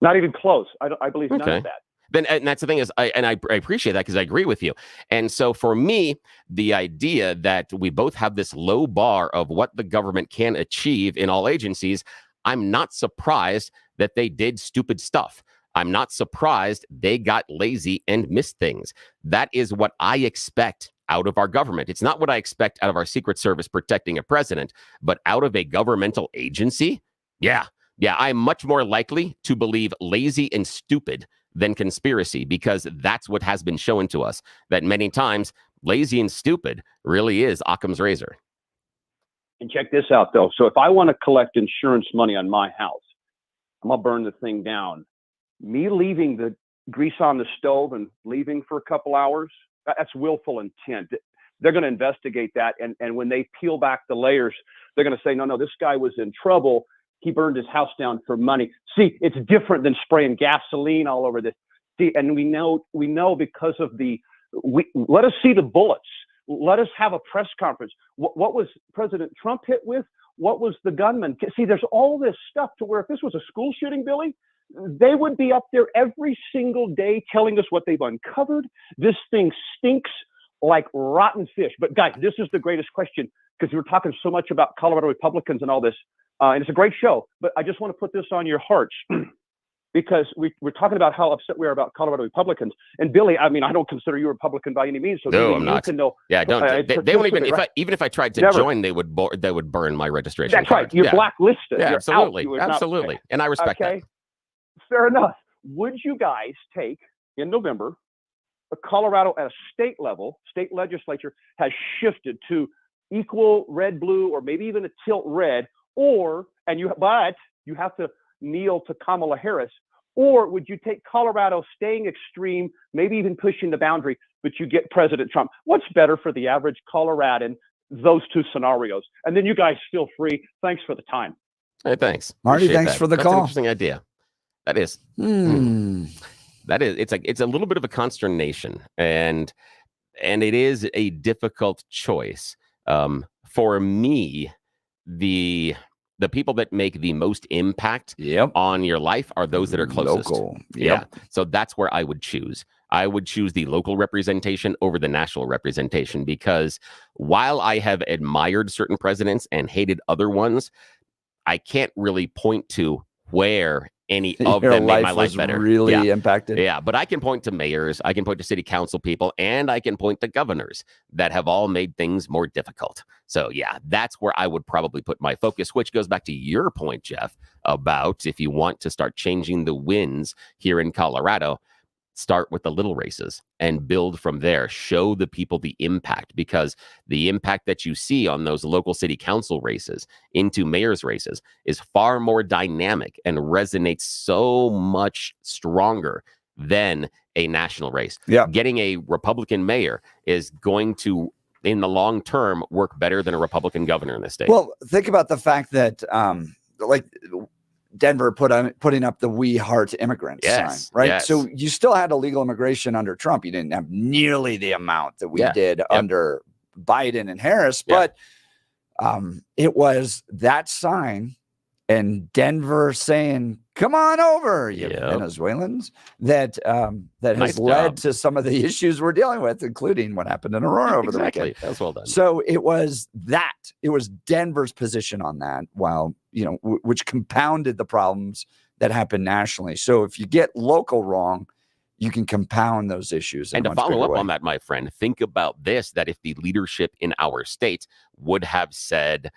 R: Not even close. I believe none of that.
B: Then, and that's the thing is, I appreciate that because I agree with you. And so for me, the idea that we both have this low bar of what the government can achieve in all agencies, I'm not surprised that they did stupid stuff. I'm not surprised they got lazy and missed things. That is what I expect out of our government. It's not what I expect out of our Secret Service protecting a president, but out of a governmental agency. Yeah, I'm much more likely to believe lazy and stupid than conspiracy, because that's what has been shown to us, that many times lazy and stupid really is Occam's razor.
R: And check this out, though. So if I want to collect insurance money on my house, I'm going to burn the thing down. Me leaving the grease on the stove and leaving for a couple hours, that's willful intent. They're going to investigate that. And when they peel back the layers, they're going to say, no, this guy was in trouble. He burned his house down for money. See, it's different than spraying gasoline all over this. See, and we know because of let us see the bullets. Let us have a press conference. What was President Trump hit with? What was the gunman? See, there's all this stuff to where if this was a school shooting, Billy, they would be up there every single day telling us what they've uncovered. This thing stinks like rotten fish. But guys, this is the greatest question, because we're talking so much about Colorado Republicans and all this. And it's a great show, but I just want to put this on your hearts because we're talking about how upset we are about Colorado Republicans. And Billy, I mean, I don't consider you a Republican by any means. So
B: no, I'm not.
R: Yeah,
B: I don't. They won't even. Right? Even if I tried to join, they would burn my registration.
R: That's card. Right. You're blacklisted.
B: Yeah,
R: You're
B: absolutely,
R: out.
B: Absolutely. Not, and I respect that.
R: Fair enough. Would you guys take in November? Colorado at a state level, state legislature has shifted to equal red, blue, or maybe even a tilt red, or but you have to kneel to Kamala Harris? Or would you take Colorado staying extreme, maybe even pushing the boundary, but you get President Trump? What's better for the average Coloradan? Those two scenarios. And then you guys feel free. Thanks for the time.
B: Hey, thanks.
A: Marty,
B: Appreciate
A: thanks
B: that.
A: for the
B: That's
A: call.
B: an interesting idea. That is. That is. It's a little bit of a consternation, and it is a difficult choice. For me, the people that make the most impact on your life are those that are closest.
A: Local.
B: Yeah. So that's where I would choose. I would choose the local representation over the national representation, because while I have admired certain presidents and hated other ones, I can't really point to where any of them made my life better.
A: Really impacted.
B: Yeah, but I can point to mayors, I can point to city council people, and I can point to governors that have all made things more difficult. So yeah, that's where I would probably put my focus, which goes back to your point, Jeff, about if you want to start changing the winds here in Colorado, start with the little races and build from there. Show the people the impact, because the impact that you see on those local city council races into mayor's races is far more dynamic and resonates so much stronger than a national race.
A: Yeah.
B: Getting a Republican mayor is going to, in the long term, work better than a Republican governor in this state.
A: Well, think about the fact that like Denver putting up the "We Heart Immigrants" sign, right?
B: Yes.
A: So you still had illegal immigration under Trump. You didn't have nearly the amount that we did under Biden and Harris, but it was that sign and Denver saying, "Come on over, you Venezuelans," that has led to some of the issues we're dealing with, including what happened in Aurora over the weekend.
B: That's well done.
A: So it was Denver's position on that, while which compounded the problems that happened nationally. So if you get local wrong, you can compound those issues.
B: And to follow up on that, my friend, think about this: that if the leadership in our state would have said,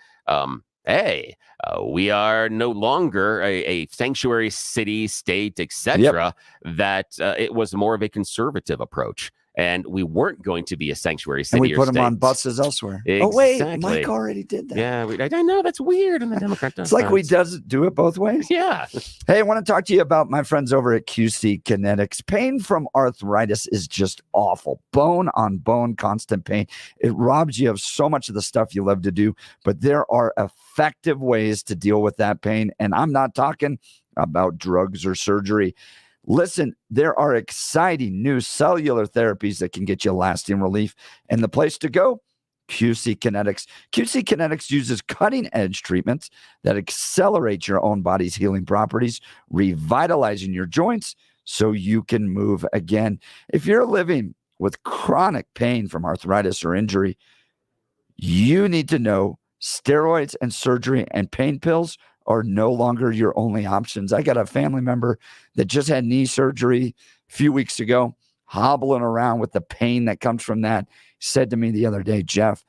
B: hey, we are no longer a sanctuary city, state, etc., that it was more of a conservative approach, and we weren't going to be a sanctuary city.
A: And we
B: or
A: put them
B: state.
A: on buses elsewhere.
B: Exactly.
A: Oh, wait, Mike already did that.
B: Yeah, I know. That's weird. And the Democrat does
A: It's like
B: that.
A: we do it both ways.
B: Yeah.
A: Hey, I want to talk to you about my friends over at QC Kinetics. Pain from arthritis is just awful. Bone on bone, constant pain. It robs you of so much of the stuff you love to do, but there are effective ways to deal with that pain. And I'm not talking about drugs or surgery. Listen, there are exciting new cellular therapies that can get you lasting relief. And the place to go, QC Kinetics. QC Kinetics uses cutting-edge treatments that accelerate your own body's healing properties, revitalizing your joints so you can move again. If you're living with chronic pain from arthritis or injury, you need to know steroids and surgery and pain pills are no longer your only options. I got a family member that just had knee surgery a few weeks ago, hobbling around with the pain that comes from that. He said to me the other day, Jeff,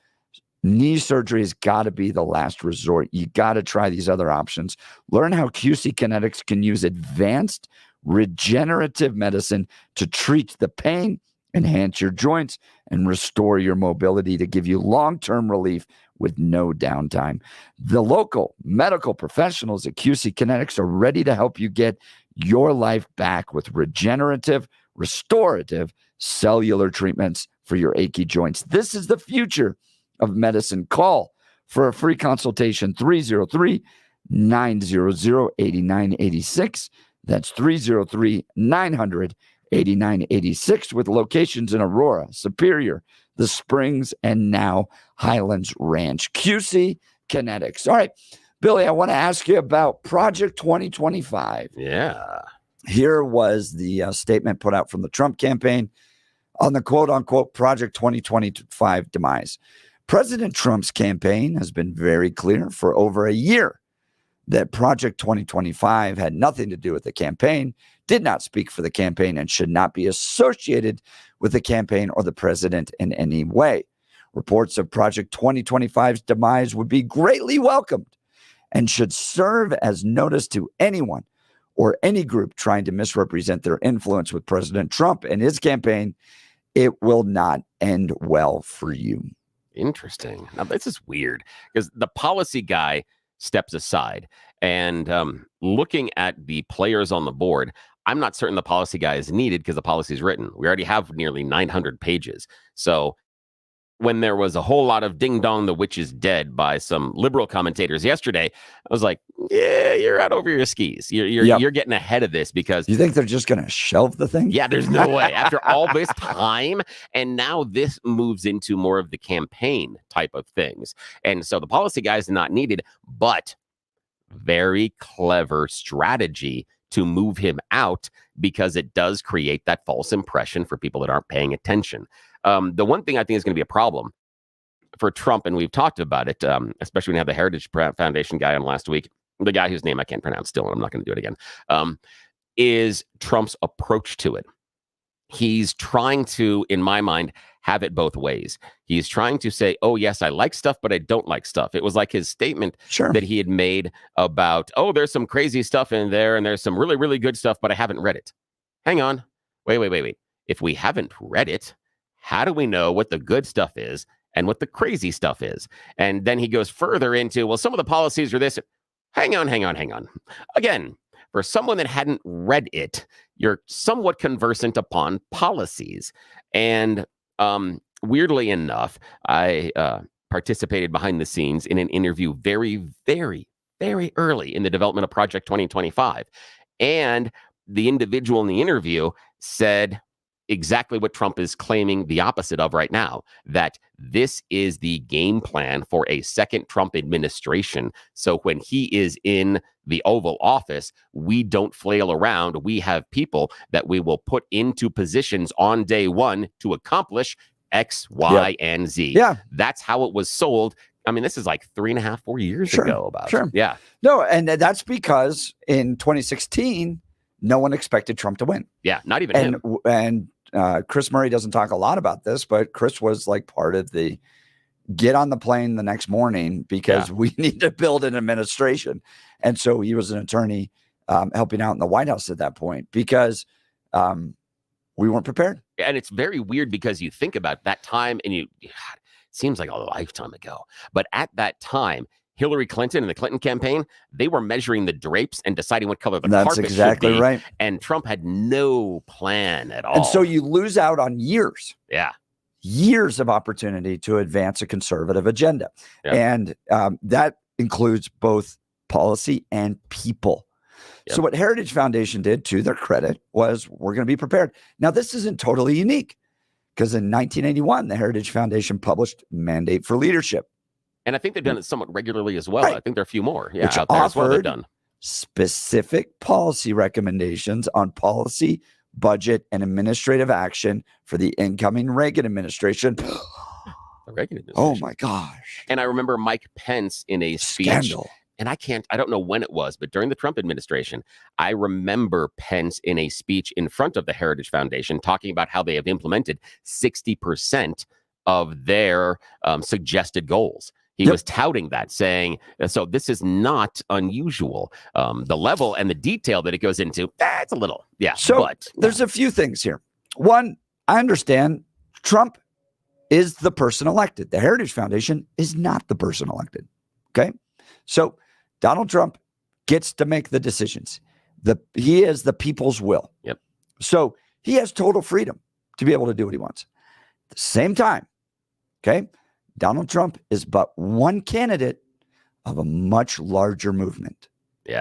A: knee surgery has got to be the last resort. You got to try these other options. Learn how QC Kinetics can use advanced regenerative medicine to treat the pain, enhance your joints, and restore your mobility to give you long-term relief with no downtime. The local medical professionals at QC Kinetics are ready to help you get your life back with regenerative, restorative cellular treatments for your achy joints. This is the future of medicine. Call for a free consultation, 303-900-8986. That's 303-900-8986, with locations in Aurora, Superior, the Springs, and now Highlands Ranch. QC Kinetics. All right, Billy, I want to ask you about Project 2025.
B: Yeah.
A: Here was the statement put out from the Trump campaign on the quote-unquote Project 2025 demise. President Trump's campaign has been very clear for over a year that Project 2025 had nothing to do with the campaign, did not speak for the campaign, and should not be associated with the campaign or the president in any way. Reports of Project 2025's demise would be greatly welcomed and should serve as notice to anyone or any group trying to misrepresent their influence with President Trump and his campaign. It will not end well for you.
B: Interesting. Now, this is weird because the policy guy steps aside. And looking at the players on the board, I'm not certain the policy guy is needed because the policy is written. We already have nearly 900 pages. So when there was a whole lot of ding dong, the witch is dead by some liberal commentators yesterday, I was like, yeah, you're out over your skis. You're getting ahead of this because
A: you think they're just going to shelve the thing?
B: Yeah, there's no way. After all this time, and now this moves into more of the campaign type of things. And so the policy guy is not needed, but very clever strategy to move him out because it does create that false impression for people that aren't paying attention. The one thing I think is going to be a problem for Trump, and we've talked about it, especially when you have the Heritage Foundation guy on last week, the guy whose name I can't pronounce still, and I'm not going to do it again, is Trump's approach to it. He's trying to, in my mind, have it both ways. He's trying to say, oh, yes, I like stuff, but I don't like stuff. It was like his statement that he had made about, oh, there's some crazy stuff in there, and there's some really, really good stuff, but I haven't read it. Hang on. Wait. If we haven't read it, how do we know what the good stuff is and what the crazy stuff is? And then he goes further into, well, some of the policies are this. Hang on. Again, for someone that hadn't read it, you're somewhat conversant upon policies. And weirdly enough, I participated behind the scenes in an interview very, very, very early in the development of Project 2025. And the individual in the interview said exactly what Trump is claiming the opposite of right now, that this is the game plan for a second Trump administration. So when he is in the Oval Office, we don't flail around. We have people that we will put into positions on day one to accomplish X, Y, and Z.
A: Yeah.
B: That's how it was sold. I mean, this is like 3.5, 4 years ago about. Yeah.
A: No, and that's because in 2016, no one expected Trump to win.
B: Yeah, not even him.
A: And Chris Murray doesn't talk a lot about this, but Chris was like part of the get on the plane the next morning because we need to build an administration. And so he was an attorney helping out in the White House at that point because we weren't prepared.
B: And it's very weird because you think about that time and it seems like a lifetime ago. But at that time, Hillary Clinton and the Clinton campaign, they were measuring the drapes and deciding what color the carpet
A: exactly
B: should be.
A: Right.
B: And Trump had no plan at all.
A: And so you lose out on years.
B: Yeah.
A: Years of opportunity to advance a conservative agenda.
B: Yeah.
A: And that includes both policy and people.
B: Yep.
A: So what Heritage Foundation did, to their credit, was we're going to be prepared. Now, this isn't totally unique because in 1981, the Heritage Foundation published Mandate for Leadership.
B: And I think they've done it somewhat regularly as well.
A: Right.
B: I think there are a few more
A: Which
B: out there as well they've done.
A: Specific policy recommendations on policy, budget, and administrative action for the incoming Reagan administration.
B: The Reagan administration.
A: Oh my gosh.
B: And I remember Mike Pence in a speech.
A: Scandal.
B: And I don't know when it was, but during the Trump administration, I remember Pence in a speech in front of the Heritage Foundation talking about how they have implemented 60% of their suggested goals. He was touting that, saying, so this is not unusual. The level and the detail that it goes into, it's a little,
A: but there's a few things here. One, I understand Trump is the person elected. The Heritage Foundation is not the person elected. Okay. So Donald Trump gets to make the decisions. He is the people's will.
B: Yep.
A: So he has total freedom to be able to do what he wants. At the same time, okay, Donald Trump is but one candidate of a much larger movement,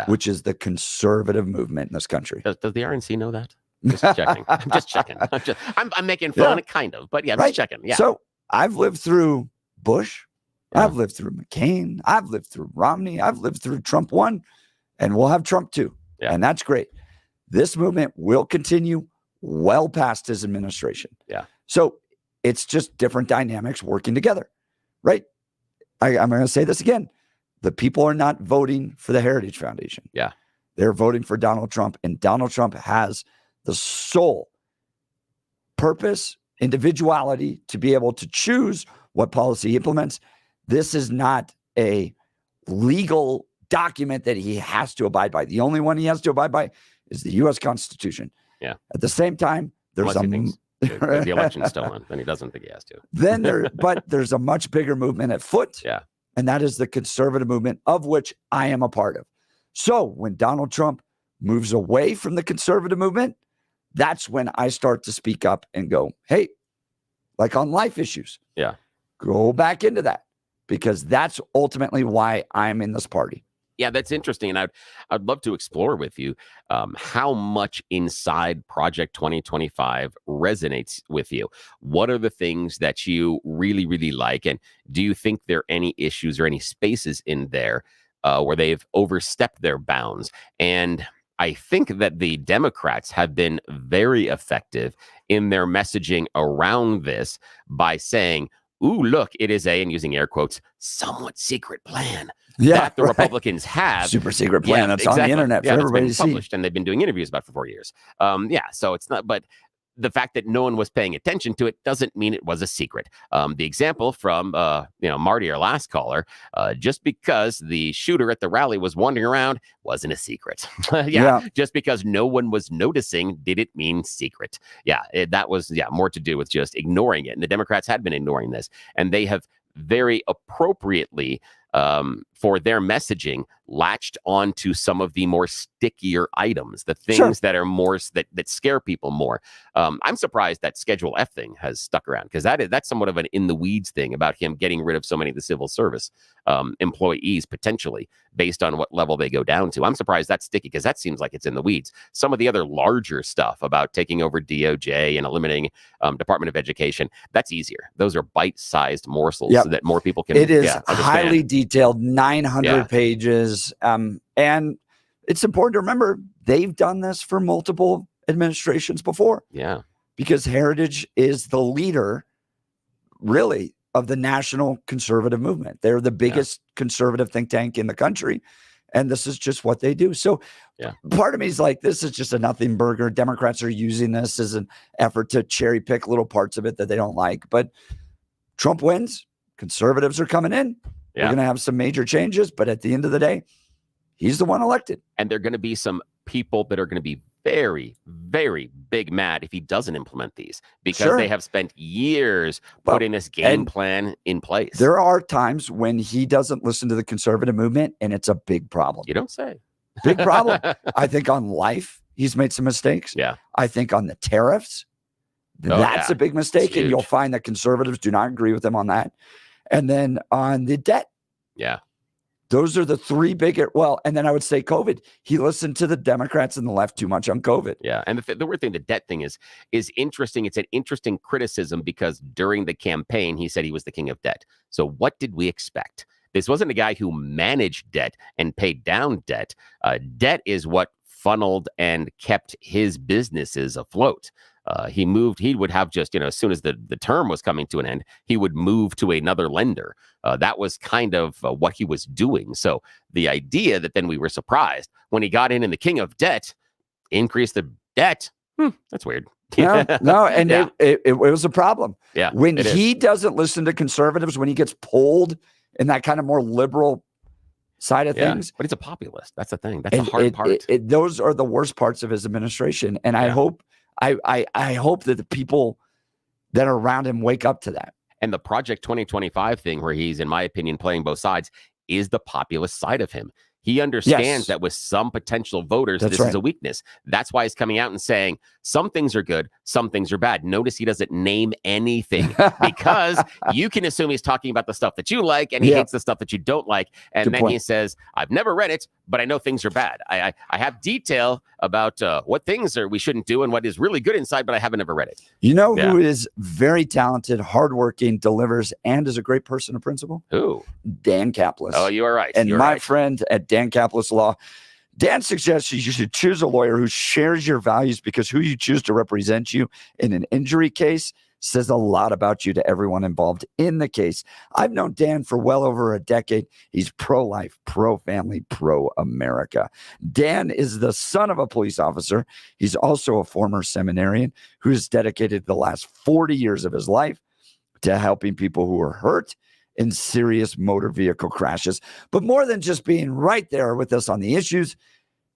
A: which is the conservative movement in this country.
B: Does the RNC know that? Just checking. I'm just checking. I'm making fun, kind of, but I'm just checking. Yeah.
A: So I've lived through Bush. I've lived through McCain. I've lived through Romney. I've lived through Trump 1, and we'll have Trump 2.
B: Yeah.
A: And that's great. This movement will continue well past his administration.
B: Yeah.
A: So it's just different dynamics working together, right? I'm going to say this again. The people are not voting for the Heritage Foundation.
B: Yeah.
A: They're voting for Donald Trump, and Donald Trump has the sole purpose, individuality to be able to choose what policy he implements. This is not a legal document that he has to abide by. The only one he has to abide by is the U.S. Constitution.
B: Yeah.
A: At the same time, there's
B: the election's still on, then he doesn't think he has to.
A: But there's a much bigger movement at foot.
B: Yeah.
A: and that is the conservative movement, of which I am a part of. So when Donald Trump moves away from the conservative movement, that's when I start to speak up and go, hey, like on life issues, go back into that, because that's ultimately why I'm in this party.
B: Yeah, that's interesting. And I'd love to explore with you how much inside Project 2025 resonates with you. What are the things that you really, really like? And do you think there are any issues or any spaces in there where they've overstepped their bounds? And I think that the Democrats have been very effective in their messaging around this by saying, ooh, look, it is and using air quotes, somewhat secret plan that the Republicans have.
A: Super secret plan that's on the internet for everybody to see.
B: Published, and they've been doing interviews about it for 4 years. So it's not, but the fact that no one was paying attention to it doesn't mean it was a secret. The example from, Marty, our last caller, just because the shooter at the rally was wandering around wasn't a secret. Just because no one was noticing didn't mean secret. That was more to do with just ignoring it. And the Democrats had been ignoring this, and they have very appropriately for their messaging latched onto some of the more stickier items, the things that are more that scare people more. I'm surprised that Schedule F thing has stuck around, because that's somewhat of an in the weeds thing about him getting rid of so many of the civil service employees potentially based on what level they go down to. I'm surprised that's sticky, because that seems like it's in the weeds. Some of the other larger stuff about taking over DOJ and eliminating Department of Education, that's easier. Those are bite-sized morsels that more people can.
A: It is
B: understand.
A: highly detailed, 900 pages. And it's important to remember they've done this for multiple administrations before. Because Heritage is the leader, really, of the national conservative movement. They're the biggest conservative think tank in the country. And this is just what they do. So part of me is like, this is just a nothing burger. Democrats are using this as an effort to cherry pick little parts of it that they don't like. But Trump wins. Conservatives are coming in. We're going to have some major changes. But at the end of the day, he's the one elected.
B: And there are going to be some people that are going to be very, very big mad if he doesn't implement these, because they have spent years putting this game plan in place.
A: There are times when he doesn't listen to the conservative movement, and it's a big problem.
B: You don't say.
A: Big problem. I think on life, he's made some mistakes. I think on the tariffs, that's a big mistake. And you'll find that conservatives do not agree with him on that. And then on the debt. Those are the three bigger. Well, and then I would say COVID. He listened to the Democrats and the left too much on COVID.
B: And the weird thing, the debt thing is interesting. It's an interesting criticism, because during the campaign, he said he was the king of debt. So what did we expect? This wasn't a guy who managed debt and paid down debt. Debt is what funneled and kept his businesses afloat. He would have just, as soon as the term was coming to an end, he would move to another lender. That was kind of what he was doing. So the idea that then we were surprised when he got in and the king of debt increased the debt. That's weird.
A: No. And it was a problem. When
B: it
A: he doesn't listen to conservatives, when he gets pulled in that kind of more liberal side of things.
B: But he's a populist. That's the thing. That's the hard part.
A: Those are the worst parts of his administration. And I hope that the people that are around him wake up to that.
B: And the Project 2025 thing, where he's, in my opinion, playing both sides, is the populist side of him. He understands that with some potential voters, this is a weakness. That's why he's coming out and saying some things are good, some things are bad. Notice he doesn't name anything, because you can assume he's talking about the stuff that you like, and he hates the stuff that you don't like. And then he says, I've never read it, but I know things are bad. I have detail about what things we shouldn't do and what is really good inside, but I haven't ever read it.
A: You know who is very talented, hardworking, delivers, and is a great person of principle?
B: Who?
A: Dan Caplis.
B: Oh, you are right.
A: And my friend at Dan Caplis Law, Dan suggests you should choose a lawyer who shares your values, because who you choose to represent you in an injury case says a lot about you to everyone involved in the case. I've known Dan for well over a decade. He's pro-life, pro-family, pro-America. Dan is the son of a police officer. He's also a former seminarian who's dedicated the last 40 years of his life to helping people who are hurt in serious motor vehicle crashes. But more than just being right there with us on the issues,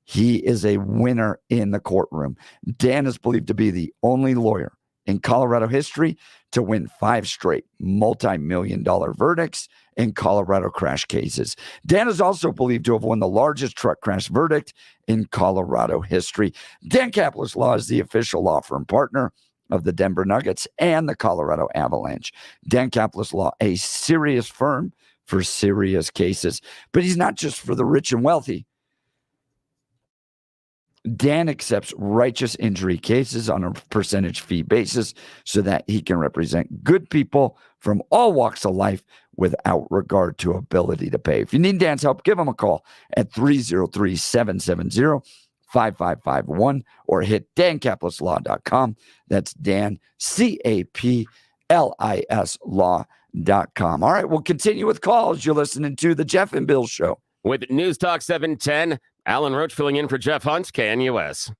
A: he is a winner in the courtroom. Dan is believed to be the only lawyer in Colorado history to win 5 straight multi-million-dollar verdicts in Colorado crash cases. Dan is also believed to have won the largest truck crash verdict in Colorado history. Dan Kapler's Law is the official law firm partner of the Denver Nuggets and the Colorado Avalanche. Dan Kapler's Law, a serious firm for serious cases. But he's not just for the rich and wealthy. Dan accepts righteous injury cases on a percentage fee basis so that he can represent good people from all walks of life without regard to ability to pay. If you need Dan's help, give him a call at 303-770-5551 or hit dankapleslaw.com. That's Dan, C-A-P-L-I-S law.com. All right, we'll continue with calls. You're listening to The Jeff and Bill Show.
B: With News Talk 710, Alan Roach filling in for Jeff Hunt, KNUS.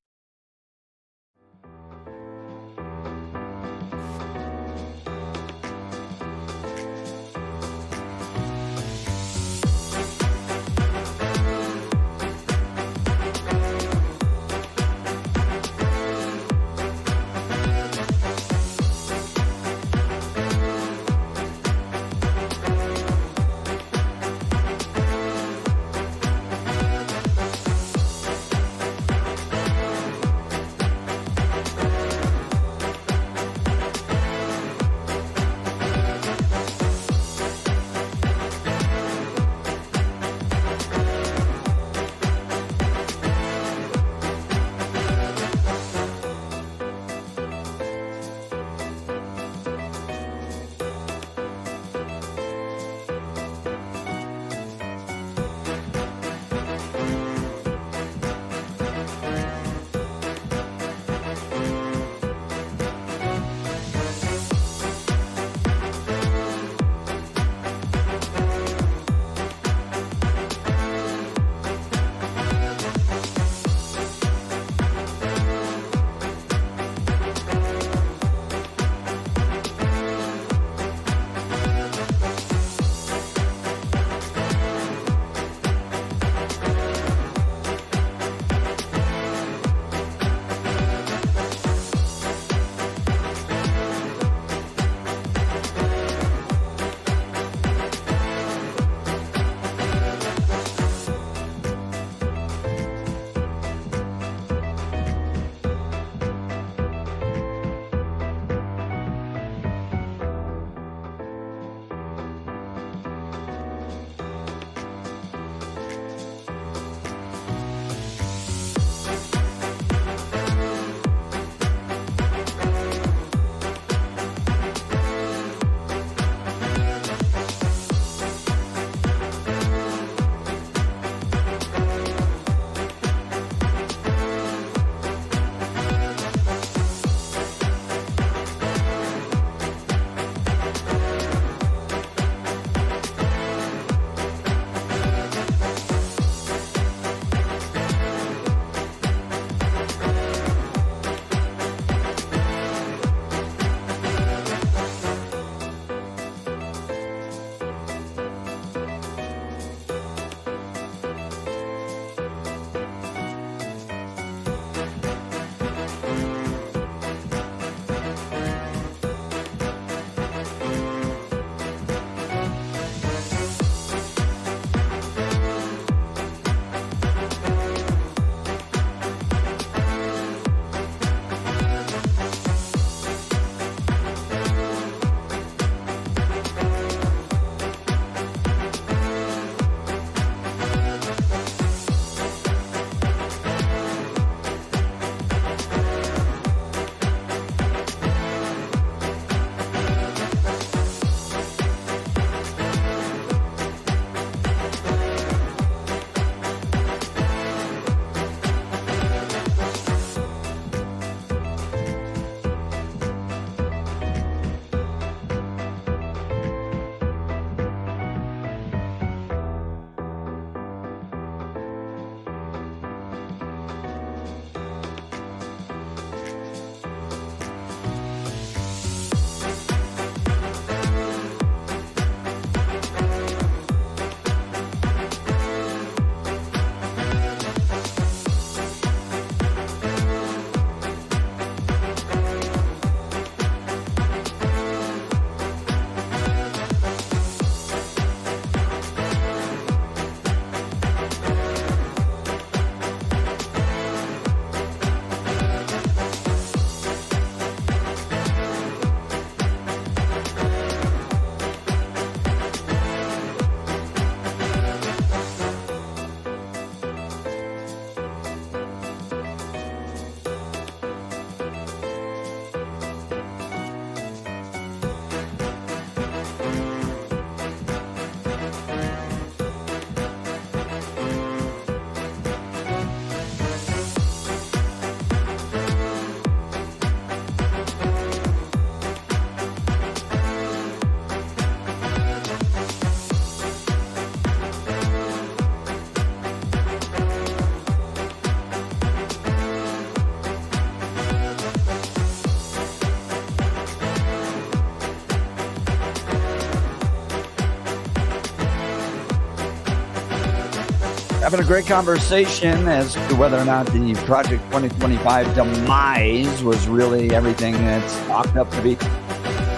A: having a great conversation as to whether or not the Project 2025 demise was really everything that's chalked up to be.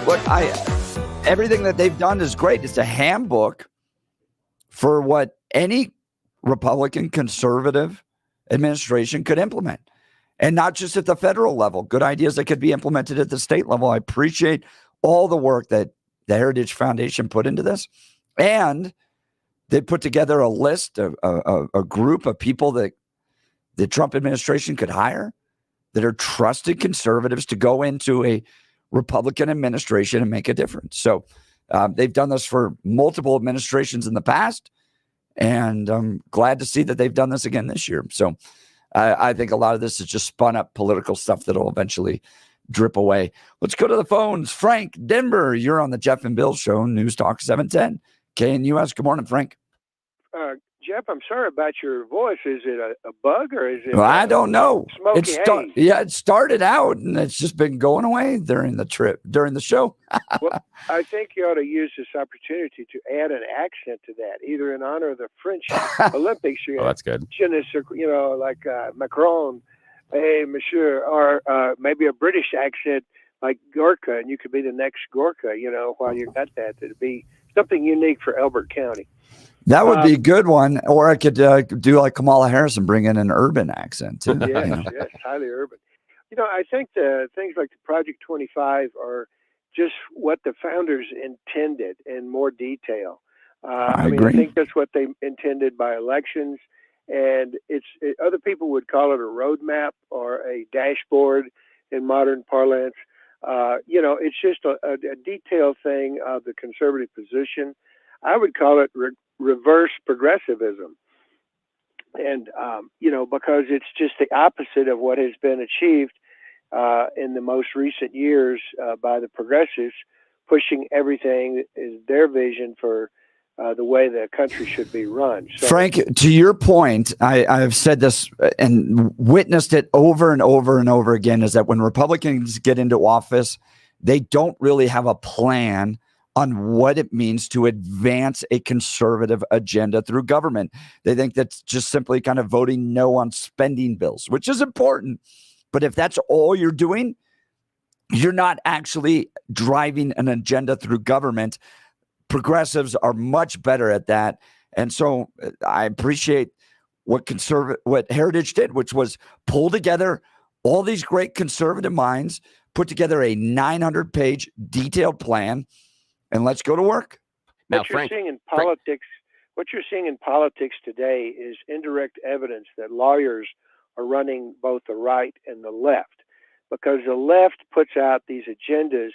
A: Look, everything that they've done is great. It's a handbook for what any Republican conservative administration could implement, and not just at the federal level. Good ideas that could be implemented at the state level. I appreciate all the work that the Heritage Foundation put into this, and they put together a list of a group of people that the Trump administration could hire that are trusted conservatives to go into a Republican administration and make a difference. So they've done this for multiple administrations in the past, and I'm glad to see that they've done this again this year. So I think a lot of this is just spun up political stuff that will eventually drip away. Let's go to the phones. Frank, Denver, you're on the Jeff and Bill Show, News Talk 710 KNUS. Good morning, Frank.
S: Jeff, I'm sorry about your voice. Is it a bug or is it?
A: Well, I don't know.
S: Smoky haze?
A: It started out and it's just been going away during the show.
S: Well, I think you ought to use this opportunity to add an accent to that, either in honor of the French Olympics.
B: Oh, that's good.
S: Like Macron, hey, monsieur, or maybe a British accent like Gorka, and you could be the next Gorka, while you got that. It'd be something unique for Elbert County.
A: That would be a good one. Or I could do like Kamala Harris and bring in an urban accent too.
S: Yes, highly urban. I think the things like the Project 25 are just what the founders intended in more detail. I
A: agree.
S: I think that's what they intended by elections, and other people would call it a roadmap or a dashboard in modern parlance. It's just a detailed thing of the conservative position. I would call it reverse progressivism. And, because it's just the opposite of what has been achieved in the most recent years by the progressives, pushing everything is their vision for the way the country should be run. So,
A: Frank, to your point, I've said this and witnessed it over and over and over again, is that when Republicans get into office, they don't really have a plan on what it means to advance a conservative agenda through government. They think that's just simply kind of voting no on spending bills, which is important. But if that's all you're doing, you're not actually driving an agenda through government. Progressives are much better at that. And so I appreciate what Heritage did, which was pull together all these great conservative minds, put together a 900-page detailed plan, and let's go to work.
S: Now, what you're seeing in politics today is indirect evidence that lawyers are running both the right and the left, because the left puts out these agendas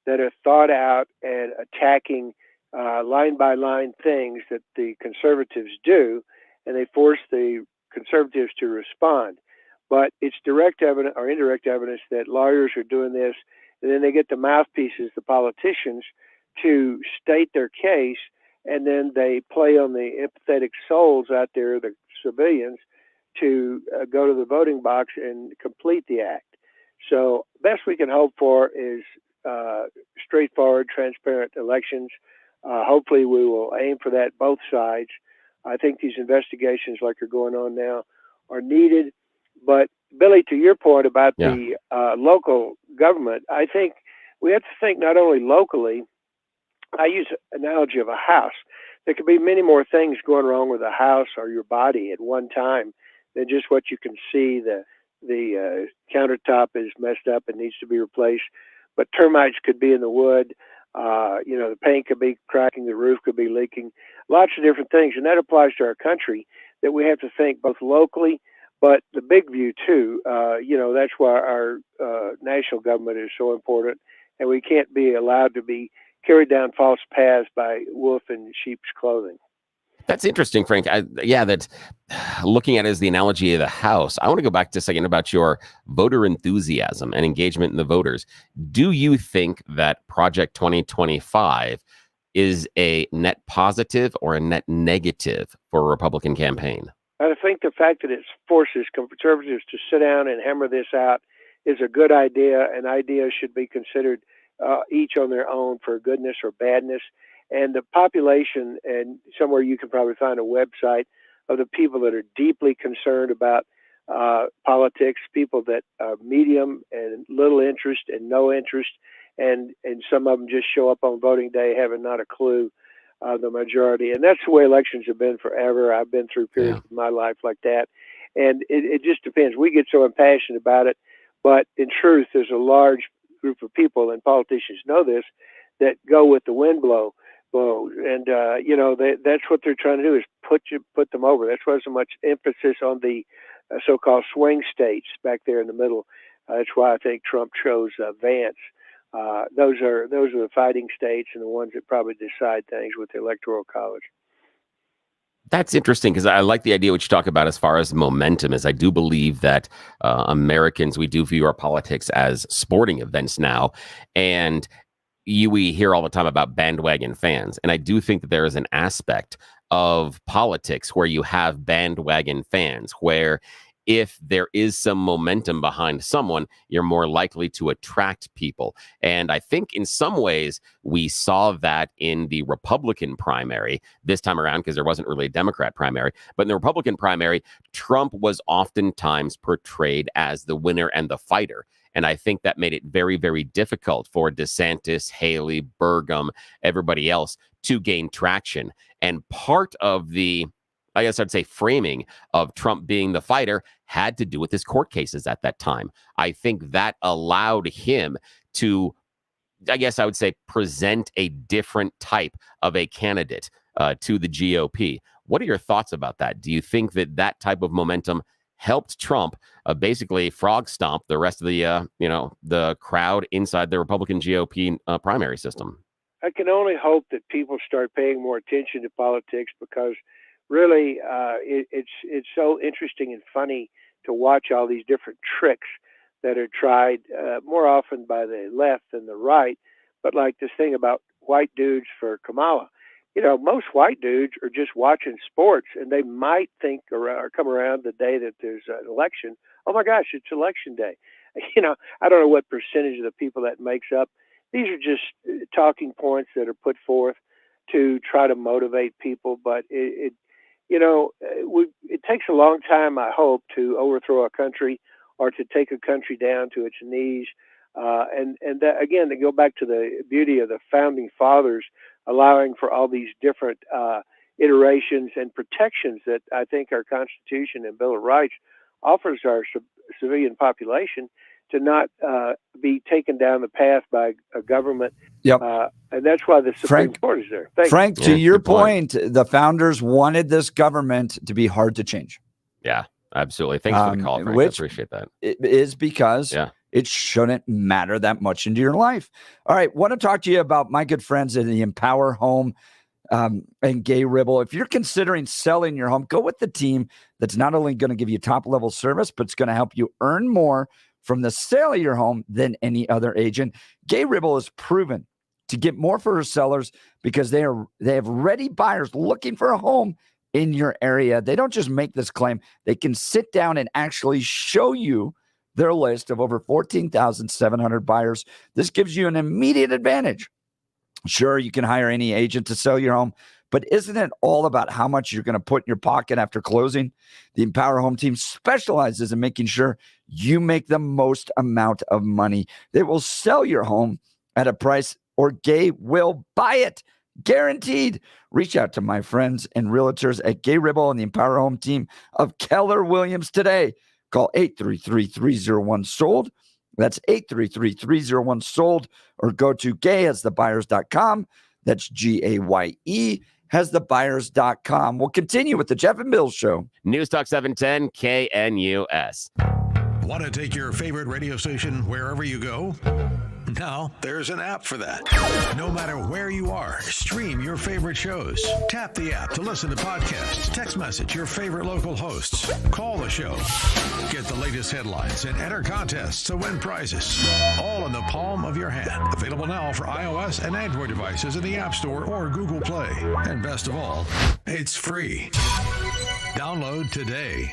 S: that are thought out and attacking line by line things that the conservatives do, and they force the conservatives to respond. But it's direct evidence or indirect evidence that lawyers are doing this, and then they get the mouthpieces, the politicians, to state their case, and then they play on the empathetic souls out there, the civilians, to go to the voting box and complete the act. So best we can hope for is straightforward, transparent elections. Hopefully we will aim for that, both sides. I think these investigations like are going on now are needed. But Billy, to your point about the local government, I think we have to think not only locally. I use an analogy of a house. There could be many more things going wrong with a house or your body at one time than just what you can see. The countertop is messed up and needs to be replaced, but termites could be in the wood. The paint could be cracking, the roof could be leaking, lots of different things. And that applies to our country, that we have to think both locally, but the big view too. That's why our national government is so important, and we can't be allowed to be carried down false paths by wolf in sheep's clothing.
B: That's interesting, Frank. That looking at it as the analogy of the house, I want to go back to a second about your voter enthusiasm and engagement in the voters. Do you think that Project 2025 is a net positive or a net negative for a Republican campaign?
S: I think the fact that it forces conservatives to sit down and hammer this out is a good idea, and ideas should be considered each on their own for goodness or badness. And the population, and somewhere you can probably find a website of the people that are deeply concerned about politics, people that are medium and little interest and no interest, and some of them just show up on voting day having not a clue, the majority. And that's the way elections have been forever. I've been through periods of my life like that. And it just depends. We get so impassioned about it, but in truth, there's a large group of people, and politicians know this, that go with the wind blow. And that's what they're trying to do, is put them over. That's why there's so much emphasis on the so-called swing states back there in the middle. That's why I think Trump chose Vance. Those are the fighting states and the ones that probably decide things with the Electoral College.
B: That's interesting, because I like the idea which you talk about as far as momentum, is I do believe that Americans, we do view our politics as sporting events now. And we hear all the time about bandwagon fans. And I do think that there is an aspect of politics where you have bandwagon fans, where if there is some momentum behind someone, you're more likely to attract people. And I think in some ways we saw that in the Republican primary this time around, because there wasn't really a Democrat primary. But in the Republican primary, Trump was oftentimes portrayed as the winner and the fighter. And I think that made it very, very difficult for DeSantis, Haley, Burgum, everybody else to gain traction. And part of the, I guess I'd say, framing of Trump being the fighter had to do with his court cases at that time. I think that allowed him to, I guess I would say, present a different type of a candidate to the GOP. What are your thoughts about that? Do you think that that type of momentum helped Trump basically frog stomp the rest of the, the crowd inside the Republican GOP primary system?
S: I can only hope that people start paying more attention to politics, because really it's so interesting and funny to watch all these different tricks that are tried more often by the left than the right. But like this thing about white dudes for Kamala. Most white dudes are just watching sports, and they might think or come around the day that there's an election. Oh my gosh, it's election day. I don't know what percentage of the people that makes up. These are just talking points that are put forth to try to motivate people. But it takes a long time, I hope, to overthrow a country or to take a country down to its knees. And that, again, to go back to the beauty of the founding fathers, allowing for all these different iterations and protections that I think our Constitution and Bill of Rights offers our civilian population, to not be taken down the path by a government.
A: Yep.
S: And that's why the Supreme Court is there.
A: Frank, to your point, the founders wanted this government to be hard to change.
B: Yeah, absolutely. Thanks for the call, Frank. I appreciate that.
A: It is because it shouldn't matter that much into your life. All right, want to talk to you about my good friends at the Empower Home and Gay Ribble. If you're considering selling your home, go with the team that's not only going to give you top-level service, but it's going to help you earn more from the sale of your home than any other agent. Gay Ribble is proven to get more for her sellers because they have ready buyers looking for a home in your area. They don't just make this claim. They can sit down and actually show you their list of over 14,700 buyers. This gives you an immediate advantage. Sure, you can hire any agent to sell your home, but isn't it all about how much you're going to put in your pocket after closing? The Empower Home team specializes in making sure you make the most amount of money. They will sell your home at a price, or Gay will buy it. Guaranteed. Reach out to my friends and realtors at Gay Ribble and the Empower Home team of Keller Williams today. Call 833-301-SOLD. That's 833-301-SOLD, or go to gayhasthebuyers.com. That's GAYE hasthebuyers.com. We'll continue with the Jeff and Bill Show.
B: News Talk 710 KNUS.
I: Want to take your favorite radio station wherever you go? Now there's an app for that. No matter where you are, stream your favorite shows. Tap the app to listen to podcasts, text message your favorite local hosts, call the show, get the latest headlines, and enter contests to win prizes. All in the palm of your hand. Available now for iOS and Android devices in the App Store or Google Play. And best of all, it's free. Download today.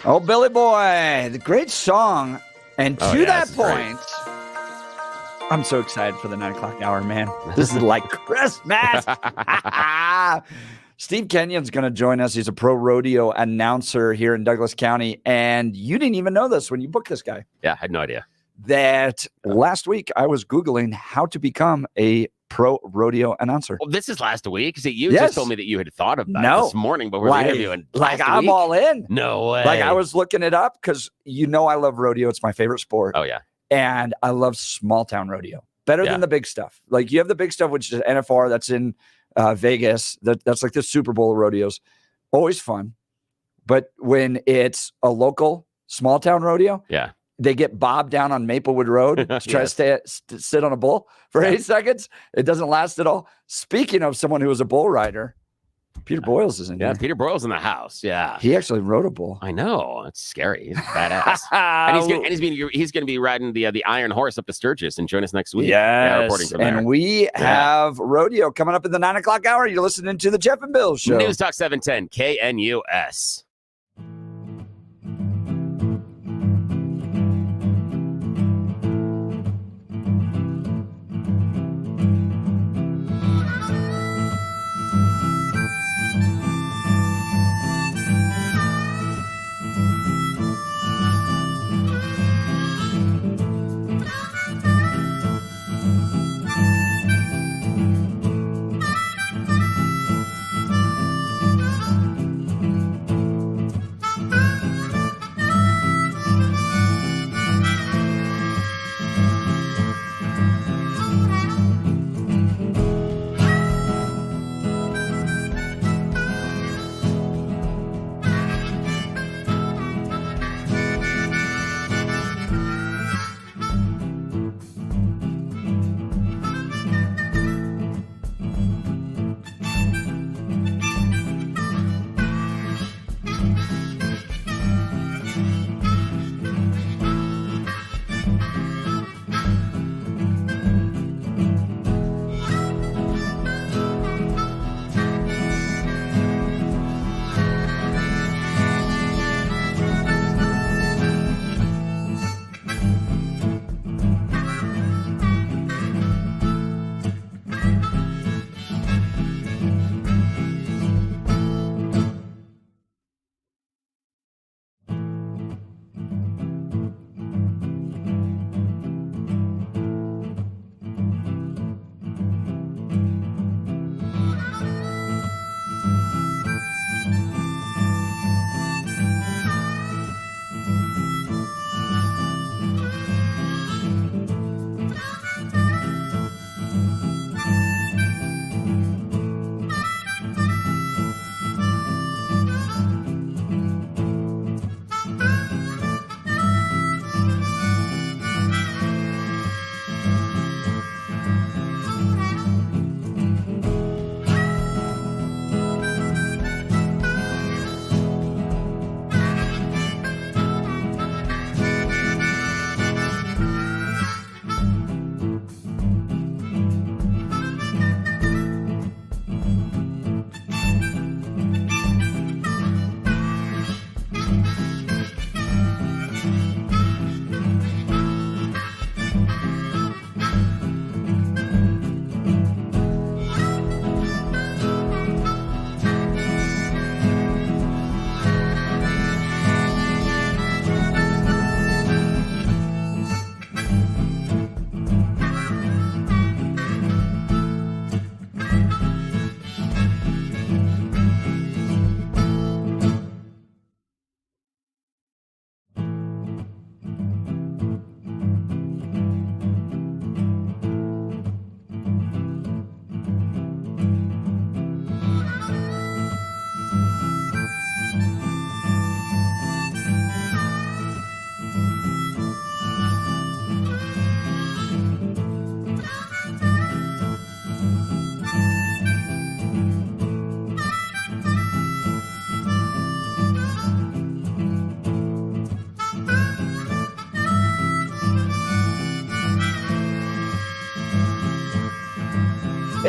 A: Oh, Billy Boy, the great song. And to that point, I'm so excited for the 9 o'clock hour, man. This is like Christmas. Steve Kenyon's going to join us. He's a pro rodeo announcer here in Douglas County. And you didn't even know this when you booked this guy.
B: Yeah, I had no idea.
A: That last week I was Googling how to become a pro rodeo announcer.
B: Well, this is last week. See, you just told me that you had thought of that this morning before the interview. And
A: I'm all in.
B: No way.
A: Like I was looking it up because I love rodeo. It's my favorite sport.
B: Oh, yeah.
A: And I love small town rodeo better than the big stuff. Like you have the big stuff, which is NFR that's in Vegas. That's like the Super Bowl rodeos. Always fun. But when it's a local small town rodeo, they get bobbed down on Maplewood Road to try to sit on a bull for 8 seconds. It doesn't last at all. Speaking of someone who was a bull rider, Peter Boyles is in here.
B: Yeah, Peter Boyles in the house. Yeah.
A: He actually rode a bull.
B: I know. It's scary. He's badass. and he's going to be riding the Iron Horse up to Sturgis and join us next week.
A: Yes.
B: Reporting from there.
A: And we have rodeo coming up in the 9 o'clock hour. You're listening to the Jeff and Bill Show.
B: News Talk 710 KNUS.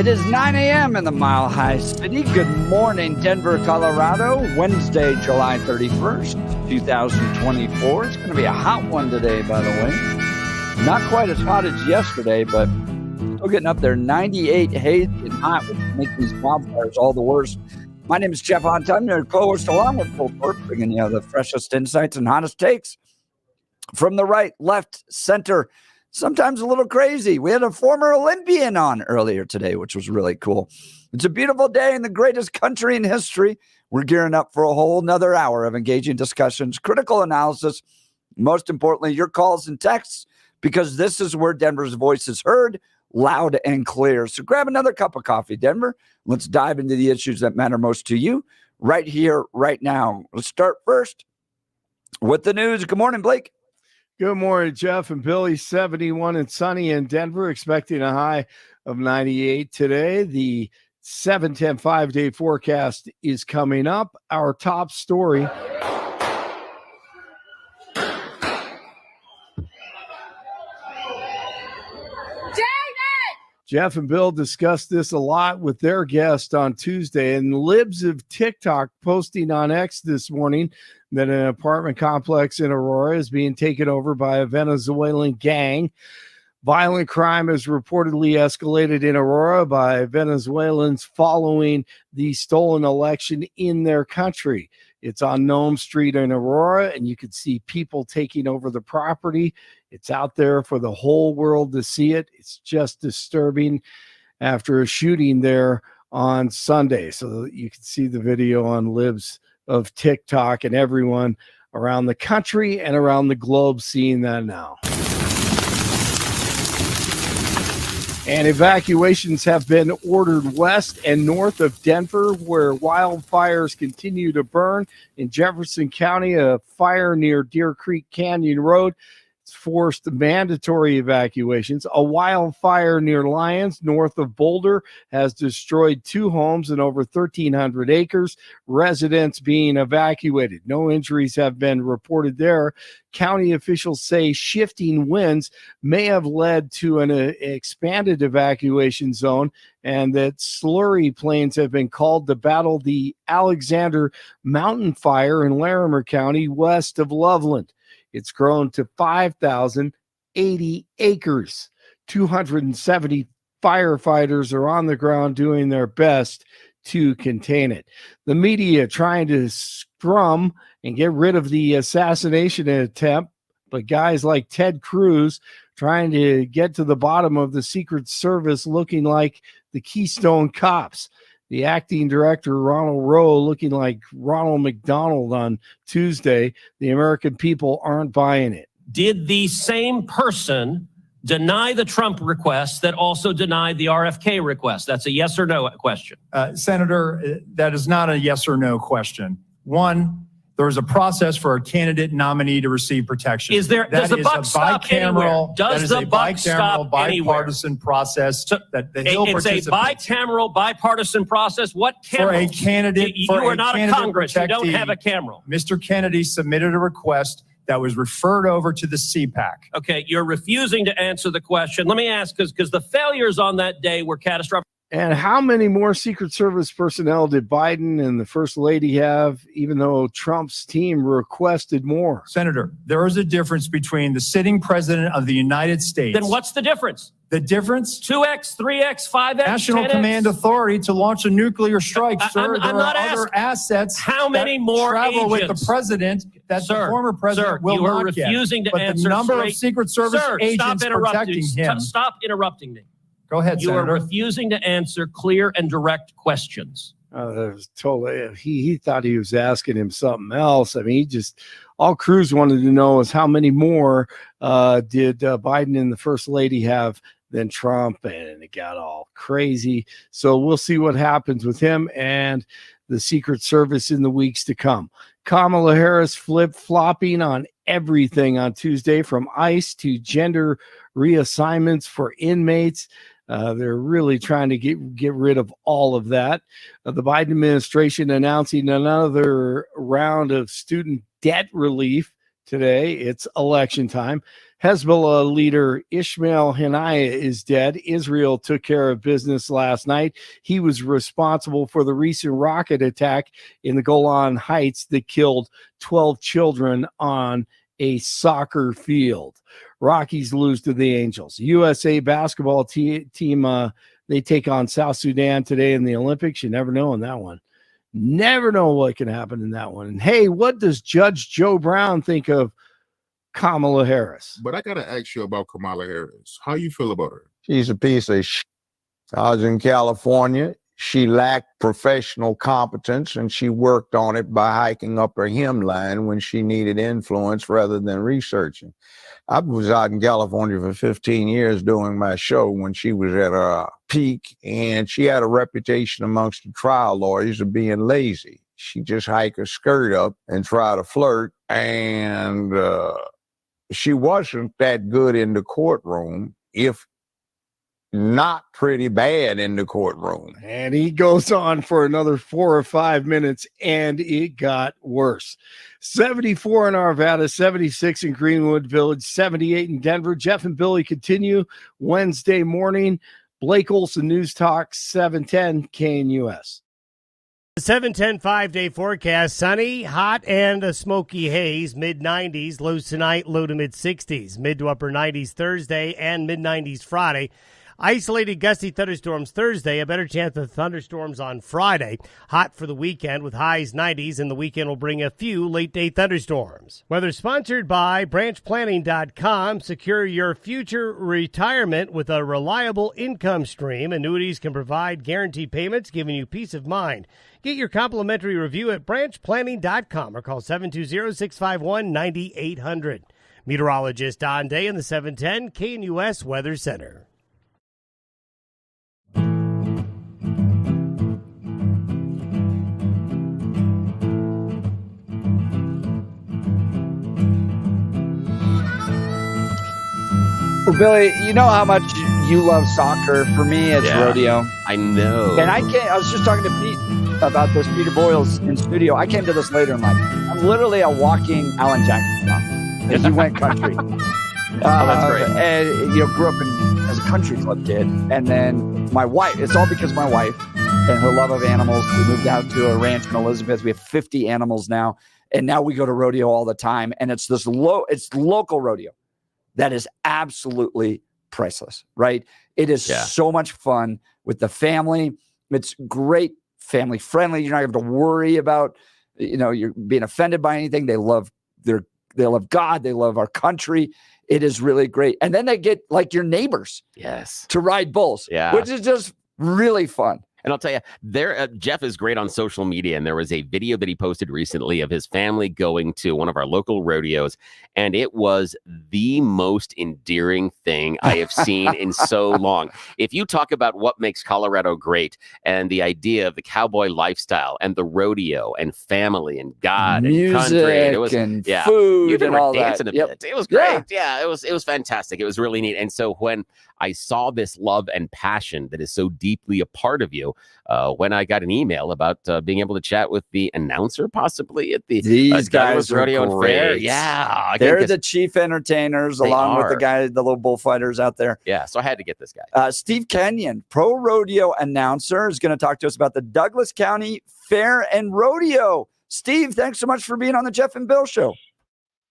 A: It is 9 a.m. in the Mile High City. Good morning, Denver, Colorado. Wednesday, July 31st, 2024. It's going to be a hot one today, by the way. Not quite as hot as yesterday, but still getting up there. 98 hazy and hot, which make these wildfires all the worse. My name is Jeff Hunt. I'm your co-host along with Paul Thorpe, bringing you the freshest insights and hottest takes from the right, left, center. Sometimes a little crazy. We had a former Olympian on earlier today, which was really cool. It's a beautiful day in the greatest country in history. We're gearing up for a whole nother hour of engaging discussions, critical analysis, most importantly, your calls and texts, because this is where Denver's voice is heard loud and clear. So grab another cup of coffee, Denver. Let's dive into the issues that matter most to you right here, right now. Let's start first with the news. Good morning, Blake.
C: Good morning, Jeff and Billy. 71 and sunny in Denver, expecting a high of 98 today. The 7-10 5-day forecast is coming up. Our top story. Jeff and Bill discussed this a lot with their guest on Tuesday, and libs of TikTok posting on X this morning that an apartment complex in Aurora is being taken over by a Venezuelan gang. Violent crime has reportedly escalated in Aurora by Venezuelans following the stolen election in their country. It's on Nome Street in Aurora, and you can see people taking over the property. It's out there for the whole world to see it. It's just disturbing after a shooting there on Sunday. So you can see the video on libs of TikTok and everyone around the country and around the globe seeing that now. And evacuations have been ordered west and north of Denver, where wildfires continue to burn. In Jefferson County, a fire near Deer Creek Canyon Road has forced mandatory evacuations. A wildfire near Lyons, north of Boulder, has destroyed 2 homes and over 1,300 acres. Residents being evacuated. No injuries have been reported there. County officials say shifting winds may have led to an expanded evacuation zone, and that slurry planes have been called to battle the Alexander Mountain Fire in Larimer County west of Loveland. It's grown to 5,080 acres. 270 firefighters are on the ground doing their best to contain it. The media trying to scrum and get rid of the assassination attempt, but guys like Ted Cruz trying to get to the bottom of the Secret Service looking like the Keystone Cops. The acting director, Ronald Rowe, looking like Ronald McDonald on Tuesday. The American people aren't buying it.
E: Did the same person deny the Trump request that also denied the RFK request? That's a yes or no question.
F: Senator, that is not a yes or no question. One, there's a process for a candidate nominee to receive protection.
E: Does the buck stop anywhere? Does the buck stop anywhere?
F: Bipartisan process that he'll
E: It's a bicameral, bipartisan process. What camera?
F: For a candidate,
E: you are not a Congress. You don't have a camera.
F: Mr. Kennedy submitted a request that was referred over to the CPAC.
E: Okay, you're refusing to answer the question. Let me ask, because the failures on that day were catastrophic.
C: And how many more Secret Service personnel did Biden and the First Lady have, even though Trump's team requested more?
F: Senator, there is a difference between the sitting president of the United States.
E: Then what's the difference?
F: The difference?
E: 2x, 3x, 5x,
F: National
E: 10x?
F: Command Authority to launch a nuclear strike, sir.
E: I'm not
F: asking other assets.
E: How many more
F: travel
E: agents?
F: with the president that the former president will
E: you are
F: not get.
E: refusing to
F: but
E: answer
F: the number
E: straight.
F: of Secret Service agents protecting him.
E: Stop interrupting me.
F: Go ahead,
E: You
F: Senator.
E: are refusing to answer clear and direct questions.
C: That was totally. He thought he was asking him something else. I mean, all Cruz wanted to know is how many more did Biden and the First Lady have than Trump, and it got all crazy. So we'll see what happens with him and the Secret Service in the weeks to come. Kamala Harris flip-flopping on everything on Tuesday, from ICE to gender reassignments for inmates. They're really trying to get rid of all of that. The Biden administration announcing another round of student debt relief today. It's election time. Hezbollah leader Ismail Haniyeh is dead. Israel took care of business last night. He was responsible for the recent rocket attack in the Golan Heights that killed 12 children on a soccer field. Rockies lose to the Angels. USA basketball team, they take on South Sudan today in the Olympics. You never know in that one. Never know what can happen in that one. And hey, what does Judge Joe Brown think of Kamala Harris?
T: But I got to ask you about Kamala Harris. How you feel about her?
U: She's a piece of shit. I was in California. She lacked professional competence, and she worked on it by hiking up her hemline when she needed influence rather than researching. I was out in California for 15 years doing my show when she was at her peak, and she had a reputation amongst the trial lawyers of being lazy. She just hike her skirt up and try to flirt, and she wasn't that good in the courtroom, if not pretty bad in the courtroom.
C: And he goes on for another 4 or 5 minutes, and it got worse. 74 in Arvada, 76 in Greenwood Village, 78 in Denver. Jeff and Billy continue Wednesday morning. Blake Olson, News Talk, 710 KNUS.
G: 710 5-day forecast. Sunny, hot, and a smoky haze. Mid-90s. Lows tonight, low to mid-60s. Mid to upper 90s Thursday and mid-90s Friday. Isolated gusty thunderstorms Thursday, a better chance of thunderstorms on Friday. Hot for the weekend with highs 90s, and the weekend will bring a few late-day thunderstorms. Weather sponsored by branchplanning.com. Secure your future retirement with a reliable income stream. Annuities can provide guaranteed payments, giving you peace of mind. Get your complimentary review at branchplanning.com or call 720-651-9800. Meteorologist Don Day in the 710 KNUS Weather Center.
A: Well, Billy, you know how much you love soccer. For me, it's rodeo.
B: I know.
A: And I was just talking to Pete about this, Peter Boyles in studio. I came to this later in life. I'm literally a walking Alan Jackson song. As he went country.
B: That's great.
A: And, grew up as a country club kid. And then my wife, it's all because of my wife and her love of animals. We moved out to a ranch in Elizabeth. We have 50 animals now. And now we go to rodeo all the time. And it's this it's local rodeo that is absolutely priceless, right? It is so much fun with the family. It's great, family friendly. You're not going to have to worry about, you're being offended by anything. They love God. They love our country. It is really great. And then they get like your neighbors, to ride bulls, which is just really fun.
B: And I'll tell you, Jeff is great on social media, and there was a video that he posted recently of his family going to one of our local rodeos, and it was the most endearing thing I have seen in so long. If you talk about what makes Colorado great and the idea of the cowboy lifestyle and the rodeo and family and God
A: music
B: and country, and it was
A: food
B: you even
A: and
B: were
A: all
B: dancing
A: that.
B: a bit. It was great. Yeah, it was fantastic. It was really neat. And so when I saw this love and passion that is so deeply a part of you, when I got an email about being able to chat with the announcer, possibly at the
A: These guys are
B: Rodeo and Fair.
A: great.
B: Yeah,
A: They're the chief entertainers, along with the guy, the little bullfighters out there.
B: Yeah, so I had to get this guy.
A: Steve Kenyon, pro rodeo announcer, is going to talk to us about the Douglas County Fair and Rodeo. Steve, thanks so much for being on the Jeff and Bill Show.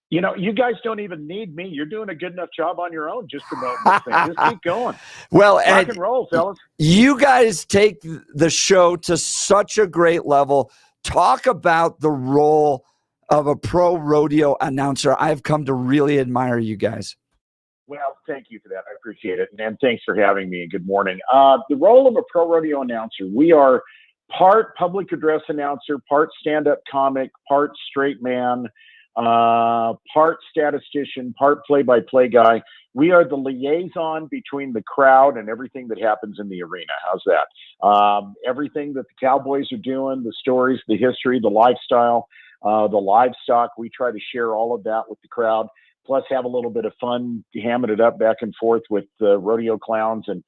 V: You guys don't even need me. You're doing a good enough job on your own just promoting this thing. Just keep going.
A: Well,
V: rock and roll, fellas.
A: You guys take the show to such a great level. Talk about the role of a pro rodeo announcer. I've come to really admire you guys.
V: Well, thank you for that. I appreciate it. And thanks for having me. Good morning. The role of a pro rodeo announcer, we are part public address announcer, part stand-up comic, part straight man, part statistician, part play-by-play guy. We are the liaison between the crowd and everything that happens in the arena. How's that? Everything that the Cowboys are doing, the stories, the history, the lifestyle, the livestock, we try to share all of that with the crowd, plus have a little bit of fun, hamming it up back and forth with rodeo clowns and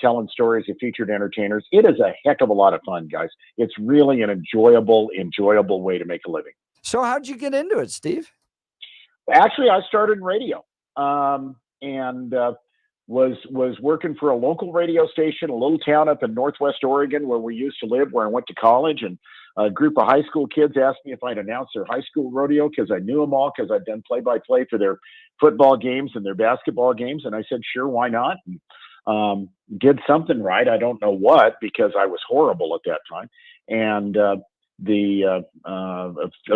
V: telling stories of featured entertainers. It is a heck of a lot of fun, guys. It's really an enjoyable way to make a living.
A: So how'd you get into it, Steve?
V: Actually, I started in radio, and was working for a local radio station, a little town up in Northwest Oregon where we used to live, where I went to college, and a group of high school kids asked me if I'd announce their high school rodeo because I knew them all, because I'd done play-by-play for their football games and their basketball games, and I said, sure, why not? And, did something right. I don't know what, because I was horrible at that time. And a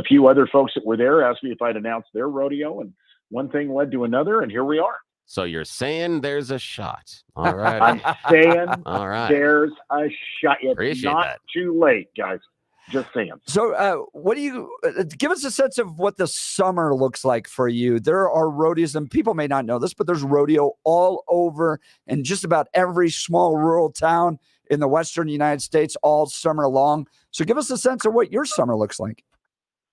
V: few other folks that were there asked me if I'd announce their rodeo, and one thing led to another, and here we are.
B: So you're saying there's a shot. All right.
V: I'm saying
B: all right.
V: There's a shot. It's
B: Appreciate
V: not
B: that.
V: too late, guys. Just saying.
A: So, what do you give us a sense of what the summer looks like for you? There are rodeos, and people may not know this, but there's rodeo all over in just about every small rural town in the Western United States all summer long. So, give us a sense of what your summer looks like.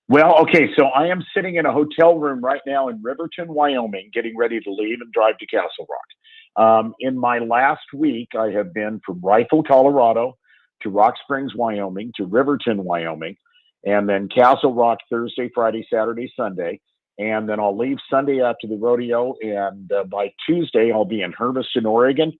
V: Well, okay, so I am sitting in a hotel room right now in Riverton, Wyoming, getting ready to leave and drive to Castle Rock. In my last week, I have been from Rifle, Colorado, to Rock Springs, Wyoming, to Riverton, Wyoming, and then Castle Rock Thursday, Friday, Saturday, Sunday. And then I'll leave Sunday after the rodeo, and by Tuesday, I'll be in Hermiston, Oregon,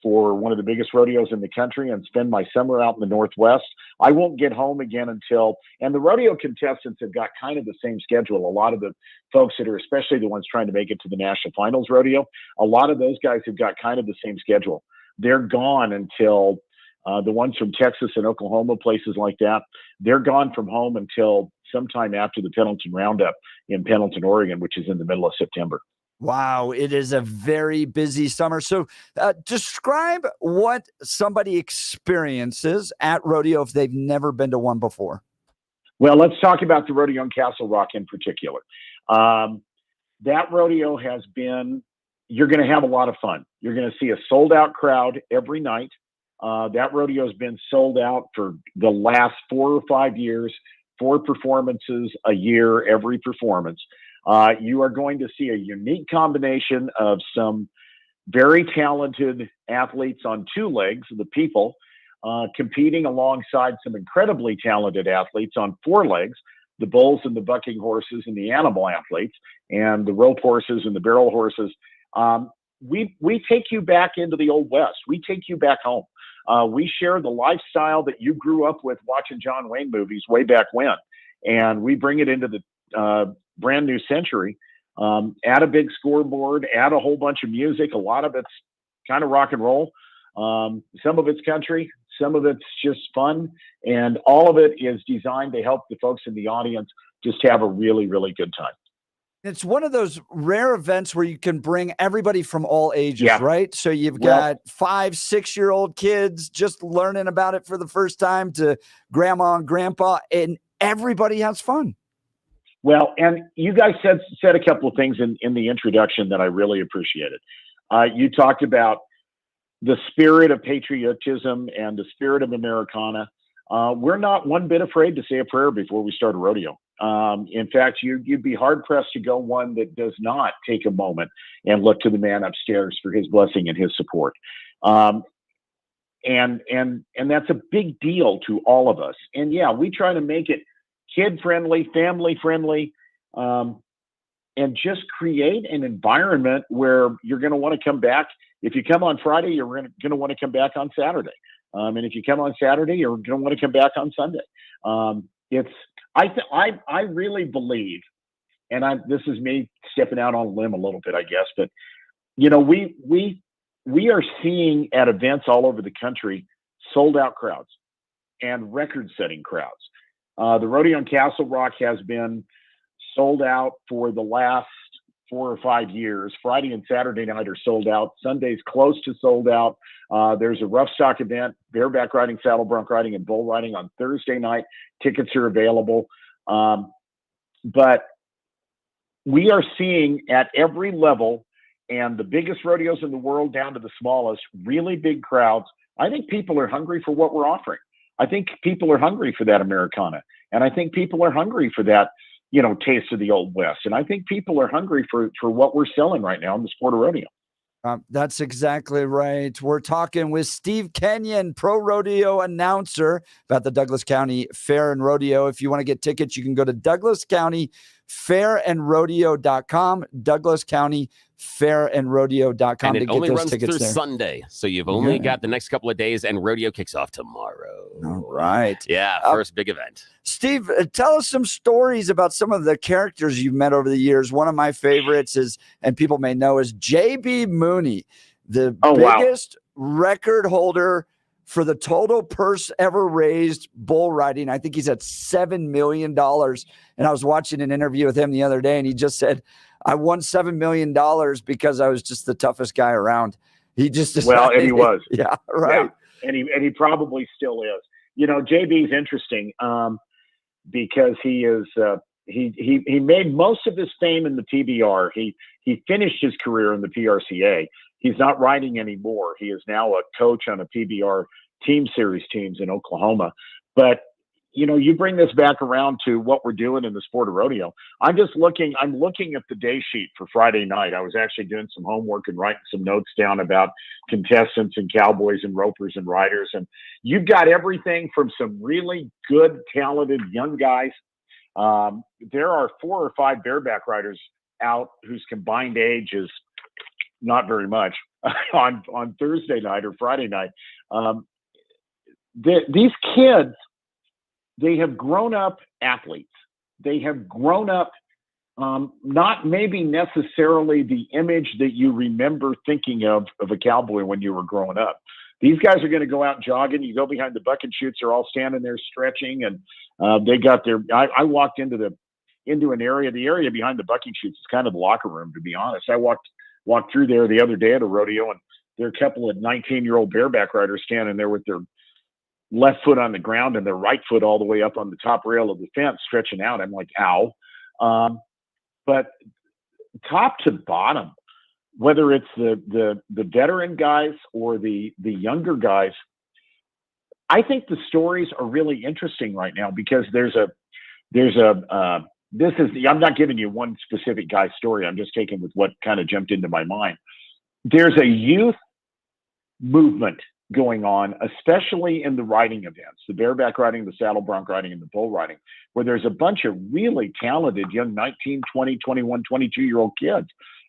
V: for one of the biggest rodeos in the country, and spend my summer out in the Northwest. I won't get home again until, and the rodeo contestants have got kind of the same schedule. A lot of the folks that are, especially the ones trying to make it to the National Finals rodeo, a lot of those guys have got kind of the same schedule. They're gone until the ones from Texas and Oklahoma, places like that, they're gone from home until sometime after the Pendleton Roundup in Pendleton, Oregon, which is in the middle of September.
A: Wow, it is a very busy summer. So describe what somebody experiences at rodeo if they've never been to one before.
V: Well, let's talk about the rodeo in Castle Rock in particular. That rodeo has been, you're going to have a lot of fun. You're going to see a sold out crowd every night. That rodeo has been sold out for the last 4 or 5 years, 4 performances a year, every performance. You are going to see a unique combination of some very talented athletes on 2 legs, the people, competing alongside some incredibly talented athletes on 4 legs, the bulls and the bucking horses and the animal athletes, and the rope horses and the barrel horses. We take you back into the Old West. We take you back home. We share the lifestyle that you grew up with watching John Wayne movies way back when, and we bring it into the brand new century. Add a big scoreboard, add a whole bunch of music. A lot of it's kind of rock and roll. Some of it's country, some of it's just fun, and all of it is designed to help the folks in the audience just have a really, really good time.
A: It's one of those rare events where you can bring everybody from all ages,
V: Yeah.
A: right? So you've got 5, 6-year-old kids just learning about it for the first time to grandma and grandpa, and everybody has fun.
V: Well, and you guys said a couple of things in the introduction that I really appreciated. You talked about the spirit of patriotism and the spirit of Americana. We're not one bit afraid to say a prayer before we start a rodeo. In fact, you'd be hard pressed to go one that does not take a moment and look to the man upstairs for his blessing and his support. And that's a big deal to all of us. And yeah, we try to make it kid friendly, family friendly, and just create an environment where you're going to want to come back. If you come on Friday, you're going to want to come back on Saturday. And if you come on Saturday, you're going to want to come back on Sunday. I really believe, and this is me stepping out on a limb a little bit, I guess, but we are seeing at events all over the country sold out crowds and record setting crowds. The rodeo in Castle Rock has been sold out for the last 4 or 5 years. Friday and Saturday night are sold out. Sunday's close to sold out. There's a rough stock event, bareback riding, saddle bronc riding, and bull riding on Thursday night. Tickets are available. But we are seeing at every level, and the biggest rodeos in the world down to the smallest, really big crowds. I think people are hungry for what we're offering. I think people are hungry for that Americana. And I think people are hungry for that, taste of the Old West. And I think people are hungry for what we're selling right now in the sport of rodeo.
A: That's exactly right. We're talking with Steve Kenyon, pro rodeo announcer, about the Douglas County Fair and Rodeo. If you want to get tickets, you can go to fairandrodeo.com, Douglas County fairandrodeo.com
B: And
A: to
B: it
A: get
B: only
A: those
B: runs
A: tickets
B: through
A: there.
B: Sunday. So you've only
A: Yeah.
B: got the next couple of days, and rodeo kicks off tomorrow.
A: All right.
B: Yeah, first big event.
A: Steve, tell us some stories about some of the characters you've met over the years. One of my favorites is, and people may know, is J.B. Mooney, the biggest record holder for the total purse ever raised bull riding. I think he's at $7 million. And I was watching an interview with him the other day, and he just said, I won $7 million because I was just the toughest guy around. He just decided,
V: Well, and he was.
A: Yeah, right.
V: Yeah. And he probably still is. You know, JB's interesting because he is he made most of his fame in the PBR. He finished his career in the PRCA. He's not riding anymore. He is now a coach on a PBR team series teams in Oklahoma. But you know, you bring this back around to what we're doing in the sport of rodeo. I'm looking at the day sheet for Friday night. I was actually doing some homework and writing some notes down about contestants and cowboys and ropers and riders. And you've got everything from some really good, talented young guys. There are 4 or 5 bareback riders out whose combined age is not very much on Thursday night or Friday night. These kids, they have grown up athletes. They have grown up not maybe necessarily the image that you remember thinking of a cowboy when you were growing up. These guys are going to go out jogging. You go behind the bucket chutes, they're all standing there stretching, and they got their. I walked into an area. The area behind the bucket chutes is kind of the locker room, to be honest. I walked through there the other day at a rodeo, and there are a couple of 19-year-old bareback riders standing there with their left foot on the ground and their right foot all the way up on the top rail of the fence, stretching out. I'm like, ow. But top to bottom, whether it's the veteran guys or the younger guys, I think the stories are really interesting right now because I'm not giving you one specific guy's story. I'm just taking with what kind of jumped into my mind. There's a youth movement going on, especially in the riding events, the bareback riding, the saddle bronc riding, and the bull riding, where there's a bunch of really talented young 19, 20, 21, 22-year-old kids.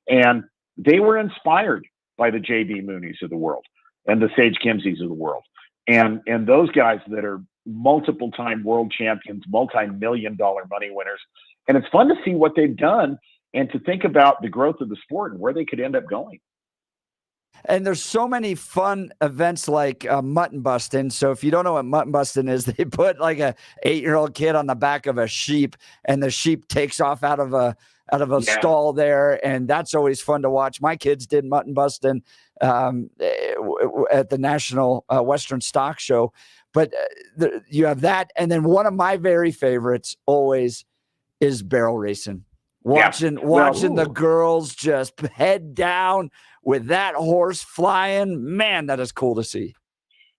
V: And they were inspired by the J.B. Mooneys of the world and the Sage Kimseys of the world. And those guys that are multiple-time world champions, multi-million-dollar money winners. And it's fun to see what they've done and to think about the growth of the sport and where they could end up going.
A: And there's so many fun events like mutton busting. So if you don't know what mutton busting is, they put like a 8-year-old kid on the back of a sheep, and the sheep takes off out of a stall there, and that's always fun to watch. My kids did mutton busting at the National Western Stock Show, but you have that, and then one of my very favorites always is barrel racing. Watching the girls just head down with that horse flying, man, that is cool to see.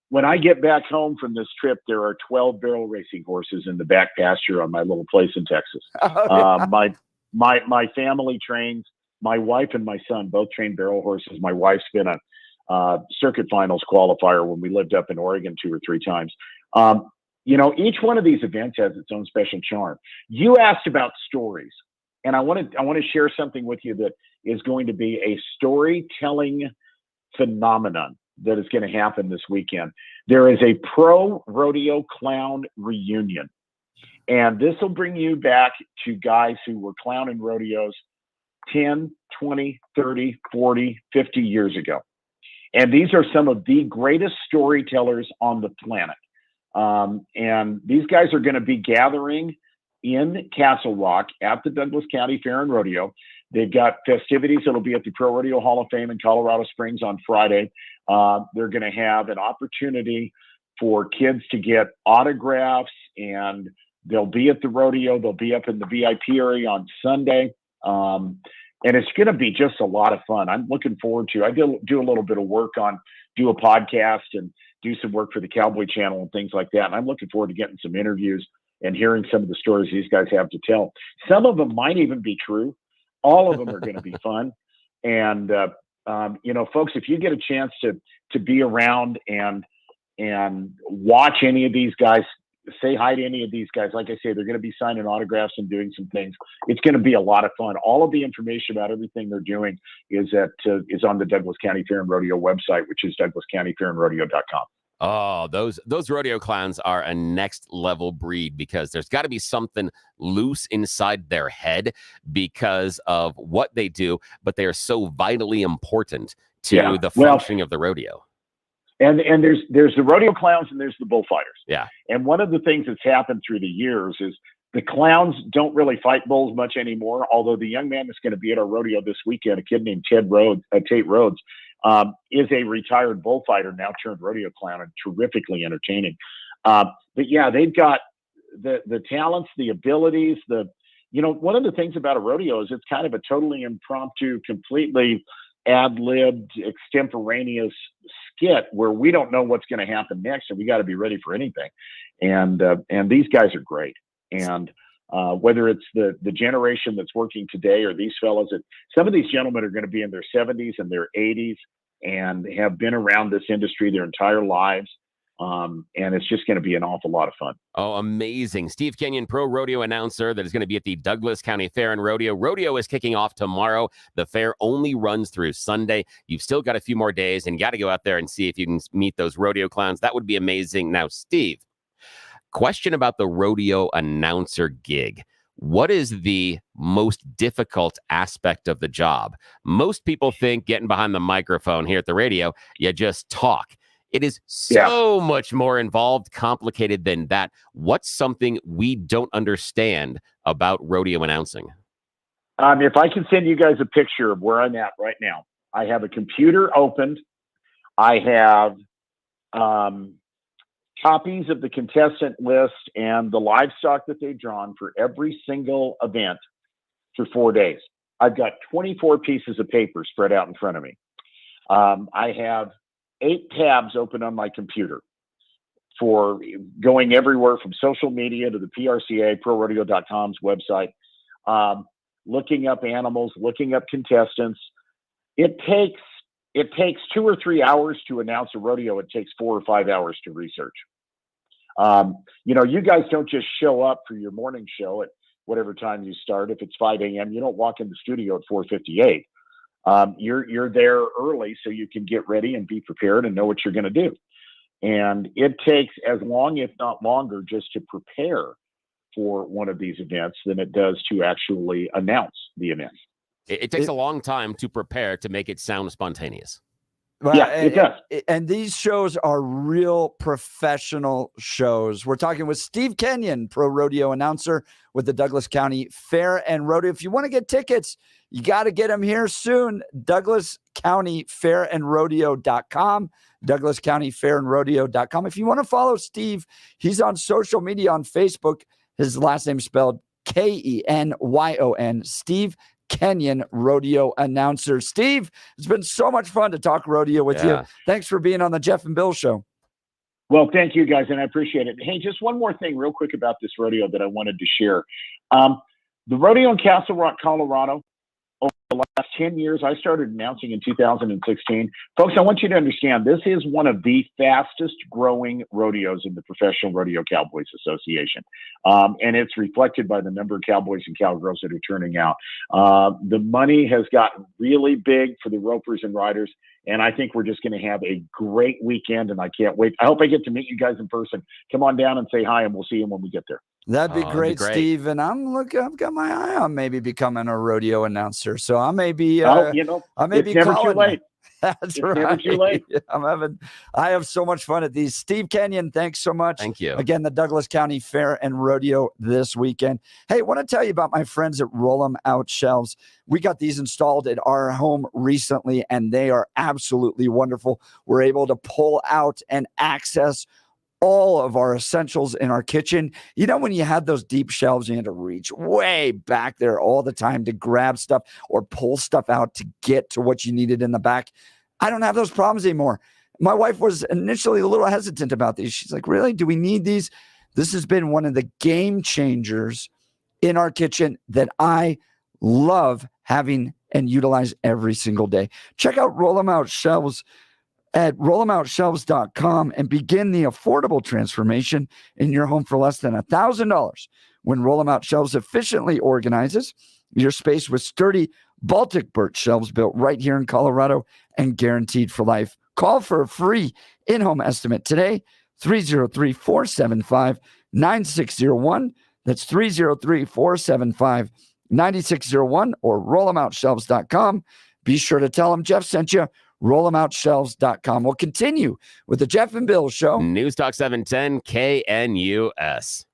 V: When I get back home from this trip, there are 12 barrel racing horses in the back pasture on my little place in Texas. My family trains. My wife and my son both train barrel horses. My wife's been a circuit finals qualifier when we lived up in Oregon 2 or 3 times. You know, each one of these events has its own special charm. You asked about stories, and I want to share something with you that is going to be a storytelling phenomenon that is going to happen this weekend. There is a pro rodeo clown reunion. And this will bring you back to guys who were clowning rodeos 10, 20, 30, 40, 50 years ago. And these are some of the greatest storytellers on the planet. And these guys are going to be gathering in Castle Rock at the Douglas County Fair and Rodeo. They've got festivities that'll be at the Pro Rodeo Hall of Fame in Colorado Springs on Friday. They're going to have an opportunity for kids to get autographs, and they'll be at the rodeo. They'll be up in the VIP area on Sunday. And it's going to be just a lot of fun. I'm looking forward to. I do a little bit of work do a podcast and do some work for the Cowboy Channel and things like that. And I'm looking forward to getting some interviews and hearing some of the stories these guys have to tell. Some of them might even be true. All of them are going to be fun. And, you know, folks, if you get a chance to be around and watch any of these guys say hi to any of these guys. Like I say, they're going to be signing autographs and doing some things. It's going to be a lot of fun. All of the information about everything they're doing is on the Douglas County Fair and Rodeo website, which is douglascountyfairandrodeo.com.
B: Oh, those rodeo clowns are a next level breed, because there's got to be something loose inside their head because of what they do, but they are so vitally important to the functioning of the rodeo.
V: And there's the rodeo clowns and there's the bullfighters.
B: Yeah.
V: And one of the things that's happened through the years is the clowns don't really fight bulls much anymore. Although the young man that's going to be at our rodeo this weekend, a kid named Tate Rhodes, is a retired bullfighter now turned rodeo clown, and terrifically entertaining. But yeah, they've got the talents, the abilities, one of the things about a rodeo is it's kind of a totally impromptu, completely ad-libbed, extemporaneous skit where we don't know what's going to happen next, and we got to be ready for anything. And these guys are great. And whether it's the generation that's working today or these fellows, some of these gentlemen are going to be in their 70s and their 80s and have been around this industry their entire lives. And it's just going to be an awful lot of fun.
B: Oh, amazing. Steve Kenyon, pro rodeo announcer that is going to be at the Douglas County Fair and Rodeo. Rodeo is kicking off tomorrow. The fair only runs through Sunday. You've still got a few more days, and you got to go out there and see if you can meet those rodeo clowns. That would be amazing. Now, Steve, question about the rodeo announcer gig. What is the most difficult aspect of the job? Most people think getting behind the microphone here at the radio, you just talk. It is so much more involved, complicated than that. What's something we don't understand about rodeo announcing?
V: If I can send you guys a picture of where I'm at right now, I have a computer opened. I have copies of the contestant list and the livestock that they've drawn for every single event for 4 days. I've got 24 pieces of paper spread out in front of me. I have 8 tabs open on my computer for going everywhere from social media to the PRCA, ProRodeo.com's website, looking up animals, looking up contestants. It takes 2 or 3 hours to announce a rodeo. It takes 4 or 5 hours to research. You guys don't just show up for your morning show at whatever time you start. If it's 5 a.m., you don't walk in the studio at 4:58. You're there early so you can get ready and be prepared and know what you're going to do. And it takes as long, if not longer, just to prepare for one of these events than it does to actually announce the event.
B: It takes a long time to prepare to make it sound spontaneous.
A: Well,
V: yeah, it does.
A: And these shows are real professional shows. We're talking with Steve Kenyon, pro rodeo announcer with the Douglas County Fair and Rodeo. If you want to get tickets, you got to get them here soon. DouglasCountyFairandRodeo.com. DouglasCountyFairandRodeo.com. If you want to follow Steve, he's on social media on Facebook. His last name spelled Kenyon, Steve Kenyon, rodeo announcer. Steve, it's been so much fun to talk rodeo with you. Thanks for being on the Jeff and Bill Show.
V: Well, thank you guys, and I appreciate it. Hey, just one more thing real quick about this rodeo that I wanted to share. The rodeo in Castle Rock, Colorado, over the last 10 years, I started announcing in 2016. Folks, I want you to understand, this is one of the fastest growing rodeos in the Professional Rodeo Cowboys Association. And it's reflected by the number of cowboys and cowgirls that are turning out. The money has gotten really big for the ropers and riders. And I think we're just going to have a great weekend, and I can't wait. I hope I get to meet you guys in person. Come on down and say hi, and we'll see you when we get there.
A: That'd be great, Steve. And I've got my eye on maybe becoming a rodeo announcer. So I may be, I may be
V: never
A: calling
V: too late.
A: That's
V: It's
A: right.
V: never too late.
A: I have so much fun at these. Steve Kenyon, thanks so much.
B: Thank you.
A: Again, the Douglas County Fair and Rodeo this weekend. Hey, I want to tell you about my friends at Roll 'em Out Shelves. We got these installed at our home recently, and they are absolutely wonderful. We're able to pull out and access all of our essentials in our kitchen. You know, when you had those deep shelves, you had to reach way back there all the time to grab stuff or pull stuff out to get to what you needed in the back. I don't have those problems anymore. My wife was initially a little hesitant about these. She's like, really? Do we need these? This has been one of the game changers in our kitchen that I love having and utilize every single day. Check out Roll 'em Out Shelves. at rollemoutshelves.com and begin the affordable transformation in your home for less than $1,000. When Roll 'em Out Shelves efficiently organizes your space with sturdy Baltic birch shelves built right here in Colorado and guaranteed for life. Call for a free in-home estimate today, 303-475-9601. That's 303-475-9601 or rollemoutshelves.com. Be sure to tell them Jeff sent you. rollemoutshelves.com. We'll continue with the Jeff and Bill Show.
B: News Talk 710 KNUS.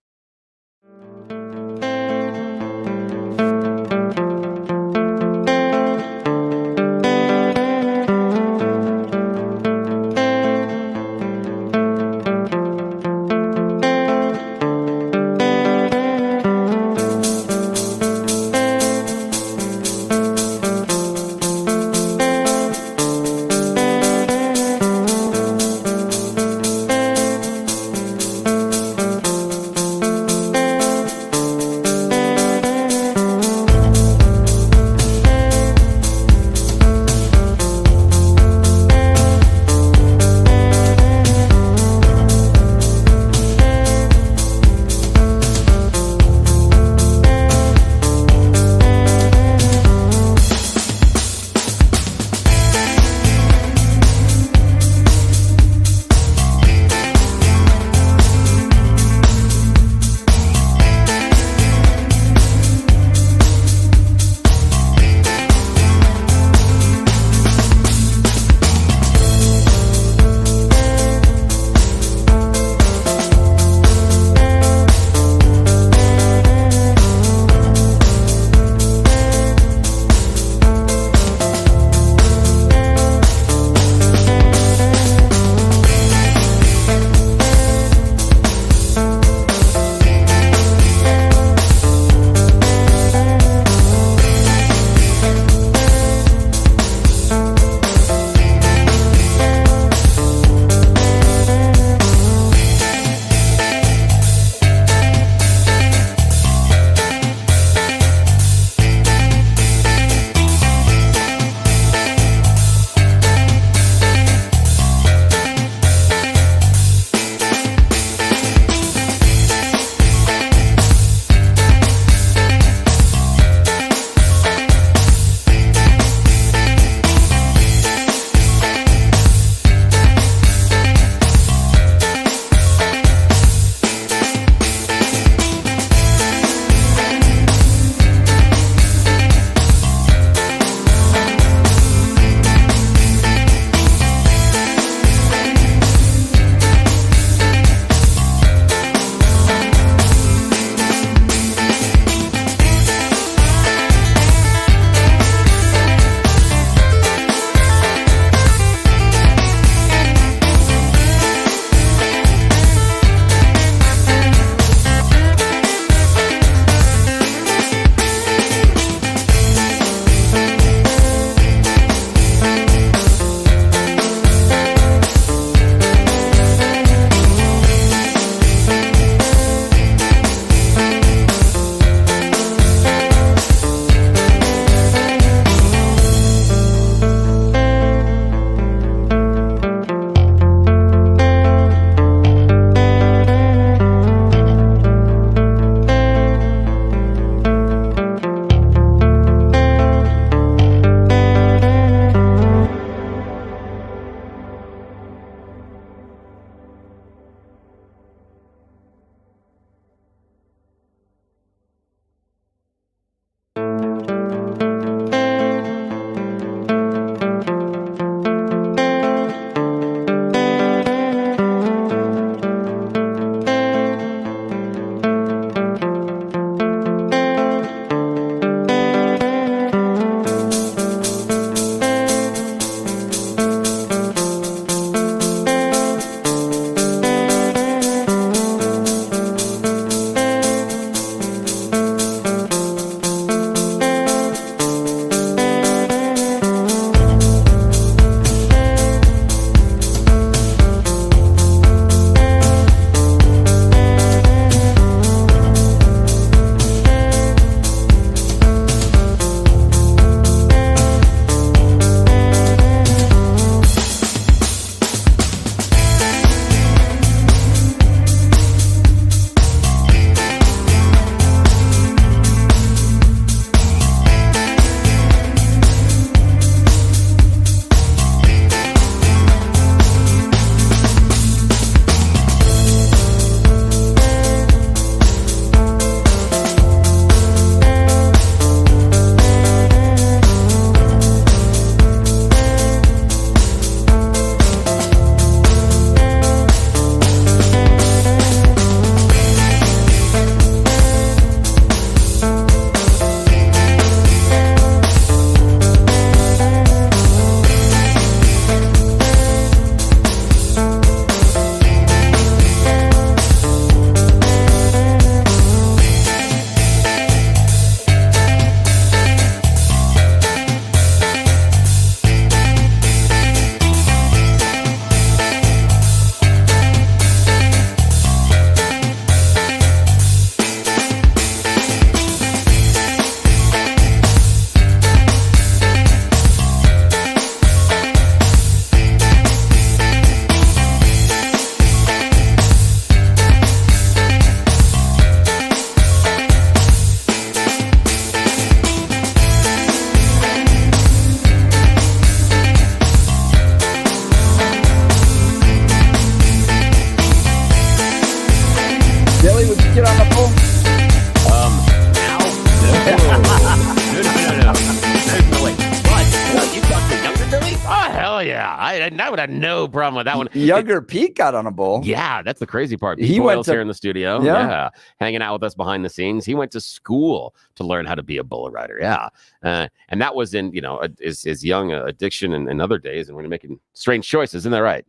B: would have no problem with that one.
A: Younger Pete got on a bull.
B: Yeah, that's the crazy part.
A: He
B: Pete
A: went
B: Boyle's
A: to-
B: here in the studio.
A: Yeah.
B: Hanging out with us behind the scenes. He went to school to learn how to be a bull rider. Yeah. And that was in, his young addiction and other days, and when you're making strange choices, isn't that right?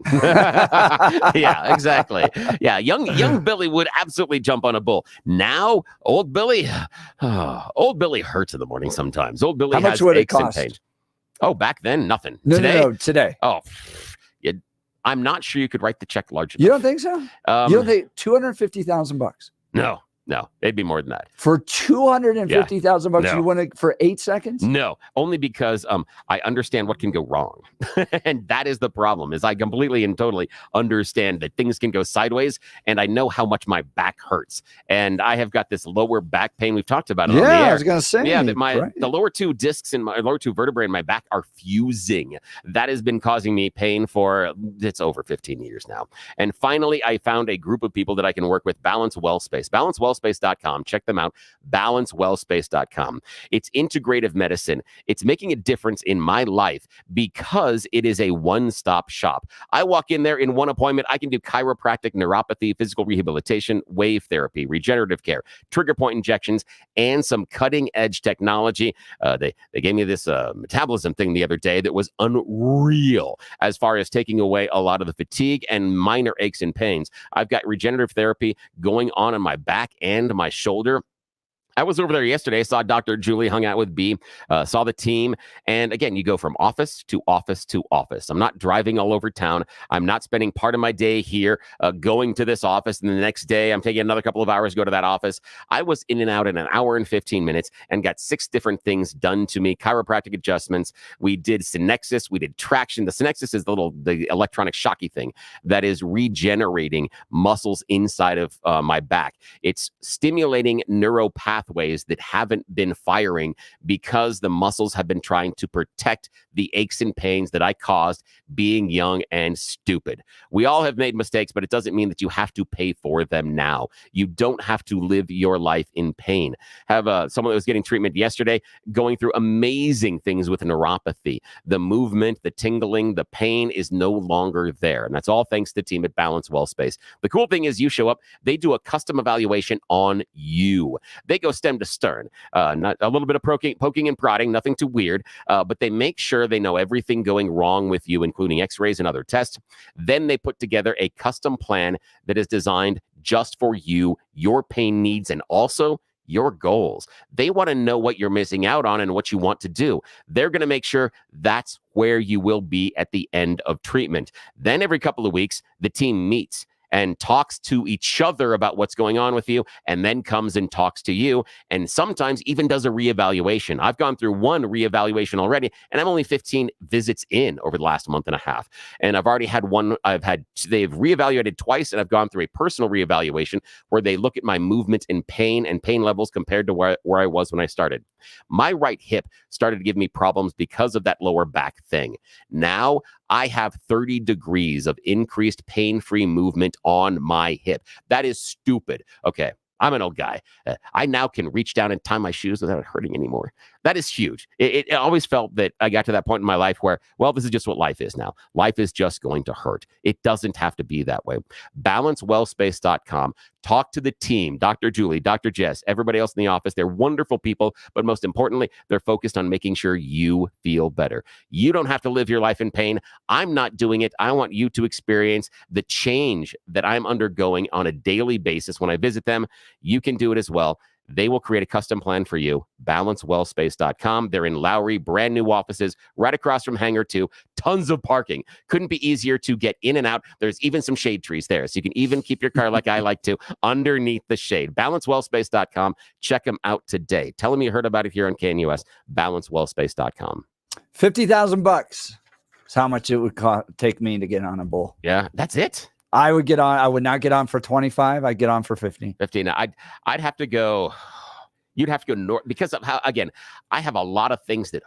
B: Yeah, exactly. Yeah, young Billy would absolutely jump on a bull. Now, old Billy hurts in the morning sometimes. Old Billy
A: How much
B: has
A: would it
B: aches and
A: cost?
B: pains. Oh, back then, nothing.
A: No,
B: Today,
A: no, today.
B: Oh, I'm not sure you could write the check large enough.
A: You don't think so? You don't think $250,000?
B: No, it'd be more than that.
A: For $250,000
B: No.
A: you win it for 8 seconds?
B: No, only because I understand what can go wrong. And that is the problem, is I completely and totally understand that things can go sideways, and I know how much my back hurts. And I have got this lower back pain. We've talked about it on the air.
A: I was going to say.
B: Yeah, that
A: right?
B: the lower two discs in my lower two vertebrae in my back are fusing. That has been causing me pain for it's over 15 years now. And finally, I found a group of people that I can work with, Balance Wellspace. BalanceWellspace.com. Check them out. BalanceWellspace.com. It's integrative medicine. It's making a difference in my life because it is a one-stop shop. I walk in there in one appointment. I can do chiropractic, neuropathy, physical rehabilitation, wave therapy, regenerative care, trigger point injections, and some cutting-edge technology. They gave me this metabolism thing the other day that was unreal as far as taking away a lot of the fatigue and minor aches and pains. I've got regenerative therapy going on in my back and my shoulder. I was over there yesterday, saw Dr. Julie, hung out with B, saw the team. And again, you go from office to office to office. I'm not driving all over town. I'm not spending part of my day here going to this office. And the next day, I'm taking another couple of hours to go to that office. I was in and out in an hour and 15 minutes and got 6 different things done to me. Chiropractic adjustments. We did Synexus. We did traction. The Synexus is the electronic shocky thing that is regenerating muscles inside of my back. It's stimulating neuropathways that haven't been firing because the muscles have been trying to protect the aches and pains that I caused being young and stupid. We all have made mistakes, but it doesn't mean that you have to pay for them now. You don't have to live your life in pain. Have someone that was getting treatment yesterday going through amazing things with neuropathy. The movement, the tingling, the pain is no longer there. And that's all thanks to the team at Balance Wellspace. The cool thing is you show up, they do a custom evaluation on you. They go stem to stern, not a little bit of poking and prodding, nothing too weird, but they make sure they know everything going wrong with you, including x-rays and other tests. Then they put together a custom plan that is designed just for you, your pain needs, and also your goals. They want to know what you're missing out on and what you want to do. They're going to make sure that's where you will be at the end of treatment. Then every couple of weeks, the team meets and talks to each other about what's going on with you, and then comes and talks to you, and sometimes even does a reevaluation. I've gone through one reevaluation already, and I'm only 15 visits in over the last month and a half. And I've already had one, they've reevaluated twice, and I've gone through a personal reevaluation where they look at my movement and pain levels compared to where I was when I started. My right hip started to give me problems because of that lower back thing. Now I have 30 degrees of increased pain-free movement on my hip. That is stupid. Okay, I'm an old guy. I now can reach down and tie my shoes without it hurting anymore. That is huge. It always felt that I got to that point in my life where, well, this is just what life is now. Life is just going to hurt. It doesn't have to be that way. BalanceWellspace.com. Talk to the team, Dr. Julie, Dr. Jess, everybody else in the office. They're wonderful people, but most importantly, they're focused on making sure you feel better. You don't have to live your life in pain. I'm not doing it. I want you to experience the change that I'm undergoing on a daily basis when I visit them. You can do it as well. They will create a custom plan for you. BalanceWellspace.com. They're in Lowry, brand new offices right across from Hangar 2. Tons of parking. Couldn't be easier to get in and out. There's even some shade trees there, so you can even keep your car like I like to underneath the shade. BalanceWellspace.com. Check them out today. Tell them you heard about it here on KNUS. BalanceWellspace.com.
A: $50,000 is how much it would take me to get on a bull.
B: Yeah, that's it.
A: I would not get on for 25. I'd get on for 50.
B: 50. Now, I'd have to go. You'd have to go north because of how, again, I have a lot of things that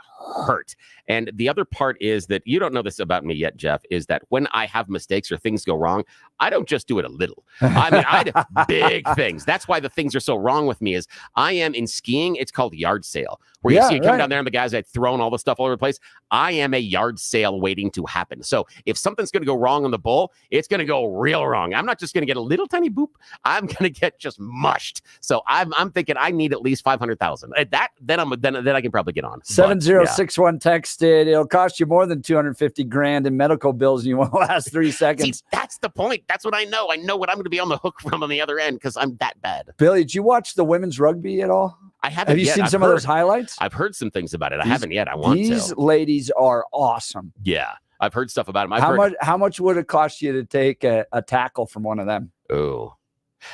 B: hurt. And the other part is that you don't know this about me yet, Jeff, is that when I have mistakes or things go wrong, I don't just do it a little. I mean, I do big things. That's why the things are so wrong with me is I am in skiing. It's called yard sale, where you see it come down there and the guys that thrown all the stuff all over the place. I am a yard sale waiting to happen. So if something's going to go wrong on the bull, it's going to go real wrong. I'm not just going to get a little tiny boop. I'm going to get just mushed. So I'm thinking I need at least 500,000. Then I can probably get on.
A: 7061 texted. It'll cost you more than 250 grand in medical bills, and you won't last 3 seconds.
B: See, that's the point. That's what I know. I know what I'm going to be on the hook from on the other end because I'm that bad.
A: Billy, did you watch the women's rugby at all?
B: I haven't.
A: Have you seen some of those highlights?
B: I've heard some things about it. I haven't yet. I want to.
A: These ladies are awesome.
B: Yeah, I've heard stuff about them.
A: How much would it cost you to take a tackle from one of them?
B: Oh.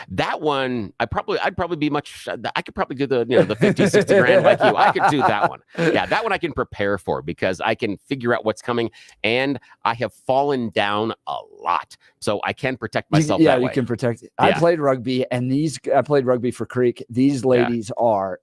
B: That one, I'd probably be much. I could probably do the 50, 60 grand like you. I could do that one. Yeah, that one I can prepare for because I can figure out what's coming, and I have fallen down a lot, so I can protect myself.
A: You can protect it. I played rugby, and I played rugby for Creek. These ladies are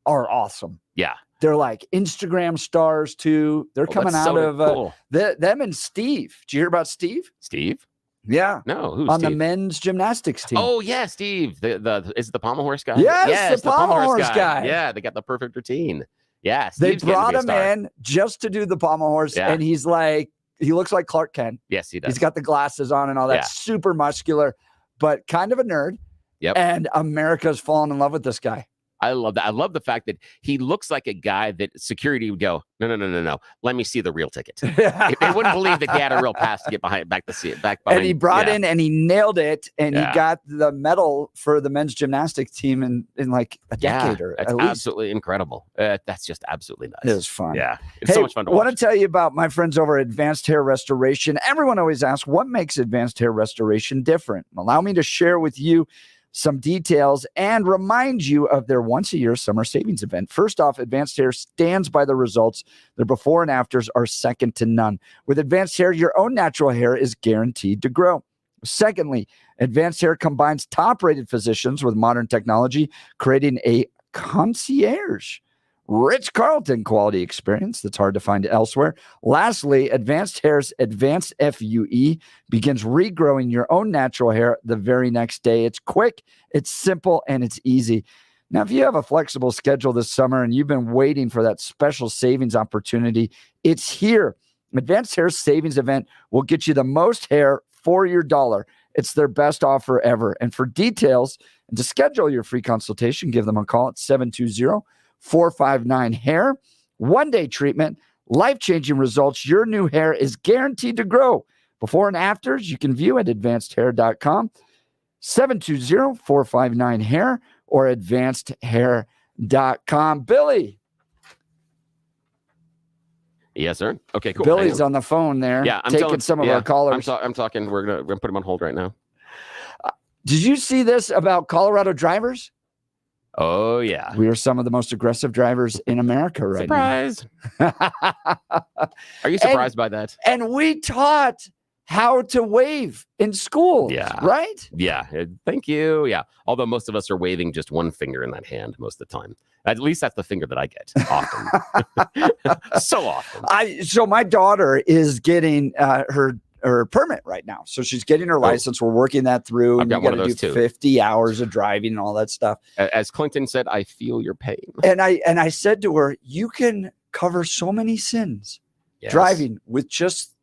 A: awesome.
B: Yeah.
A: They're like Instagram stars too. They're coming out of
B: cool.
A: them and Steve. Did you hear about Steve?
B: Steve?
A: Yeah.
B: No, who's
A: on
B: Steve?
A: The men's gymnastics team.
B: Oh yeah, Steve. Is it the pommel horse guy?
A: Yes, the pommel horse guy.
B: Yeah, they got the perfect routine. Yeah,
A: they brought him in just to do the pommel horse, and he's like, he looks like Clark Kent.
B: Yes, he does.
A: He's got the glasses on and all that.
B: Yeah.
A: Super muscular, but kind of a nerd.
B: Yep.
A: And America's fallen in love with this guy.
B: I love that. I love the fact that he looks like a guy that security would go, no. Let me see the real ticket. They wouldn't believe that he had a real pass to get back behind.
A: And he brought in and he nailed it, and he got the medal for the men's gymnastics team in like a decade or
B: that's
A: at least.
B: Absolutely incredible. That's just absolutely nuts.
A: It was fun.
B: Yeah, it's so much fun to watch.
A: I want to tell you about my friends over at Advanced Hair Restoration. Everyone always asks, what makes Advanced Hair Restoration different? Allow me to share with you some details and remind you of their once-a-year summer savings event. First off, Advanced Hair stands by the results. Their before and afters are second to none. With Advanced Hair, your own natural hair is guaranteed to grow. Secondly, Advanced Hair combines top-rated physicians with modern technology, creating a concierge Ritz-Carlton quality experience that's hard to find elsewhere. Lastly, Advanced Hair's Advanced FUE begins regrowing your own natural hair the very next day. It's quick, it's simple, and it's easy. Now, if you have a flexible schedule this summer and you've been waiting for that special savings opportunity, it's here. Advanced Hair's savings event will get you the most hair for your dollar. It's their best offer ever. And for details and to schedule your free consultation, give them a call at 720-459-HAIR. One-day treatment, life-changing results. Your new hair is guaranteed to grow. Before and afters, you can view at advancedhair.com, 720-459-HAIR, or advancedhair.com. Billy.
B: Yes, sir. Okay, cool.
A: Billy's on the phone there.
B: Yeah, I'm
A: taking some of our callers.
B: I'm talking. We're gonna put him on hold right now.
A: Did you see this about Colorado drivers?
B: Oh, yeah.
A: We are some of the most aggressive drivers in America right
B: Surprise. Now. Are you surprised by that?
A: And we taught how to wave in school.
B: Yeah.
A: Right?
B: Yeah. Thank you. Yeah. Although most of us are waving just one finger in that hand most of the time. At least that's the finger that I get often. So often.
A: So my daughter is getting her permit right now. So she's getting her license. We're working that through.
B: I've got one of those too.
A: 50 hours of driving and all that stuff.
B: As Clinton said, I feel your pain.
A: And I said to her, you can cover so many sins driving with just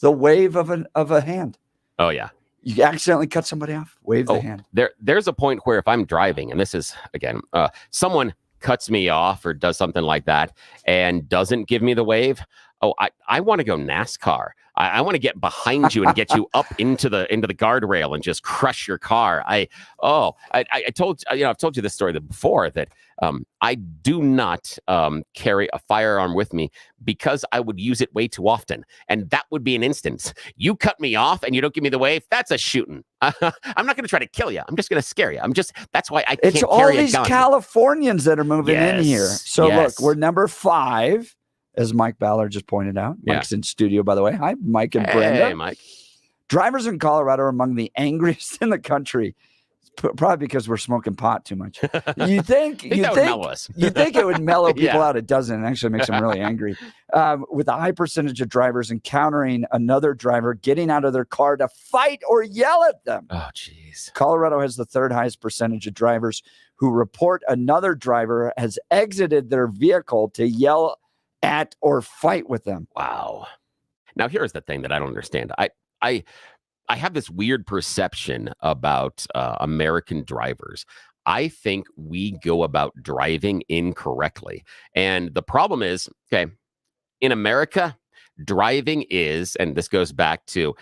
A: the wave of a hand.
B: Oh, yeah.
A: You accidentally cut somebody off, wave the hand.
B: There's a point where if I'm driving, and this is, again, someone cuts me off or does something like that and doesn't give me the wave, I want to go NASCAR. I want to get behind you and get you up into the guardrail and just crush your car. I've told you this story before that I do not carry a firearm with me because I would use it way too often, and that would be an instance. You cut me off and you don't give me the wave. That's a shooting. I'm not going to try to kill you. I'm just going to scare you. That's why I can't
A: carry a gun. It's all these Californians that are moving in here. So look, we're number 5. As Mike Ballard just pointed out. Mike's in studio, by the way. Hi, Mike and Brenda.
B: Hey, Mike.
A: Drivers in Colorado are among the angriest in the country. Probably because we're smoking pot too much. You think
B: that would mellow us.
A: You think it would mellow people
B: Yeah.
A: out? It doesn't. It actually makes them really angry. With a high percentage of drivers encountering another driver getting out of their car to fight or yell at them.
B: Oh, jeez.
A: Colorado has the third highest percentage of drivers who report another driver has exited their vehicle to yell at or fight with them.
B: Wow. Now, here's the thing that I don't understand. I have this weird perception about American drivers. I think we go about driving incorrectly. And the problem is, okay, in America, driving is, and this goes back to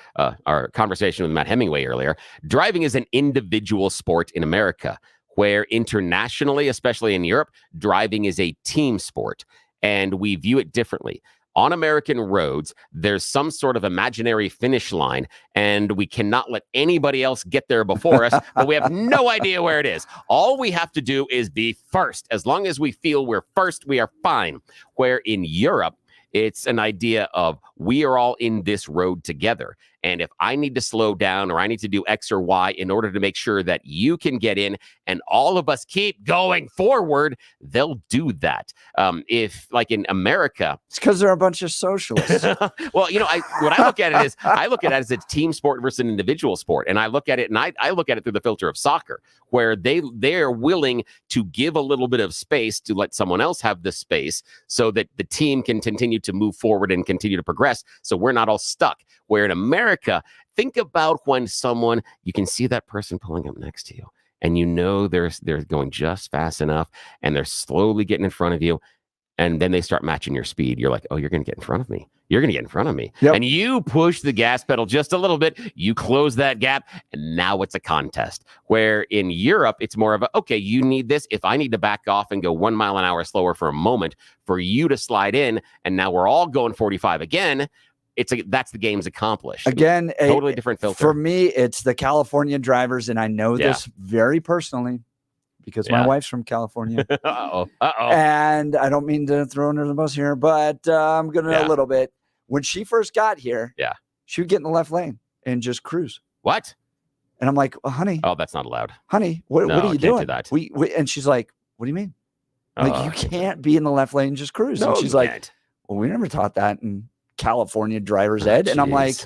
B: our conversation with Matt Hemingway earlier, driving is an individual sport in America, where internationally, especially in Europe, driving is a team sport. And we view it differently. On American roads, there's some sort of imaginary finish line, and we cannot let anybody else get there before us, but we have no idea where it is. All we have to do is be first. As long as we feel we're first, we are fine. Where in Europe, it's an idea of we are all in this road together. And if I need to slow down or I need to do X or Y in order to make sure that you can get in and all of us keep going forward, they'll do that. If like in America,
A: it's because they're a bunch of socialists.
B: Well, you know, what I look at it is I look at it as a team sport versus an individual sport. And I look at it and I look at it through the filter of soccer, where they are willing to give a little bit of space to let someone else have the space so that the team can continue to move forward and continue to progress. So we're not all stuck. Where in America, think about when you can see that person pulling up next to you and you know they're going just fast enough and they're slowly getting in front of you. And then they start matching your speed. You're like, oh, you're going to get in front of me. You're going to get in front of me.
A: Yep.
B: And you push the gas pedal just a little bit. You close that gap. And now it's a contest. Where in Europe, it's more of a, okay, you need this. If I need to back off and go 1 mile an hour slower for a moment for you to slide in, and now we're all going 45 again, that's the game's accomplished.
A: Again,
B: totally different filter.
A: For me, it's the California drivers, and I know this very personally because my wife's from California.
B: Uh-oh.
A: And I don't mean to throw under the bus here, but I'm going to a little bit. When she first got here, she would get in the left lane and just cruise.
B: What?
A: And I'm like, honey.
B: Oh, that's not allowed.
A: Honey, what are you doing?
B: Do that.
A: We and she's like, what do you mean? I'm like, you can't be in the left lane and just cruise.
B: No,
A: and she's
B: you
A: like,
B: can't.
A: well, we never taught that in California driver's ed. And I'm like,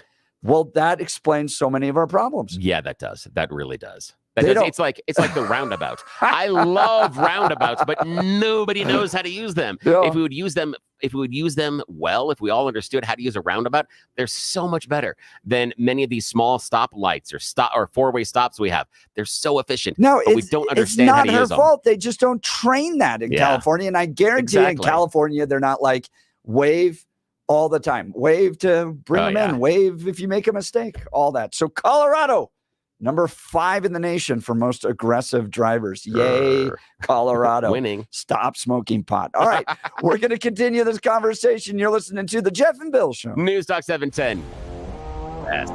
A: well, that explains so many of our problems.
B: Yeah, that does. That really does. It's like the roundabout. I love roundabouts, but nobody knows how to use them.
A: Yeah.
B: If we would use them well, if we all understood how to use a roundabout, they're so much better than many of these small stoplights or four-way stops we have. They're so efficient.
A: No,
B: but we don't understand how to use them.
A: It's not her fault. They just don't train that in California. And I guarantee in California, they're not like wave all the time. Wave to bring them in. Wave if you make a mistake. All that. So Colorado, number 5 in the nation for most aggressive drivers. Yay, Colorado.
B: Winning.
A: Stop smoking pot. All right. We're going to continue this conversation. You're listening to the Jeff and Bill Show.
B: News Talk 710. Yes.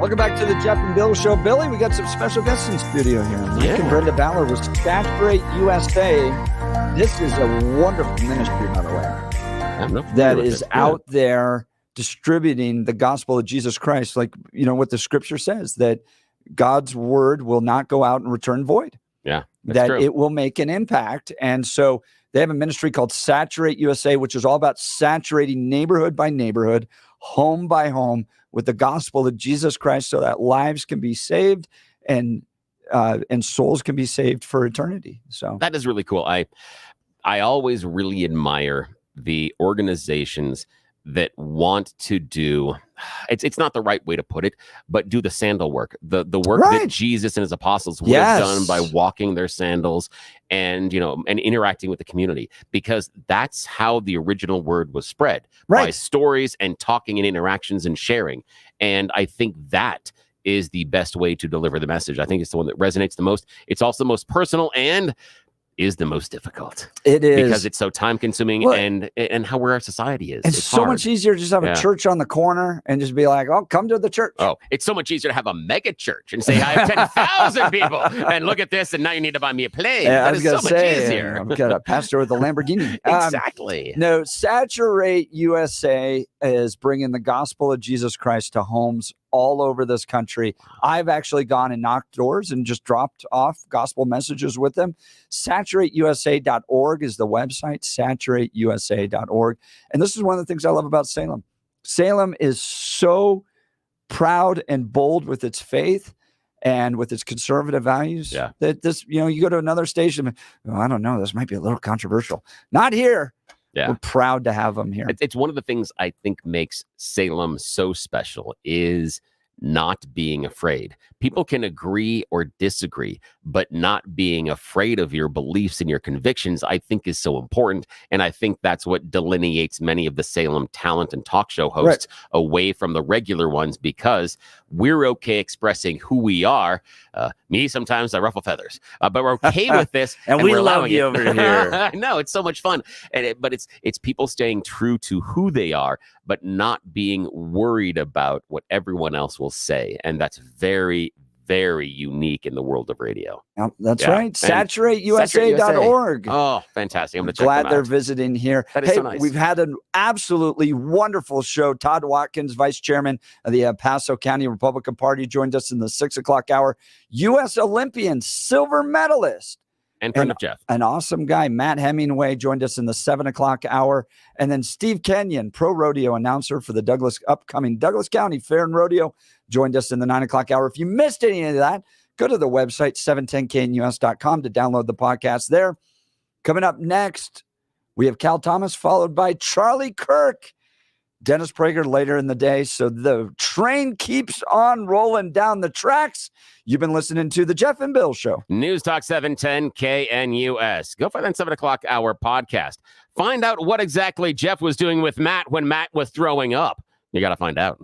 A: Welcome back to the Jeff and Bill Show. Billy, we got some special guests in studio here. Mike and Brenda Ballard with Saturate USA. This is a wonderful ministry, by the way, that is out there distributing the gospel of Jesus Christ. Like, what the scripture says, that God's word will not go out and return void.
B: Yeah,
A: that
B: true.
A: It will make an impact. And so they have a ministry called Saturate USA, which is all about saturating neighborhood by neighborhood, home by home, with the gospel of Jesus Christ, so that lives can be saved and souls can be saved for eternity. So
B: that is really cool. I always really admire the organizations that want to do, it's not the right way to put it, but do the sandal work, the work that Jesus and his apostles would have done by walking their sandals and interacting with the community, because that's how the original word was spread, by stories and talking and interactions and sharing. And I think that is the best way to deliver the message. I think it's the one that resonates the most. It's also the most personal and is the most difficult.
A: It is,
B: because it's so time consuming and how where our society is.
A: It's so much easier to just have a church on the corner and just be like, oh, come to the church.
B: Oh, it's so much easier to have a mega church and say, I have 10,000 people and look at this. And now you need to buy me a plane. That is so much easier.
A: I've got a pastor with a Lamborghini.
B: Exactly.
A: No, Saturate USA is bringing the gospel of Jesus Christ to homes all over this country. I've actually gone and knocked doors and just dropped off gospel messages with them. SaturateUSA.org is the website, SaturateUSA.org. And this is one of the things I love about Salem. Salem is so proud and bold with its faith and with its conservative values that this, you go to another station, I don't know, this might be a little controversial. Not here.
B: Yeah.
A: We're proud to have them here.
B: It's one of the things I think makes Salem so special is not being afraid. People can agree or disagree, but not being afraid of your beliefs and your convictions, I think, is so important. And I think that's what delineates many of the Salem talent and talk show hosts away from the regular ones, because we're okay expressing who we are. Me, sometimes I ruffle feathers, but we're okay with this.
A: and we love you over here.
B: I know, it's so much fun. But it's people staying true to who they are, but not being worried about what everyone else will say. And that's very, very unique in the world of radio.
A: Yep, that's right. SaturateUSA.org.
B: Oh, fantastic. I'm
A: glad they're visiting here.
B: That is so nice.
A: We've had an absolutely wonderful show. Todd Watkins, Vice Chairman of the Paso County Republican Party, joined us in the 6 o'clock hour. U.S. Olympian, silver medalist.
B: And friend of Jeff.
A: An awesome guy. Matt Hemingway joined us in the 7 o'clock hour. And then Steve Kenyon, pro rodeo announcer for the upcoming Douglas County Fair and Rodeo, joined us in the 9 o'clock hour. If you missed any of that, go to the website, 710knus.com, to download the podcast there. Coming up next, we have Cal Thomas, followed by Charlie Kirk. Dennis Prager later in the day. So the train keeps on rolling down the tracks. You've been listening to the Jeff and Bill Show.
B: News Talk 710 KNUS. Go for that 7 o'clock hour podcast. Find out what exactly Jeff was doing with Matt when Matt was throwing up. You got to find out.